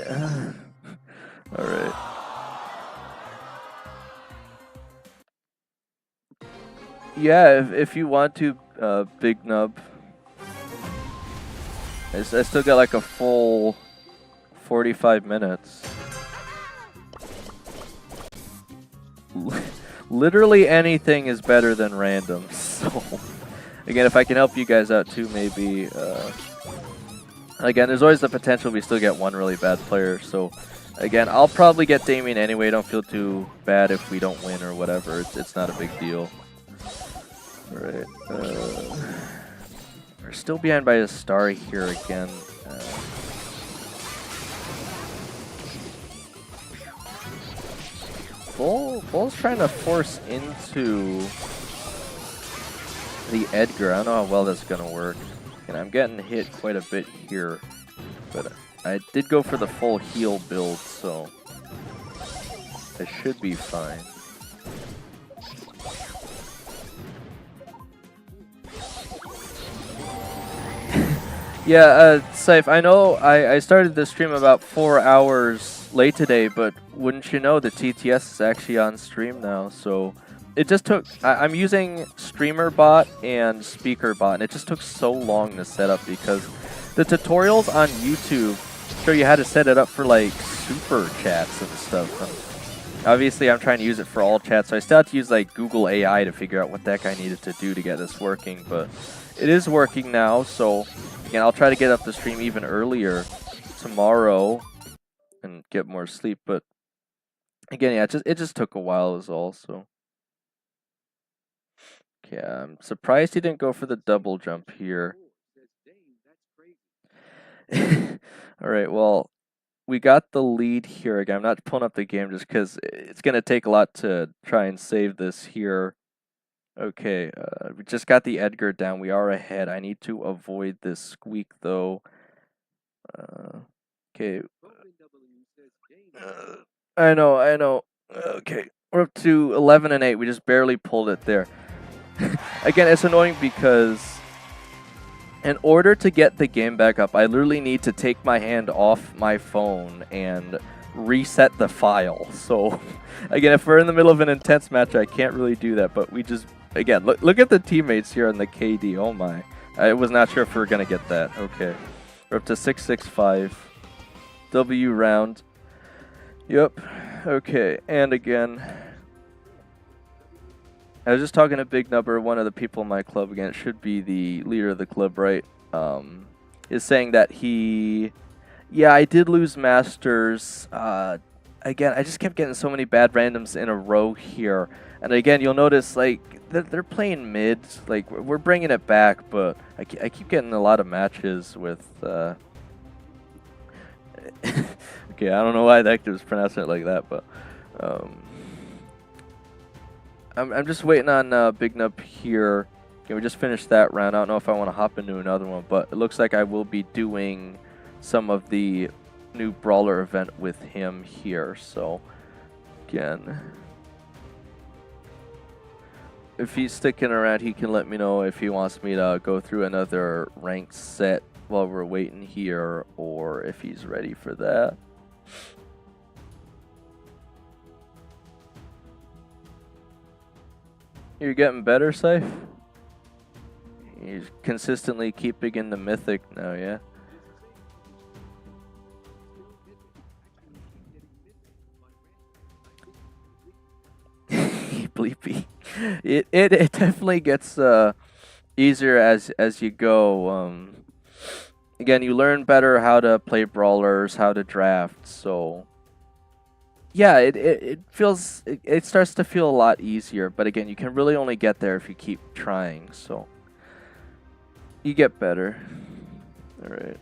Yeah, if you want to, Big Nub. I still got like a full 45 minutes. Literally anything is better than random, so... Again, if I can help you guys out too, maybe... Again, there's always the potential we still get one really bad player, so... Again, I'll probably get Damian anyway, don't feel too bad if we don't win or whatever, it's not a big deal. Alright, we're still behind by a star here again. Bull's trying to force into the Edgar. I don't know how well that's gonna work. And I'm getting hit quite a bit here. But I did go for the full heal build, so I should be fine. Yeah, Saif, I know I started the stream about 4 hours late today, but wouldn't you know the TTS is actually on stream now, so it just took, I'm using Streamer Bot and Speaker Bot, and it just took so long to set up because the tutorials on YouTube show you how to set it up for like super chats and stuff. And obviously I'm trying to use it for all chats, so I still have to use like Google AI to figure out what the heck I needed to do to get this working, but it is working now, so again, I'll try to get up the stream even earlier tomorrow and get more sleep, but again, yeah, it just took a while is all, so. Yeah, I'm surprised he didn't go for the double jump here. Alright, well, we got the lead here again. I'm not pulling up the game just because it's going to take a lot to try and save this here. Okay, we just got the Edgar down. We are ahead. I need to avoid this squeak, though. Okay. I know. Okay, we're up to 11 and 8. We just barely pulled it there. Again, it's annoying because in order to get the game back up, I literally need to take my hand off my phone and reset the file. So, again, if we're in the middle of an intense match, I can't really do that. But we just, again, look at the teammates here on the KD. Oh my. I was not sure if we were going to get that. Okay. We're up to 6-6-5. W round. Yep. Okay. And again, I was just talking to Big Nubber, one of the people in my club. Again, it should be the leader of the club, right? Is saying that yeah, I did lose Masters. Again, I just kept getting so many bad randoms in a row here. And again, you'll notice, like, they're playing mid. Like, we're bringing it back, but I keep getting a lot of matches with... okay, I don't know why the actor was pronouncing it like that, but... I'm just waiting on Big Nub here. Okay, we just finished that round. I don't know if I want to hop into another one, but it looks like I will be doing some of the new Brawler event with him here. So, again, if he's sticking around, he can let me know if he wants me to go through another ranked set while we're waiting here, or if he's ready for that. You're getting better, Saif? You're consistently keeping in the mythic now, yeah? Bleepy. It definitely gets easier as you go. Again, you learn better how to play brawlers, how to draft, so... Yeah, it feels, it starts to feel a lot easier, but again, you can really only get there if you keep trying, so you get better. All right.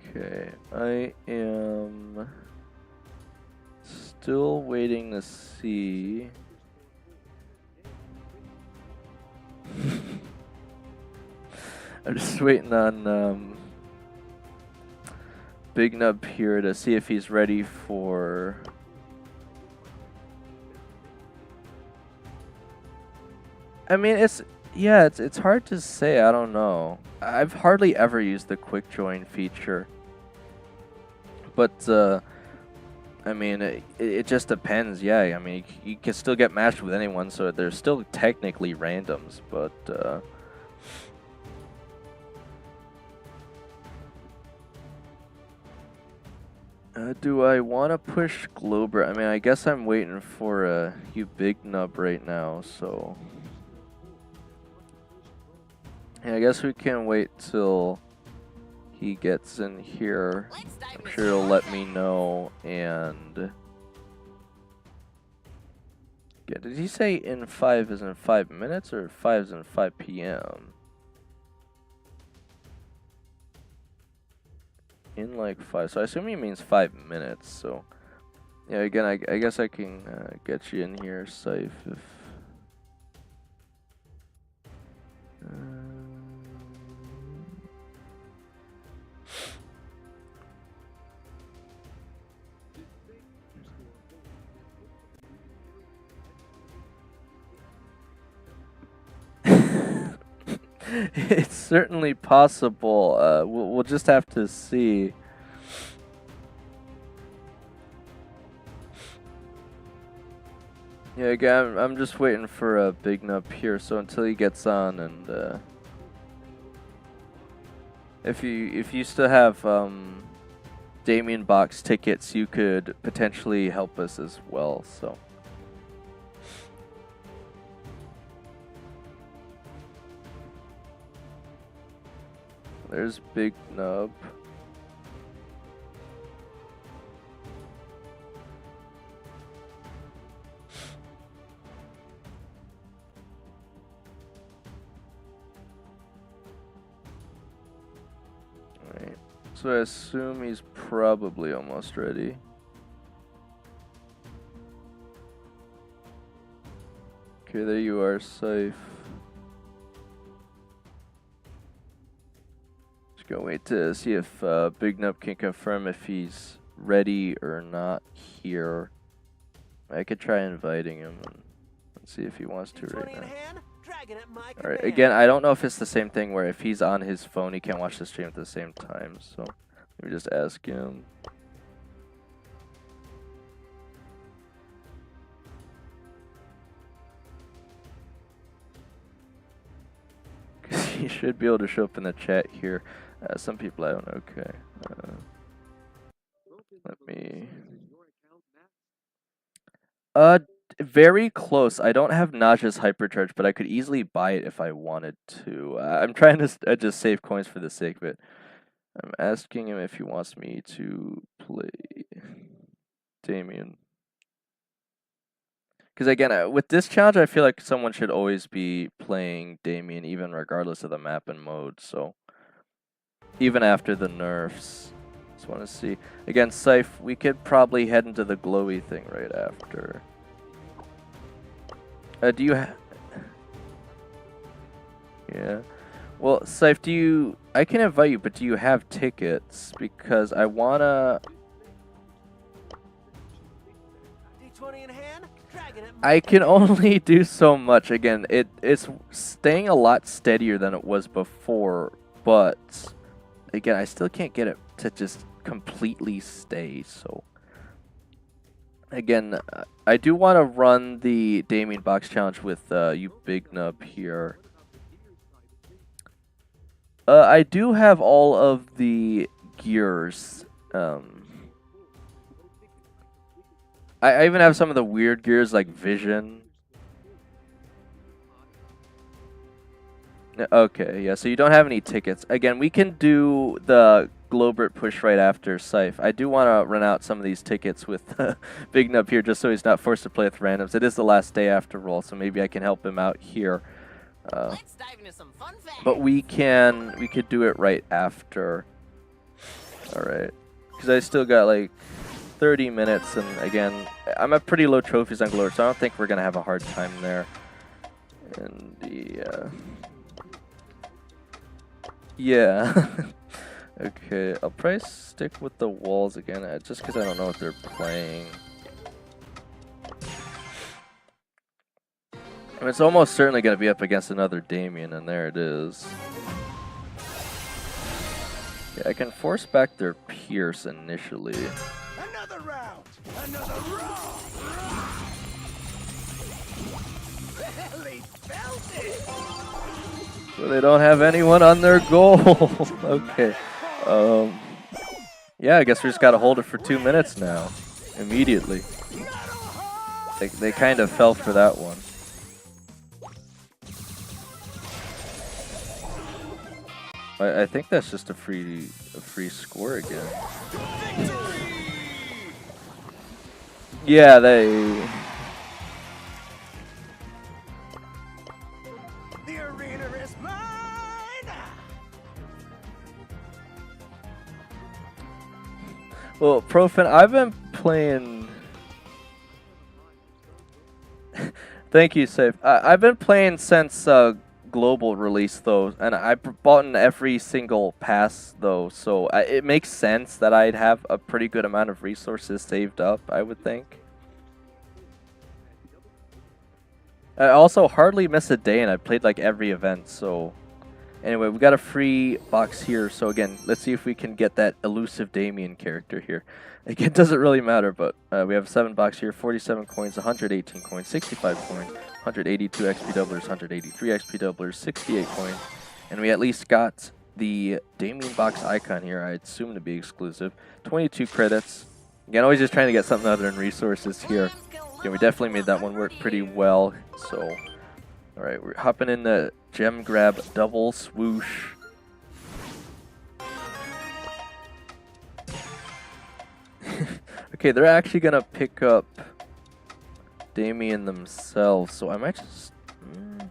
Okay, I am still waiting to see. I'm just waiting on Big Nub here to see if he's ready for... I mean, it's hard to say. I don't know. I've hardly ever used the quick join feature, but I mean, it just depends. Yeah, I mean, you can still get matched with anyone, so there's still technically randoms, but do I want to push Glober? I mean, I guess I'm waiting for you Big Nub right now, so... Yeah, I guess we can wait till he gets in here. I'm sure he'll let me know, and... Yeah, did he say in 5 is in 5 minutes, or 5 is in 5 p.m.? In like 5, so I assume he means 5 minutes, so... Yeah, again, I guess I can get you in here, safe, if... It's certainly possible. We'll just have to see. Yeah, again, I'm just waiting for a Big Nub here. So until he gets on, and if you still have Damian box tickets, you could potentially help us as well. So. There's Big Nub. So I assume he's probably almost ready. Okay, there you are, safe. Just gonna wait to see if Big Nub can confirm if he's ready or not here. I could try inviting him and see if he wants to right now. Alright, again, I don't know if it's the same thing where if he's on his phone, he can't watch the stream at the same time, so let me just ask him. He should be able to show up in the chat here. Some people I don't know. Okay. Let me. Very close. I don't have Naja's hypercharge, but I could easily buy it if I wanted to. I'm trying to just save coins for the sake of it. I'm asking him if he wants me to play Damian. Because again, with this challenge, I feel like someone should always be playing Damian, even regardless of the map and mode. So even after the nerfs, just want to see. Again, Scythe, we could probably head into the glowy thing right after. Do you yeah. Well, Scythe, do you... I can invite you, but do you have tickets? Because I wanna... I can only do so much. Again, it's staying a lot steadier than it was before, but again, I still can't get it to just completely stay, so... Again, I do want to run the Damian box challenge with you Big Nub here. I do have all of the gears. I even have some of the weird gears like Vision. Okay, yeah, so you don't have any tickets. Again, we can do the Globert push right after Scythe. I do want to run out some of these tickets with Big Nub here just so he's not forced to play with randoms. It is the last day after all, so maybe I can help him out here. Let's dive into some fun facts. But we could do it right after. Alright. Because I still got like 30 minutes, and again, I'm at pretty low trophies on Globert, so I don't think we're going to have a hard time there. And the... yeah. Okay, I'll probably stick with the walls again, just because I don't know what they're playing. I mean, it's almost certainly going to be up against another Damian, and there it is. Yeah, I can force back their Pierce initially. Another round! Another round! Really felt it! So they don't have anyone on their goal. Okay. Yeah, I guess we just got to hold it for 2 minutes now. Immediately. They kind of fell for that one. I think that's just a free score again. Yeah, they... The arena is mine! Well, Profan, I've been playing... Thank you, Safe. I've been playing since Global release, though, and I bought in every single pass, though, so it makes sense that I'd have a pretty good amount of resources saved up, I would think. I also hardly miss a day, and I played like every event, so... Anyway, we got a free box here, so again, let's see if we can get that elusive Damian character here. Again, it doesn't really matter, but we have a 7 box here, 47 coins, 118 coins, 65 coins, 182 XP doublers, 183 XP doublers, 68 coins, and we at least got the Damian box icon here, I assume to be exclusive. 22 credits. Again, always just trying to get something other than resources here. Again, we definitely made that one work pretty well, so... Alright, we're hopping in the gem grab double swoosh. Okay, they're actually gonna pick up Damian themselves, so I might just... I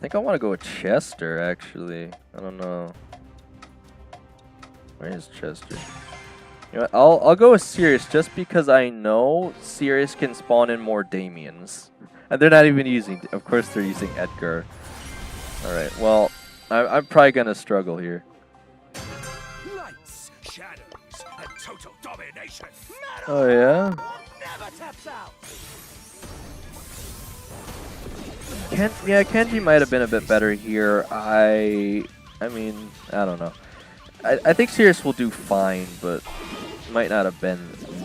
think I want to go with Chester, actually. I don't know. Where is Chester? You know what, I'll go with Sirius just because I know Sirius can spawn in more Damians. And they're not even using, of course they're using Edgar. Alright, well, I'm probably gonna struggle here. Lights, shadows, and total domination. Oh yeah? Never taps out. Yeah, Kenji might have been a bit better here. I mean, I don't know. I think Sirius will do fine, but might not have been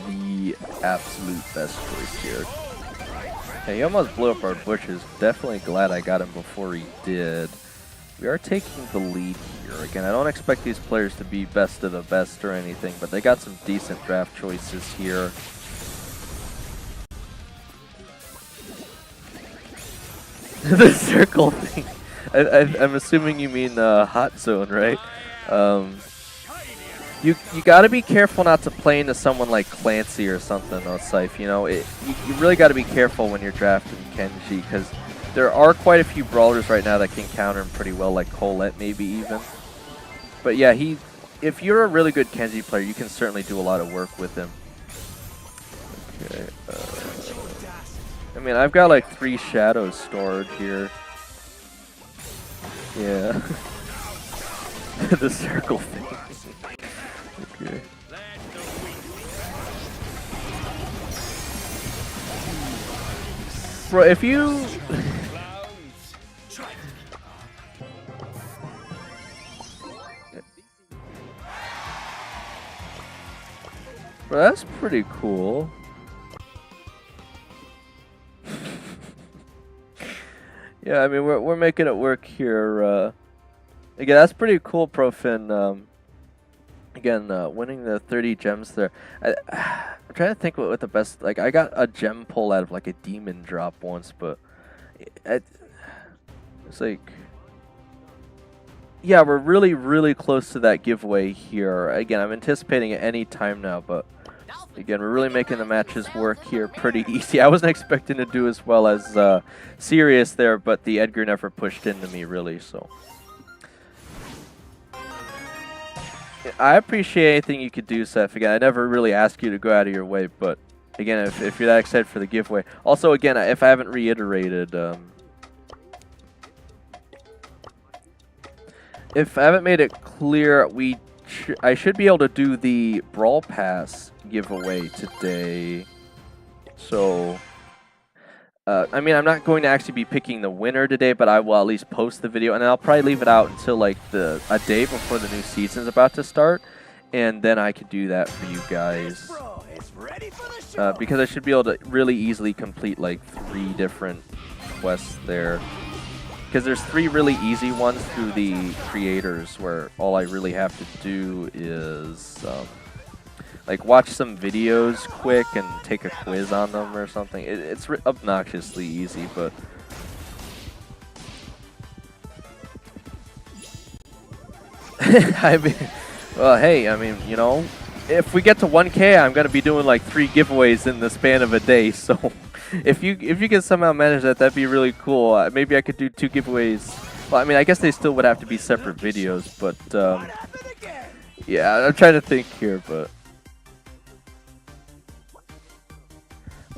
the absolute best choice here. Hey, he almost blew up our bushes. Definitely glad I got him before he did. We are taking the lead here. Again, I don't expect these players to be best of the best or anything, but they got some decent draft choices here. The circle thing. I'm assuming you mean hot zone, right? You gotta be careful not to play into someone like Clancy or something on Scythe. You know, you really gotta be careful when you're drafting Kenji, because there are quite a few brawlers right now that can counter him pretty well, like Colette maybe even. But yeah, if you're a really good Kenji player, you can certainly do a lot of work with him. Okay. I mean, I've got like 3 shadows stored here. Yeah. The circle thing. Okay. Bro, if you... Bro, that's pretty cool. Yeah, I mean, we're making it work here. Again, that's pretty cool, Profin. Again, winning the 30 gems there. I'm trying to think what the best... Like, I got a gem pull out of, like, a demon drop once, but... It's like... Yeah, we're really, really close to that giveaway here. Again, I'm anticipating it any time now, but... Again, we're really making the matches work here pretty easy. I wasn't expecting to do as well as Sirius there, but the Edgar never pushed into me, really, so... I appreciate anything you could do, Seth. Again, I never really ask you to go out of your way, but again, if you're that excited for the giveaway. Also, again, if I haven't reiterated, if I haven't made it clear, I should be able to do the Brawl Pass giveaway today. So, I mean, I'm not going to actually be picking the winner today, but I will at least post the video, and I'll probably leave it out until like a day before the new season's about to start, and then I could do that for you guys. Because I should be able to really easily complete like 3 different quests there. Because there's 3 really easy ones through the creators where all I really have to do is like watch some videos quick and take a quiz on them or something. It's obnoxiously easy, but I mean, well, hey, I mean, you know, if we get to 1K, I'm gonna be doing like 3 giveaways in the span of a day. So if you can somehow manage that, that'd be really cool. Maybe I could do 2 giveaways. Well, I mean, I guess they still would have to be separate videos, but yeah, I'm trying to think here, but.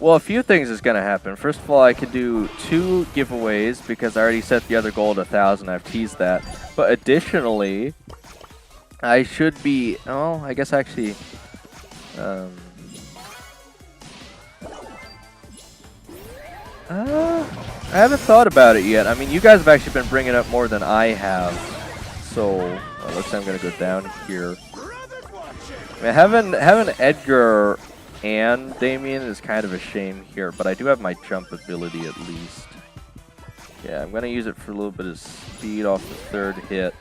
Well, a few things is going to happen. First of all, I could do 2 giveaways because I already set the other goal at 1,000. I've teased that. But additionally, I should be... Oh, I guess actually... I haven't thought about it yet. I mean, you guys have actually been bringing it up more than I have. So, looks like I'm going to go down here. I mean, having Edgar... and Damian is kind of a shame here, but I do have my jump ability at least. Yeah, I'm going to use it for a little bit of speed off the 3rd hit.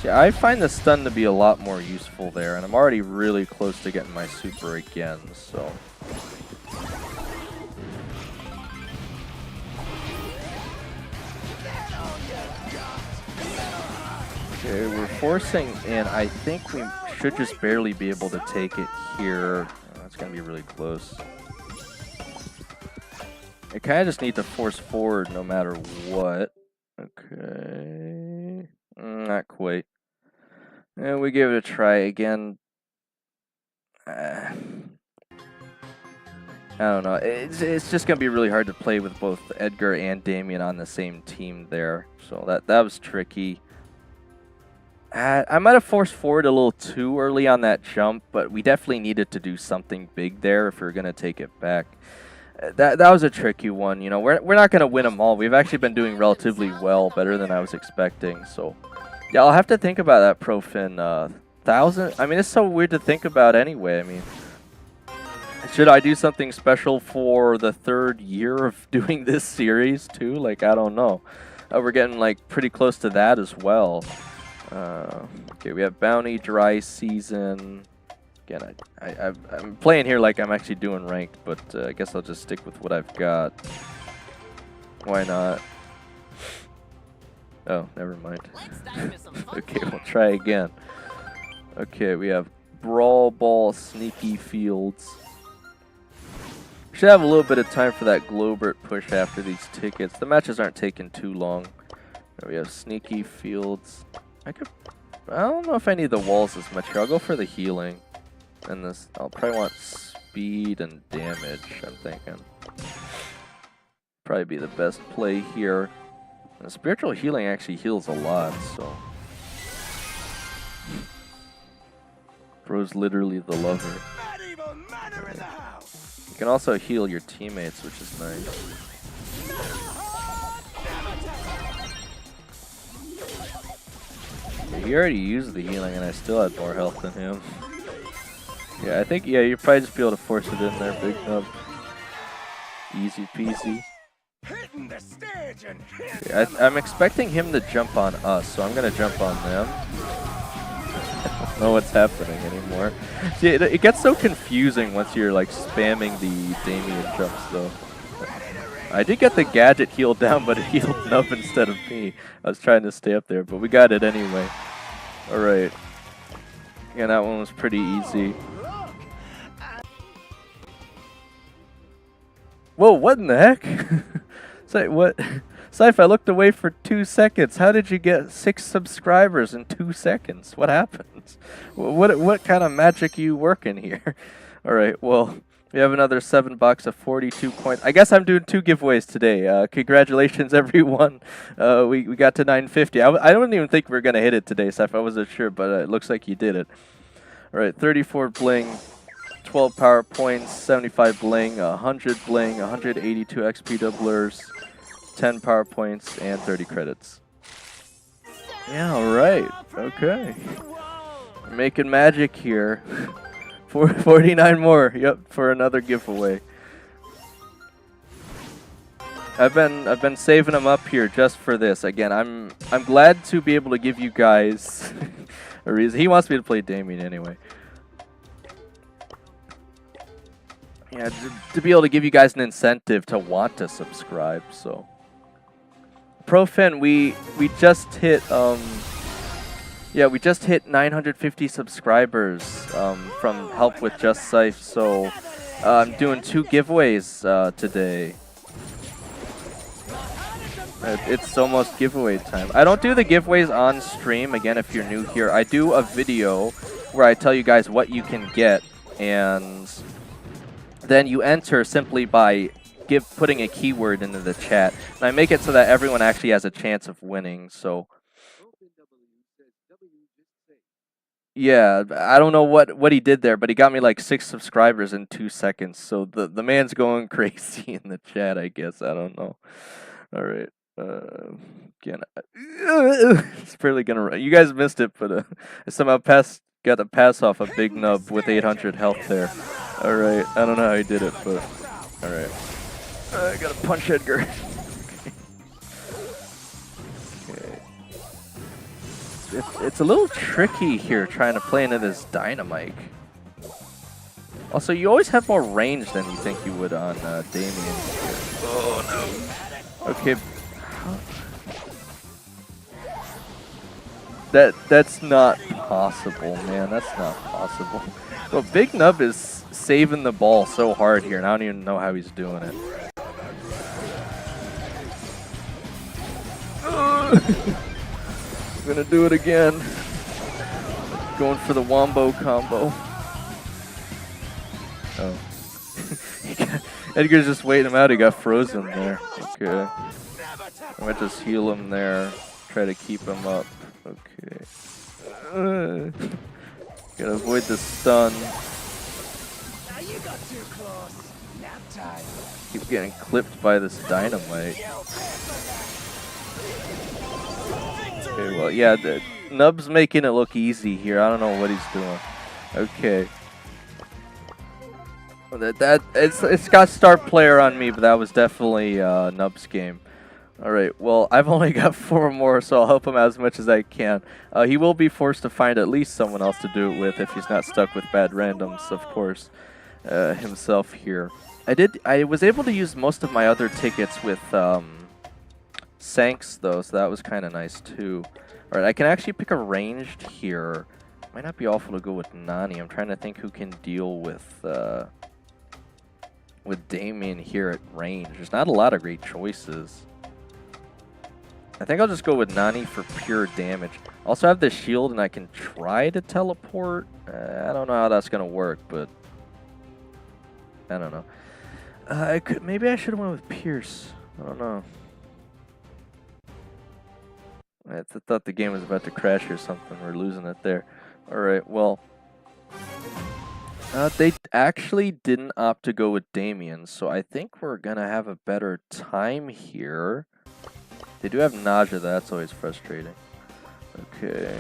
See, I find the stun to be a lot more useful there, and I'm already really close to getting my super again, so... Okay, we're forcing in. I think we should just barely be able to take it here. Oh, it's going to be really close. I kind of just need to force forward no matter what. Okay. Not quite. And we give it a try again. I don't know. It's just gonna be really hard to play with both Edgar and Damian on the same team there. So that was tricky. I might have forced forward a little too early on that jump, but we definitely needed to do something big there if we were gonna take it back. That was a tricky one. You know, we're not gonna win them all. We've actually been doing relatively well, better than I was expecting. So yeah, I'll have to think about that, Profin. 1,000. I mean, it's so weird to think about anyway. I mean, should I do something special for the 3rd year of doing this series too? Like, I don't know. We're getting like pretty close to that as well. Okay, we have Bounty, Dry Season. Again, I'm playing here like I'm actually doing ranked, but I guess I'll just stick with what I've got. Why not? Oh, never mind. Okay, we'll try again. Okay, we have Brawl Ball, Sneaky Fields. Should have a little bit of time for that Globert push after these tickets. The matches aren't taking too long. We have Sneaky Fields. I don't know if I need the walls as much here. I'll go for the healing. And this, I'll probably want speed and damage, I'm thinking. Probably be the best play here. And spiritual healing actually heals a lot, so. Bro's literally the lover. You can also heal your teammates, which is nice. He already used the healing and I still had more health than him. Yeah, I think, yeah, you'd probably just be able to force it in there, Big Nub. Easy peasy. Yeah, I'm expecting him to jump on us, so I'm going to jump on them. I don't know what's happening anymore. See, it gets so confusing once you're like spamming the Damian jumps though. I did get the gadget healed down, but it healed Nub instead of me. I was trying to stay up there, but we got it anyway. Alright. Yeah, that one was pretty easy. Whoa, what in the heck? Say, what? Syph, I looked away for 2 seconds. How did you get 6 subscribers in 2 seconds? What happened? What kind of magic are you working here? Alright, well, we have another 7 bucks of 42 coins. I guess I'm doing 2 giveaways today. Congratulations, everyone. We got to 950. I don't even think we were going to hit it today, Syph. I wasn't sure, but it looks like you did it. Alright, 34 bling, 12 power points, 75 bling, 100 bling, 182 XP doublers, 10 power points, and 30 credits. Yeah, alright. Okay. We're making magic here. 49 more, yep, for another giveaway. I've been saving them up here just for this. Again, I'm glad to be able to give you guys a reason. He wants me to play Damian anyway. Yeah, to be able to give you guys an incentive to want to subscribe. So, Profin, we just hit yeah, we just hit 950 subscribers from help with Just Syph. So I'm doing 2 giveaways today. It's almost giveaway time. I don't do the giveaways on stream. Again, if you're new here, I do a video where I tell you guys what you can get, and then you enter simply by putting a keyword into the chat. And I make it so that everyone actually has a chance of winning. So yeah, I don't know what he did there, but he got me like 6 subscribers in 2 seconds. So the man's going crazy in the chat, I guess. I don't know. All right. Again, it's barely gonna run. You guys missed it, but I somehow got a pass off a Big Nub with 800 health there. All right, I don't know how he did it, but all right. I gotta punch Edgar. Okay. It's a little tricky here trying to play into this Dynamite. Also, you always have more range than you think you would on Damian. Oh no. Okay. That's not possible, man. That's not possible. Well, Big Nub is saving the ball so hard here, and I don't even know how he's doing it. I'm gonna do it again. Going for the wombo combo. Oh. Edgar's just waiting him out. He got frozen there. Okay. I might just heal him there. Try to keep him up. Okay. Gotta avoid the stun. Now you got too close. Nap time. Keep getting clipped by this dynamite. Okay, well, yeah, Nub's making it look easy here. I don't know what he's doing. Okay. Well, it's got star player on me, but that was definitely Nub's game. Alright, well, I've only got 4 more, so I'll help him out as much as I can. He will be forced to find at least someone else to do it with if he's not stuck with bad randoms, of course, himself here. I was able to use most of my other tickets with Sanks, though, so that was kind of nice, too. Alright, I can actually pick a ranged here. Might not be awful to go with Nani. I'm trying to think who can deal with Damian here at range. There's not a lot of great choices. I think I'll just go with Nani for pure damage. Also have the shield and I can try to teleport. I don't know how that's going to work, but I don't know. Maybe I should have went with Pierce. I don't know. I thought the game was about to crash or something. We're losing it there. Alright, well. They actually didn't opt to go with Damian, so I think we're going to have a better time here. They do have Nausea, that's always frustrating. Okay.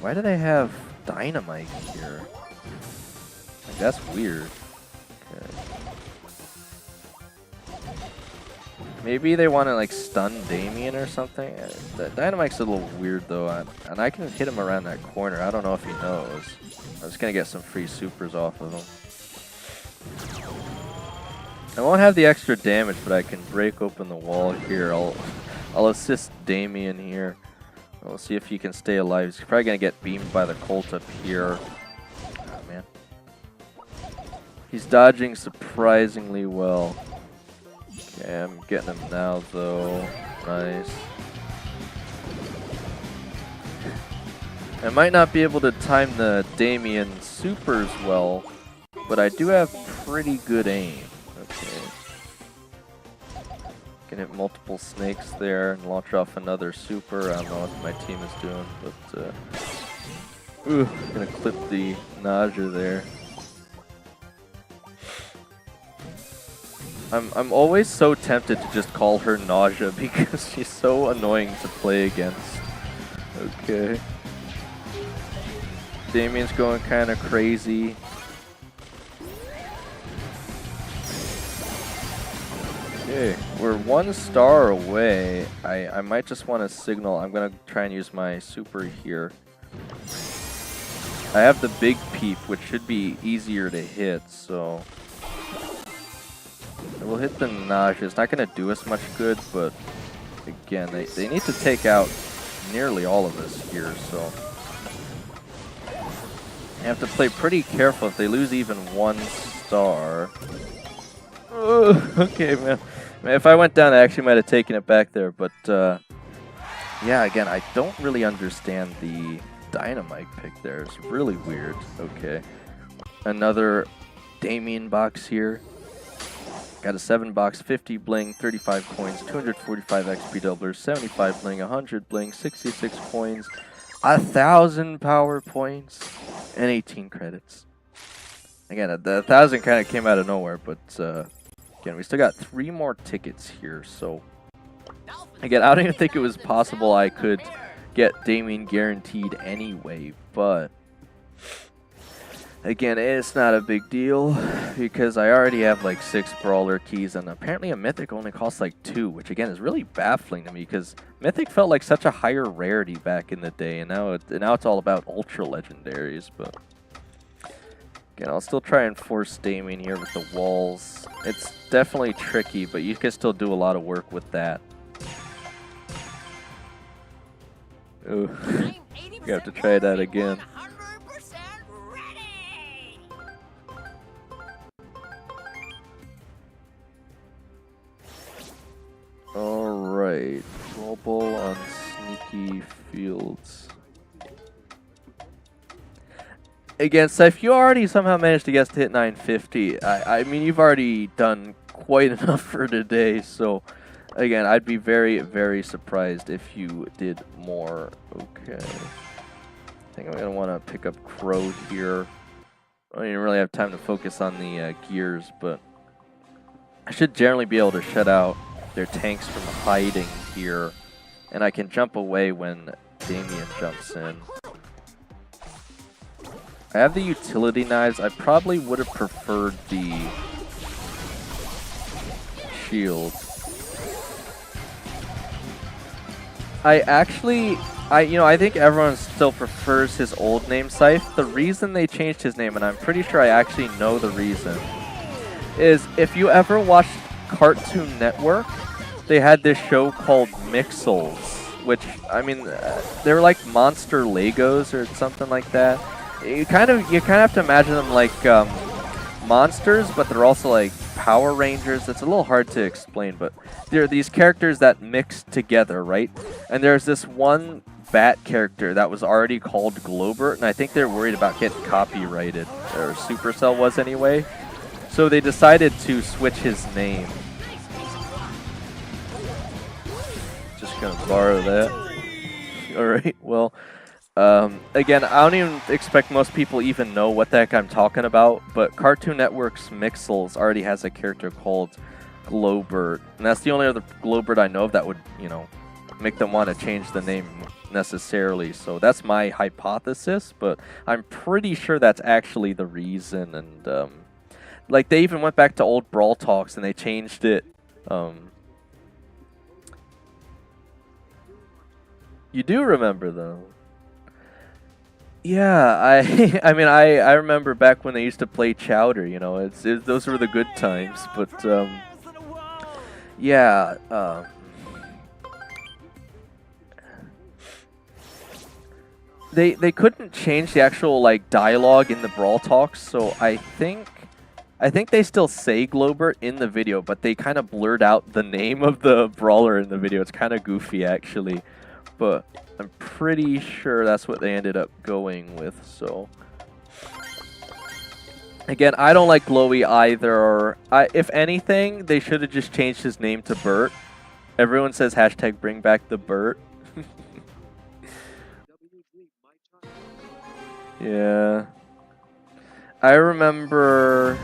Why do they have Dynamite here? Like, that's weird. Okay. Maybe they want to like stun Damian or something. The Dynamite's a little weird though, and I can hit him around that corner. I don't know if he knows. I'm just gonna get some free supers off of him. I won't have the extra damage, but I can break open the wall here. I'll assist Damian here. We'll see if he can stay alive. He's probably gonna get beamed by the Colt up here. Oh man. He's dodging surprisingly well. Okay, I'm getting him now though. Nice. I might not be able to time the Damian supers well, but I do have pretty good aim. Okay. Can hit multiple snakes there and launch off another super. I don't know what my team is doing, but gonna clip the Nausea there. I'm always so tempted to just call her Nausea because she's so annoying to play against. Okay. Damian's going kind of crazy. Okay, we're 1 star away. I might just want to signal. I'm going to try and use my super here. I have the big peep, which should be easier to hit, so I will hit the Nausea. It's not going to do us much good, but again, they need to take out nearly all of us here, so you have to play pretty careful if they lose even 1 star. Okay, man. If I went down, I actually might have taken it back there, but yeah, again, I don't really understand the Dynamite pick there. It's really weird. Okay. Another Damian box here. Got a 7 box, 50 bling, 35 coins, 245 XP doublers, 75 bling, 100 bling, 66 coins, 1,000 power points, and 18 credits. Again, the 1,000 kind of came out of nowhere, but again, we still got 3 more tickets here, so again, I don't even think it was possible I could get Damian guaranteed anyway, but again, it's not a big deal because I already have like 6 brawler keys, and apparently a mythic only costs like 2, which again is really baffling to me because mythic felt like such a higher rarity back in the day, and now it's all about ultra legendaries. But again, I'll still try and force Damian here with the walls. It's definitely tricky, but you can still do a lot of work with that. Ooh, you have to try that again. Alright, global on Sneaky key fields. Again, so if you already somehow managed to guess to hit 950, I mean, you've already done quite enough for today. So, again, I'd be very, very surprised if you did more. Okay. I think I'm going to want to pick up Crow here. I don't even really have time to focus on the gears, but I should generally be able to shut out their tanks from hiding here. And I can jump away when Damian jumps in. I have the utility knives. I probably would have preferred the shield. I think everyone still prefers his old name, Scythe. The reason they changed his name, and I'm pretty sure I actually know the reason, is if you ever watched Cartoon Network, they had this show called Mixels, which, I mean, they were like monster Legos or something like that. You kind of have to imagine them like monsters, but they're also like Power Rangers. It's a little hard to explain, but there are these characters that mix together, right? And there's this one bat character that was already called Globert, and I think they're worried about getting copyrighted, or Supercell was anyway. So they decided to switch his name. Just gonna borrow that. Alright, well, again, I don't even expect most people even know what the heck I'm talking about, but Cartoon Network's Mixels already has a character called Globert, and that's the only other Globert I know of that would, you know, make them want to change the name necessarily. So that's my hypothesis, but I'm pretty sure that's actually the reason. And like, they even went back to old Brawl Talks and they changed it. You do remember them? Yeah, I mean, I remember back when they used to play Chowder, you know, those were the good times, but yeah, they couldn't change the actual like dialogue in the Brawl Talks, so I think they still say Globert in the video, but they kind of blurred out the name of the brawler in the video. It's kind of goofy actually, but I'm pretty sure that's what they ended up going with. So again, I don't like Glowy either. If anything, they should have just changed his name to Bert. Everyone says hashtag bring back the Bert. Yeah, I remember.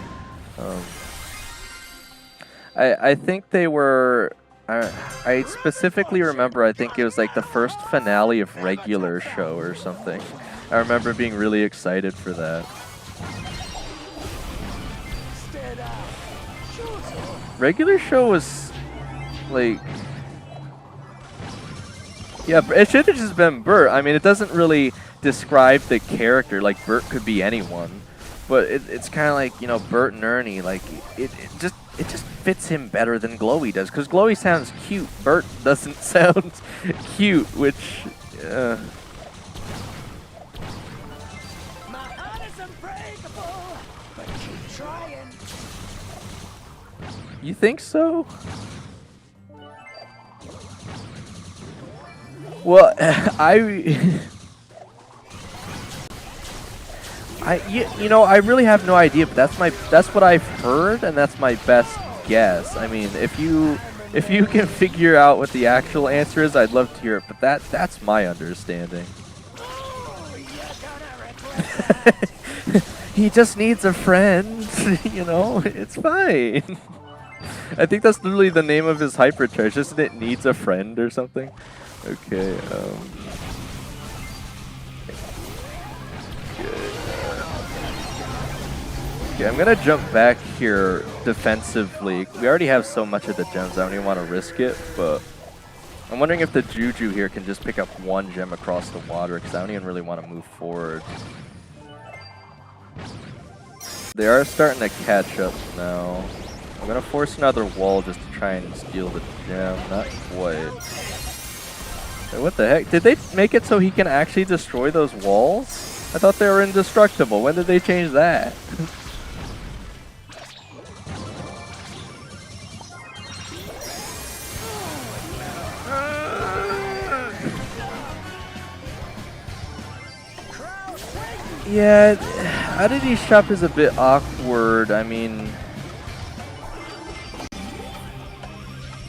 I think they were. I specifically remember. I think it was like the first finale of Regular Show or something. I remember being really excited for that. Regular Show was like, yeah, it should have just been Bert. I mean, it doesn't really describe the character. Like, Bert could be anyone, but it's kind of like, you know, Bert and Ernie. Like, it just fits him better than Glowy does, because Glowy sounds cute. Bert doesn't sound cute, which My heart is unbreakable, but keep trying. You think so? Well, you know, I really have no idea, but that's what I've heard, and that's my best guess. I mean, if you can figure out what the actual answer is, I'd love to hear it, but that's my understanding. He just needs a friend, you know, it's fine. I think that's literally the name of his hypercharge, isn't it? Needs a friend or something? Okay, okay, I'm gonna jump back here defensively. We already have so much of the gems, I don't even want to risk it, but I'm wondering if the Juju here can just pick up one gem across the water, because I don't even really want to move forward. They are starting to catch up now. I'm gonna force another wall just to try and steal the gem. Not quite. Wait, what the heck? Did they make it so he can actually destroy those walls? I thought they were indestructible. When did they change that? Yeah, Oddity Shop is a bit awkward. I mean,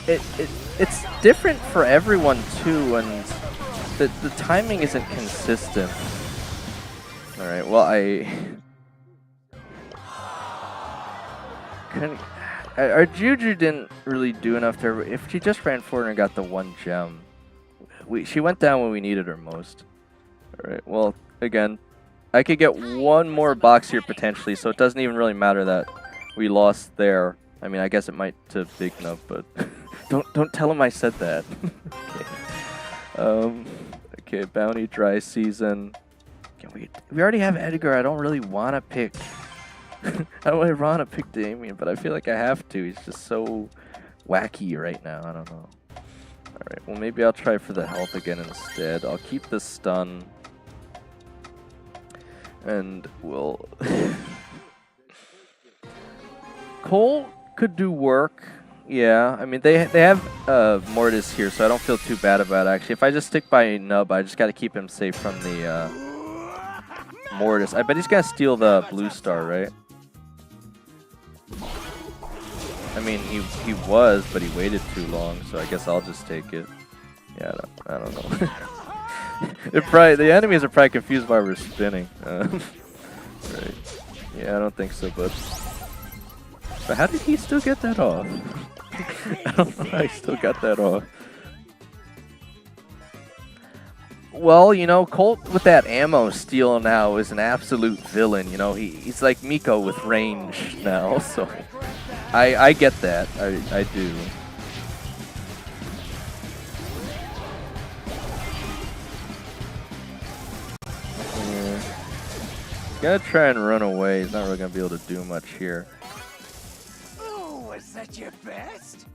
it's different for everyone too, and the timing isn't consistent. All right, well our Juju didn't really do enough there. If she just ran forward and got the one gem, she went down when we needed her most. All right, well again, I could get one more box here potentially, so it doesn't even really matter that we lost there. I mean, I guess it might to Big Nub, but don't tell him I said that. Okay. Okay, Bounty Dry Season. We already have Edgar. I don't really want to pick. I don't really want to pick Damian, but I feel like I have to. He's just so wacky right now. I don't know. All right. Well, maybe I'll try for the health again instead. I'll keep the stun. And we'll... Cole could do work. Yeah, I mean, they have Mortis here, so I don't feel too bad about it, actually. If I just stick by Nub, I just got to keep him safe from the Mortis. I bet he's going to steal the blue star, right? I mean, he was, but he waited too long, so I guess I'll just take it. Yeah, I don't know. The enemies are probably confused why we're spinning. Right. Yeah, I don't think so, but how did he still get that off? I don't know how he still got that off. Well, you know, Colt with that ammo steal now is an absolute villain. You know, he's like Miko with range now, so I get that. I do. Yeah. He's gonna try and run away. He's not really gonna be able to do much here. Oh, was that your best?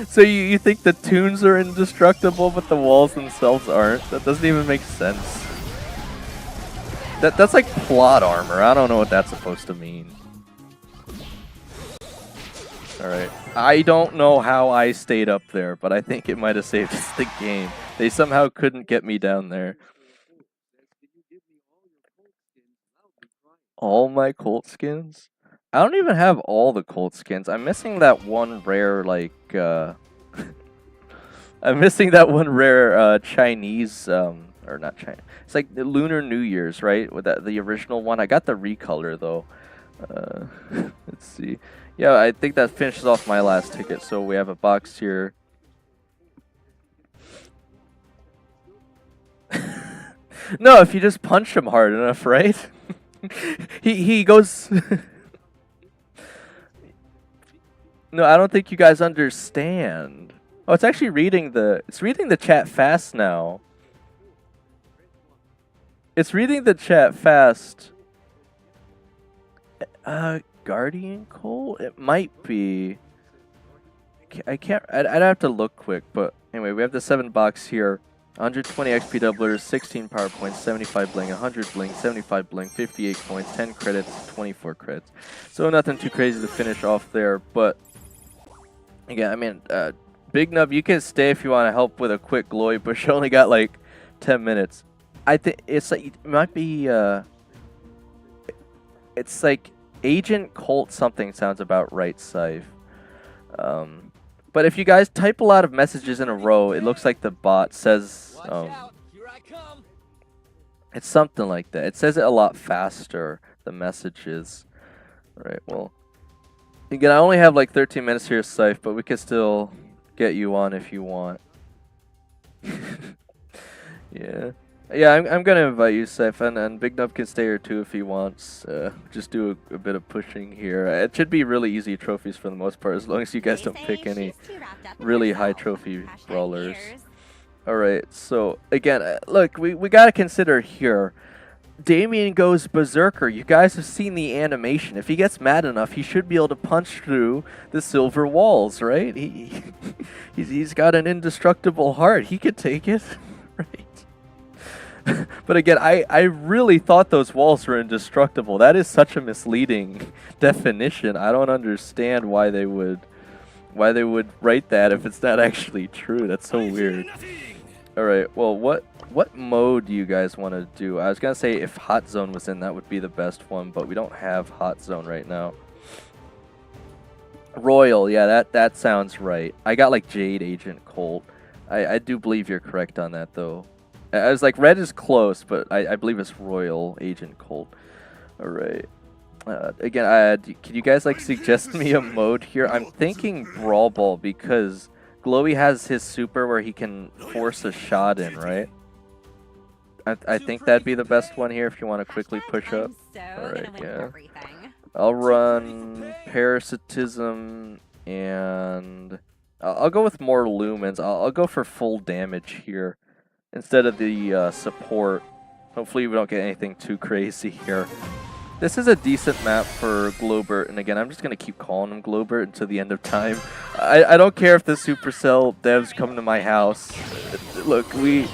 So you think the tunes are indestructible, but the walls themselves aren't? That doesn't even make sense. That's like plot armor. I don't know what that's supposed to mean. Alright. I don't know how I stayed up there, but I think it might have saved us the game. They somehow couldn't get me down there. All my Colt skins? I don't even have all the Colt skins. I'm missing that one rare, like, I'm missing that one rare Chinese, or not China. It's like the Lunar New Year's, right? With the original one. I got the recolor, though. Let's see. Yeah, I think that finishes off my last ticket. So we have a box here. No, if you just punch him hard enough, right? he goes... No, I don't think you guys understand. Oh, it's actually reading the chat fast now. It's reading the chat fast. Guardian Cole? It might be. I'd have to look quick, but anyway, we have the 7 box here. 120 XP doublers, 16 power points, 75 bling, 100 bling, 75 bling, 58 points, 10 credits, 24 credits. So nothing too crazy to finish off there, but again, I mean, Big Nub, you can stay if you want to help with a quick glowy push. You only got like 10 minutes. I think it's like, it might be, it's like Agent Colt something sounds about right, Scythe. But if you guys type a lot of messages in a row, it looks like the bot says, it's something like that. It says it a lot faster, the messages. Alright, well, again, I only have like 13 minutes here, Scythe, but we can still get you on if you want. Yeah. Yeah, I'm going to invite you, Scythe, and Big Nub can stay here too if he wants. Just do a bit of pushing here. It should be really easy trophies for the most part, as long as you guys don't pick any really high trophy brawlers. Alright, so again, look, we got to consider here. Damian goes berserker. You guys have seen the animation. If he gets mad enough, he should be able to punch through the silver walls, right? He's got an indestructible heart. He could take it, right? But again, I really thought those walls were indestructible. That is such a misleading definition. I don't understand why they would why they would write that if it's not actually true. That's so weird. Alright, well, what mode do you guys want to do? I was gonna say if Hot Zone was in, that would be the best one, but we don't have Hot Zone right now. Royal, yeah, that sounds right. I got like Jade, Agent, Colt. I do believe you're correct on that, though. I was like, red is close, but I believe it's Royal, Agent, Colt. Alright. Again, can you guys like suggest me a mode here? I'm thinking Brawl Ball because Glowy has his super where he can force a shot in, right? I think that'd be the best one here if you want to quickly push up. Alright, yeah. I'll run Parasitism and I'll go with more lumens. I'll go for full damage here instead of the support. Hopefully we don't get anything too crazy here. This is a decent map for Globert, and again, I'm just going to keep calling him Globert until the end of time. I don't care if the Supercell devs come to my house. Look, we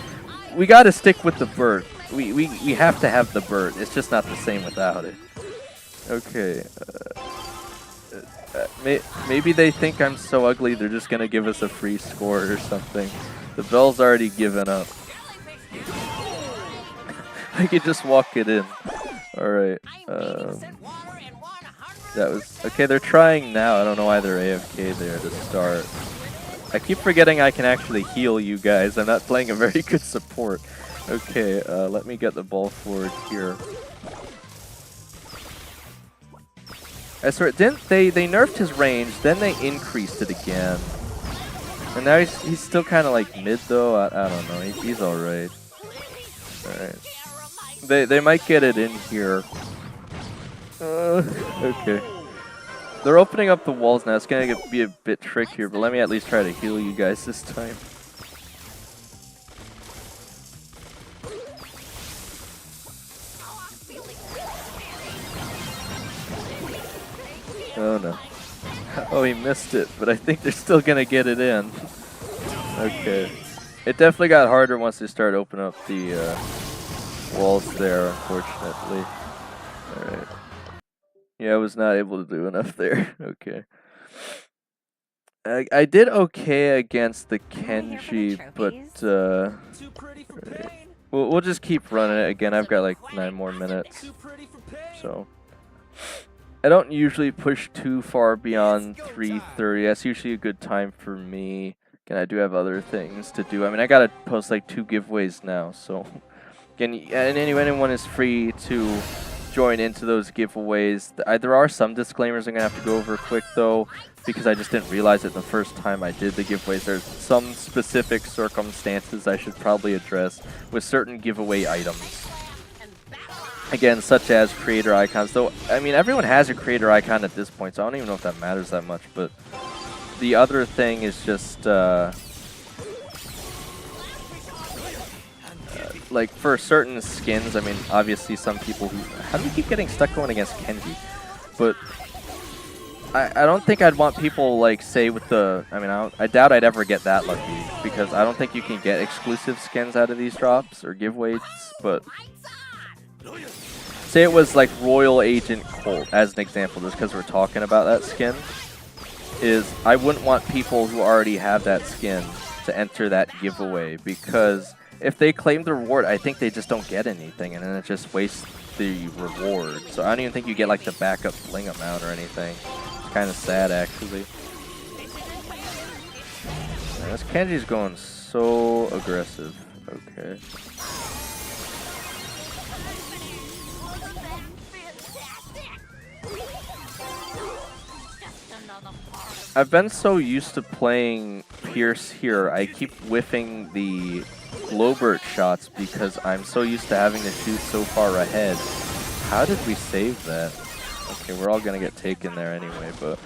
got to stick with the Burt. We have to have the Burt. It's just not the same without it. Okay. Maybe they think I'm so ugly, they're just going to give us a free score or something. The Bell's already given up. I could just walk it in. Alright, that was... Okay, they're trying now. I don't know why they're AFK there to start. I keep forgetting I can actually heal you guys. I'm not playing a very good support. Okay, let me get the ball forward here. I swear, they nerfed his range, then they increased it again. And now he's still kind of like mid though. I don't know, he's alright. Alright. They might get it in here. Okay. They're opening up the walls now. It's gonna be a bit trickier, but let me at least try to heal you guys this time. Oh no. Oh, he missed it, but I think they're still gonna get it in. Okay. It definitely got harder once they started opening up the walls there, unfortunately. Alright. Yeah, I was not able to do enough there. Okay. I did okay against the Kenji, but right. We'll just keep running it. Again, I've got like 9 more minutes. So I don't usually push too far beyond 3:30. That's usually a good time for me. Again, I do have other things to do. I mean, I gotta post like 2 giveaways now, so again, and anyone is free to join into those giveaways. There are some disclaimers I'm gonna have to go over quick though, because I just didn't realize it the first time I did the giveaways. There's some specific circumstances I should probably address with certain giveaway items. Again, such as creator icons. Though, I mean, everyone has a creator icon at this point, so I don't even know if that matters that much. But the other thing is just like for certain skins. I mean, obviously some people who... How do we keep getting stuck going against Kenji? But I don't think I'd want people like say with the... I mean, I doubt I'd ever get that lucky, because I don't think you can get exclusive skins out of these drops or giveaways. But say it was like Royal Agent Colt as an example, just because we're talking about that skin. I wouldn't want people who already have that skin to enter that giveaway, because if they claim the reward, I think they just don't get anything, and then it just wastes the reward. So I don't even think you get like the backup bling amount or anything. It's kind of sad, actually. Man, this Kenji's going so aggressive. Okay. I've been so used to playing Pierce here, I keep whiffing the Globert shots because I'm so used to having to shoot so far ahead. How did we save that? Okay, we're all gonna get taken there anyway, but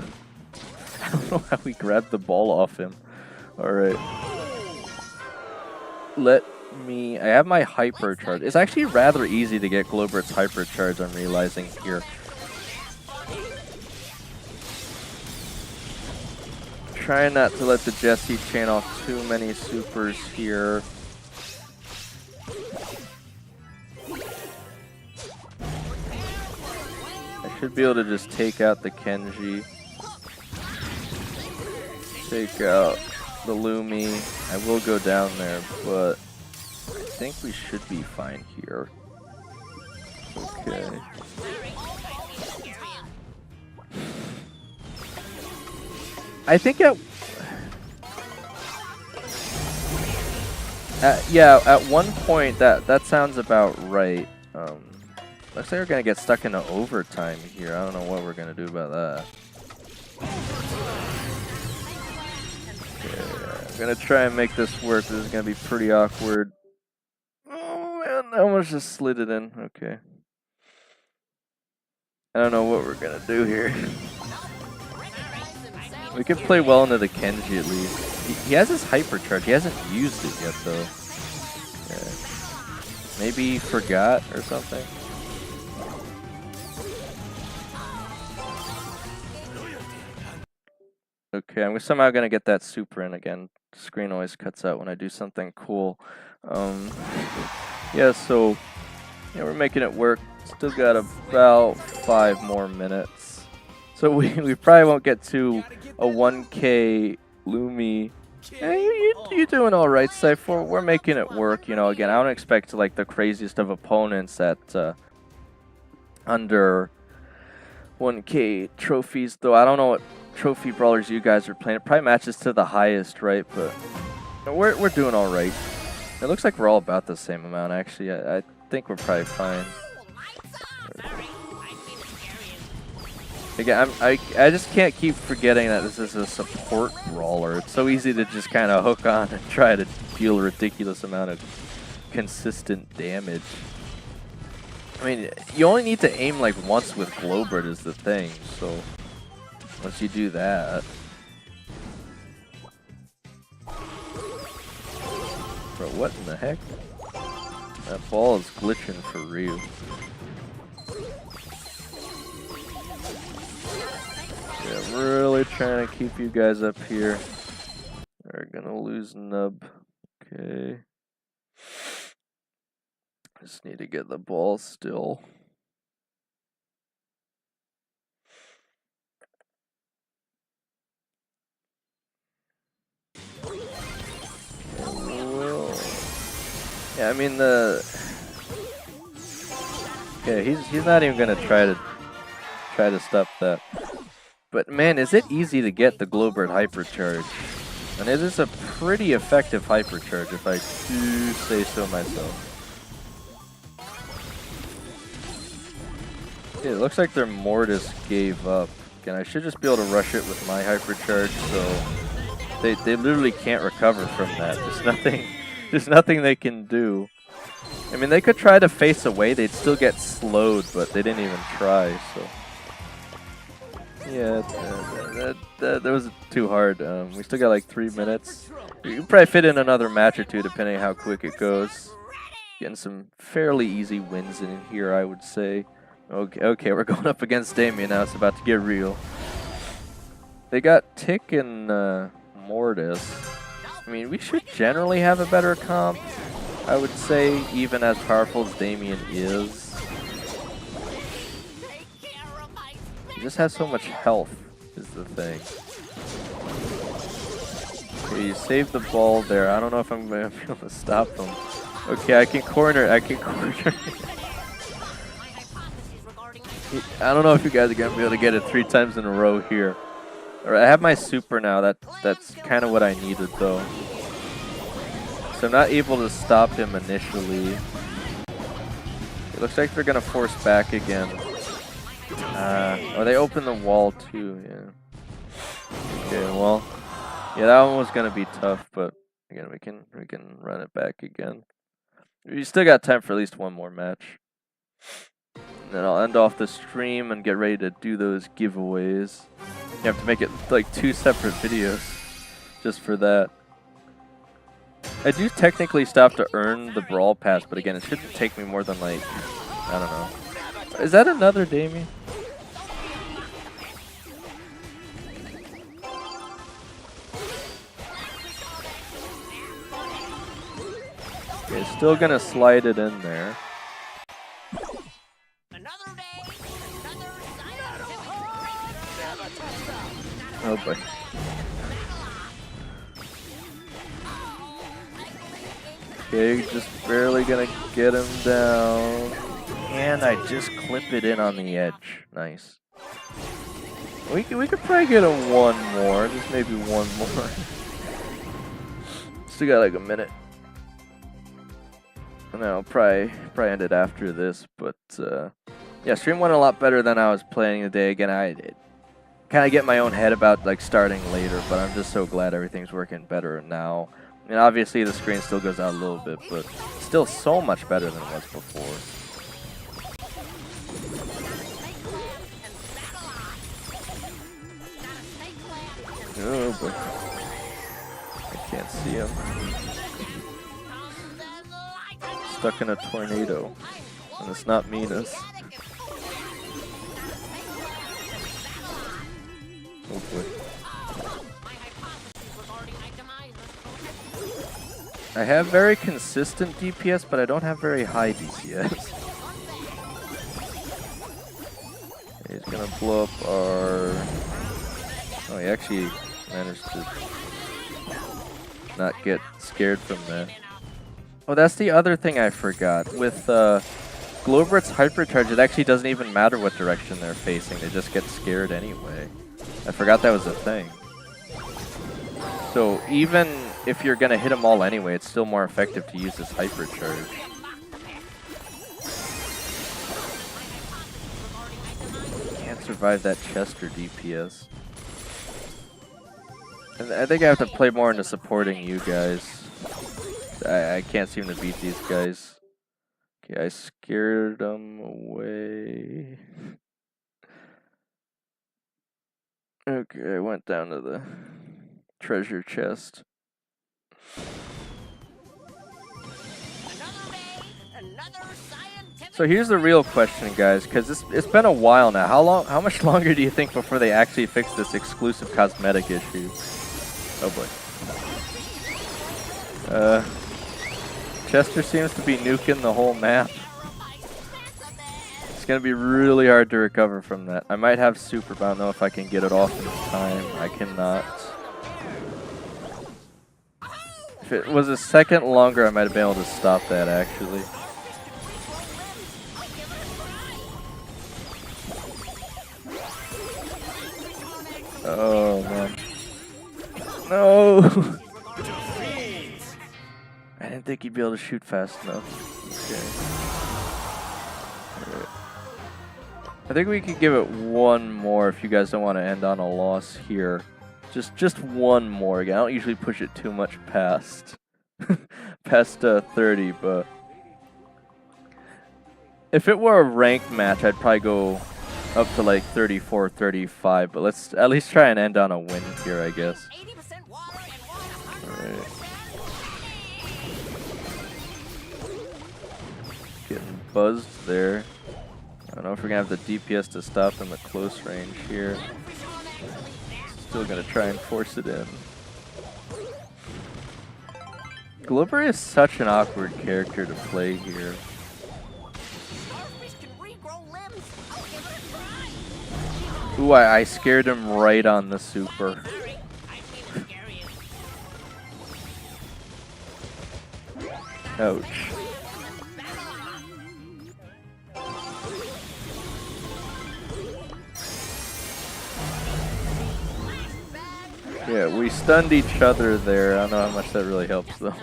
I don't know how we grabbed the ball off him. Alright. I have my hyper charge. It's actually rather easy to get Globert's hyper charge, I'm realizing here. Trying not to let the Jesse chain off too many supers here. I should be able to just take out the Kenji. take out the Lumi. I will go down there, but I think we should be fine here. Okay. I think at one point that sounds about right. Looks like we're gonna get stuck into overtime here. I don't know what we're gonna do about that. Okay, I'm gonna try and make this work. This is gonna be pretty awkward. Oh man, I almost just slid it in. Okay. I don't know what we're gonna do here. We could play well into the Kenji at least. He has his hypercharge. He hasn't used it yet though. Yeah. Maybe he forgot or something. Okay, I'm somehow gonna get that super in again. Screen always cuts out when I do something cool. Yeah, so yeah, we're making it work. Still got about 5 more minutes. So we probably won't get to a 1K Lumi. Hey, you're doing all right, Cypher. We're making it work. You know, again, I don't expect like the craziest of opponents at under 1K trophies, though. I don't know what trophy brawlers you guys are playing. It probably matches to the highest, right? But we're doing all right. It looks like we're all about the same amount, actually. I think we're probably fine. Again, I just can't keep forgetting that this is a support brawler. It's so easy to just kind of hook on and try to deal a ridiculous amount of consistent damage. I mean, you only need to aim like once with Glowbird is the thing, so once you do that... Bro, what in the heck? That ball is glitching for real. Yeah, really trying to keep you guys up here. We're gonna lose Nub. Okay. Just need to get the ball still. Yeah, I mean yeah, he's not even gonna try to stop that. But man, is it easy to get the Glowbird hypercharge? And it is a pretty effective hypercharge, if I do say so myself. Yeah, it looks like their Mortis gave up. Again, I should just be able to rush it with my hypercharge, so they literally can't recover from that. There's nothing they can do. I mean, they could try to face away, they'd still get slowed, but they didn't even try, so... Yeah, that was too hard. We still got like 3 minutes. You can probably fit in another match or two depending on how quick it goes. Getting some fairly easy wins in here, I would say. Okay, we're going up against Damian now. It's about to get real. They got Tick and Mortis. I mean, we should generally have a better comp, I would say, even as powerful as Damian is. He just has so much health, is the thing. Okay, you saved the ball there. I don't know if I'm going to be able to stop him. Okay, I can corner. I don't know if you guys are going to be able to get it 3 times in a row here. Alright, I have my super now. That's kind of what I needed, though. So I'm not able to stop him initially. It looks like they're going to force back again. Oh, they opened the wall too, yeah. Okay, well, yeah, that one was gonna be tough, but again, we can run it back again. We still got time for at least one more match. And then I'll end off the stream and get ready to do those giveaways. You have to make it like 2 separate videos just for that. I do technically still have to earn the Brawl Pass, but again, it shouldn't take me more than like, I don't know. Is that another Damian? Okay, still gonna slide it in there. Oh boy. Okay, just barely gonna get him down. And I just clip it in on the edge. Nice. We could probably get a one more. Just maybe one more. Still got like a minute. And I'll probably end it after this. But yeah, stream went a lot better than I was planning today. Again, I kind of get my own head about like starting later, but I'm just so glad everything's working better now. I mean, obviously the screen still goes out a little bit, but still so much better than it was before. Oh boy. I can't see him. Stuck in a tornado. And it's not Minas. Oh boy. I have very consistent DPS, but I don't have very high DPS. He's gonna blow up our... Oh, he actually managed to not get scared from that. Oh, that's the other thing I forgot. With Globert's Hypercharge, it actually doesn't even matter what direction they're facing. They just get scared anyway. I forgot that was a thing. So even if you're going to hit them all anyway, it's still more effective to use this Hypercharge. Can't survive that Chester DPS. And I think I have to play more into supporting you guys. I can't seem to beat these guys. Okay, I scared them away. Okay, I went down to the treasure chest. So here's the real question, guys, because it's been a while now. How much longer do you think before they actually fix this exclusive cosmetic issue? Oh boy. Chester seems to be nuking the whole map. It's gonna be really hard to recover from that. I might have super, but I don't know if I can get it off in time. I cannot. If it was a second longer, I might have been able to stop that, actually. Oh, man. No! I didn't think he'd be able to shoot fast enough. Okay. Right. I think we could give it one more if you guys don't want to end on a loss here. Just one more again. I don't usually push it too much past past 30, but if it were a ranked match, I'd probably go up to like 34, 35, but let's at least try and end on a win here, I guess. Alright. Getting buzzed there. I don't know if we're gonna have the DPS to stop in the close range here. Still gonna try and force it in. Glover is such an awkward character to play here. Ooh, I scared him right on the super. Ouch. Yeah, we stunned each other there. I don't know how much that really helps though.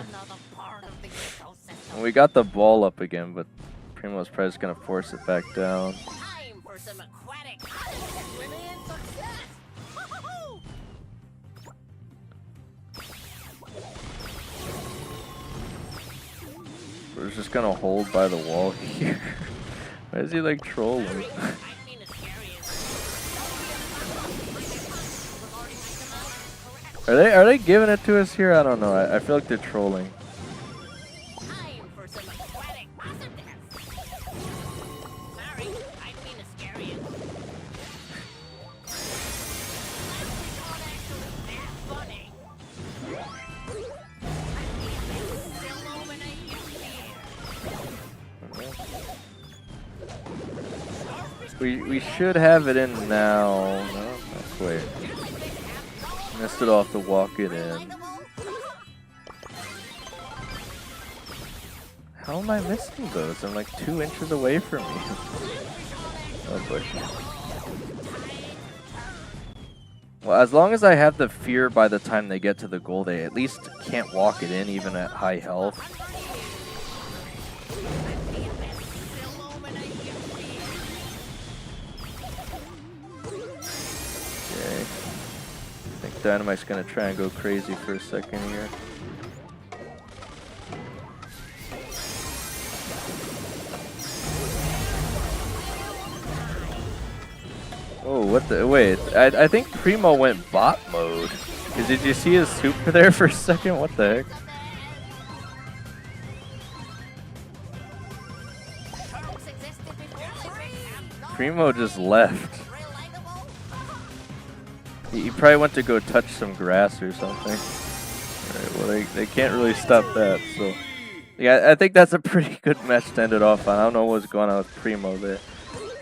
And we got the ball up again, but Primo's probably just gonna force it back down. We're just gonna hold by the wall here. Why is he like trolling? Are they giving it to us here? I don't know. I feel like they're trolling. We should have it in now. No, let's wait. Missed it off to walk it in. How am I missing those? I'm like 2 inches away from me. Oh boy. Well, as long as I have the fear by the time they get to the goal, they at least can't walk it in even at high health. Okay. I think Dynamite's gonna try and go crazy for a second here. Oh, what the? Wait, I think Primo went bot mode. Cause did you see his super there for a second? What the heck? Primo just left. He probably went to go touch some grass or something. Alright, well they can't really stop that, so. Yeah, I think that's a pretty good match to end it off on. I don't know what's going on with Primo there.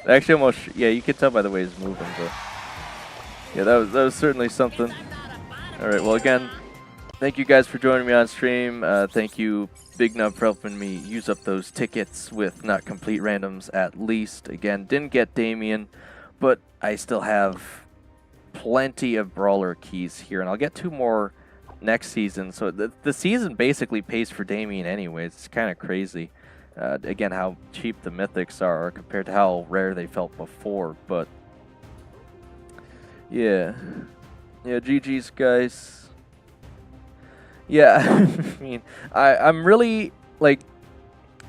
Actually, almost, yeah, you can tell by the way he's moving, but yeah, that was certainly something. All right, well, again, thank you guys for joining me on stream. Thank you, Big Nub, for helping me use up those tickets with not complete randoms at least. Again, didn't get Damian, but I still have plenty of brawler keys here, and I'll get 2 more next season. So the season basically pays for Damian anyways. It's kind of crazy. Again, how cheap the mythics are compared to how rare they felt before, but yeah, GG's guys. Yeah, I mean, I'm really like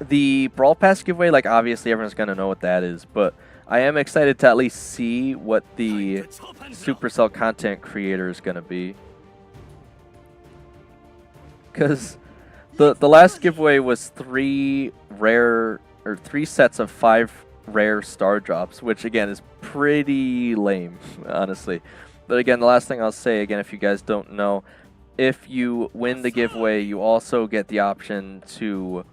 the Brawl Pass giveaway. Like, obviously, everyone's gonna know what that is, but I am excited to at least see what the Supercell content creator is gonna be, because the last giveaway was 3 sets of 5 rare star drops, which again is pretty lame, honestly. But again, the last thing I'll say, again, if you guys don't know, if you win the giveaway, you also get the option to,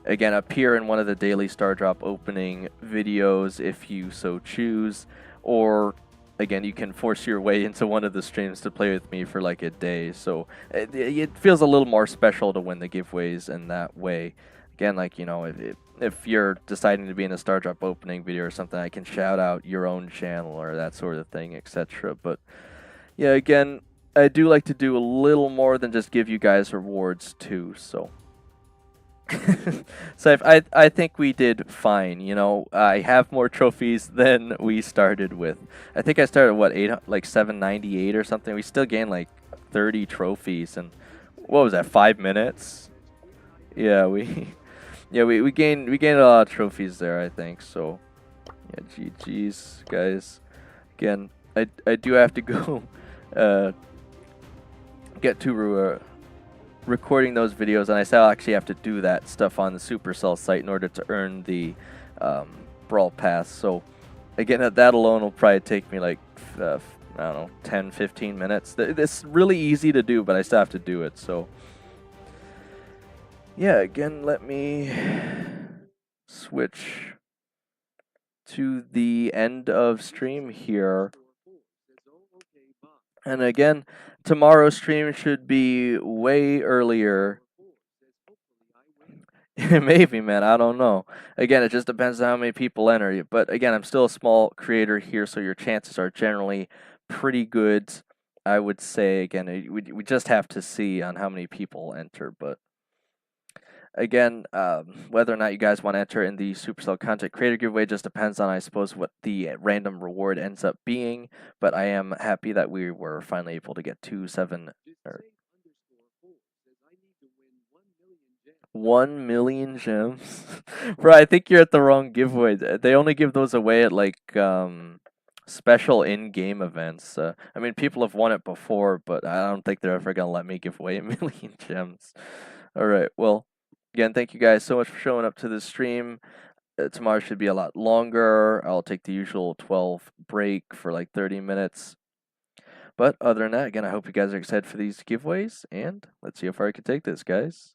again, appear in one of the daily star drop opening videos if you so choose, or again, you can force your way into one of the streams to play with me for like a day. So it feels a little more special to win the giveaways in that way. Again, like, you know, if you're deciding to be in a star drop opening video or something, I can shout out your own channel or that sort of thing, etc. But yeah, again, I do like to do a little more than just give you guys rewards too. So so I think we did fine. You know, I have more trophies than we started with. I think I started what, 798 or something. We still gained like 30 trophies, and what was that, 5 minutes? Yeah, we gained a lot of trophies there, I think. So yeah, GG's guys. Again, I do have to go get to recording those videos, and I still actually have to do that stuff on the Supercell site in order to earn the Brawl Pass. So again, that alone will probably take me like I don't know, 10-15 minutes. It's really easy to do, but I still have to do it. So yeah, again, let me switch to the end of stream here. And again, tomorrow's stream should be way earlier. Maybe, man, I don't know. Again, it just depends on how many people enter. But again, I'm still a small creator here, so your chances are generally pretty good, I would say. Again, we just have to see on how many people enter. But again, whether or not you guys want to enter in the Supercell content creator giveaway just depends on, I suppose, what the random reward ends up being. But I am happy that we were finally able to get 1 million gems. Bro, I think you're at the wrong giveaway. They only give those away at like special in-game events. I mean, people have won it before, but I don't think they're ever gonna let me give away 1 million gems. All right, well, again, thank you guys so much for showing up to the stream. Tomorrow should be a lot longer. I'll take the usual 12 break for like 30 minutes. But other than that, again, I hope you guys are excited for these giveaways, and let's see how far I can take this, guys.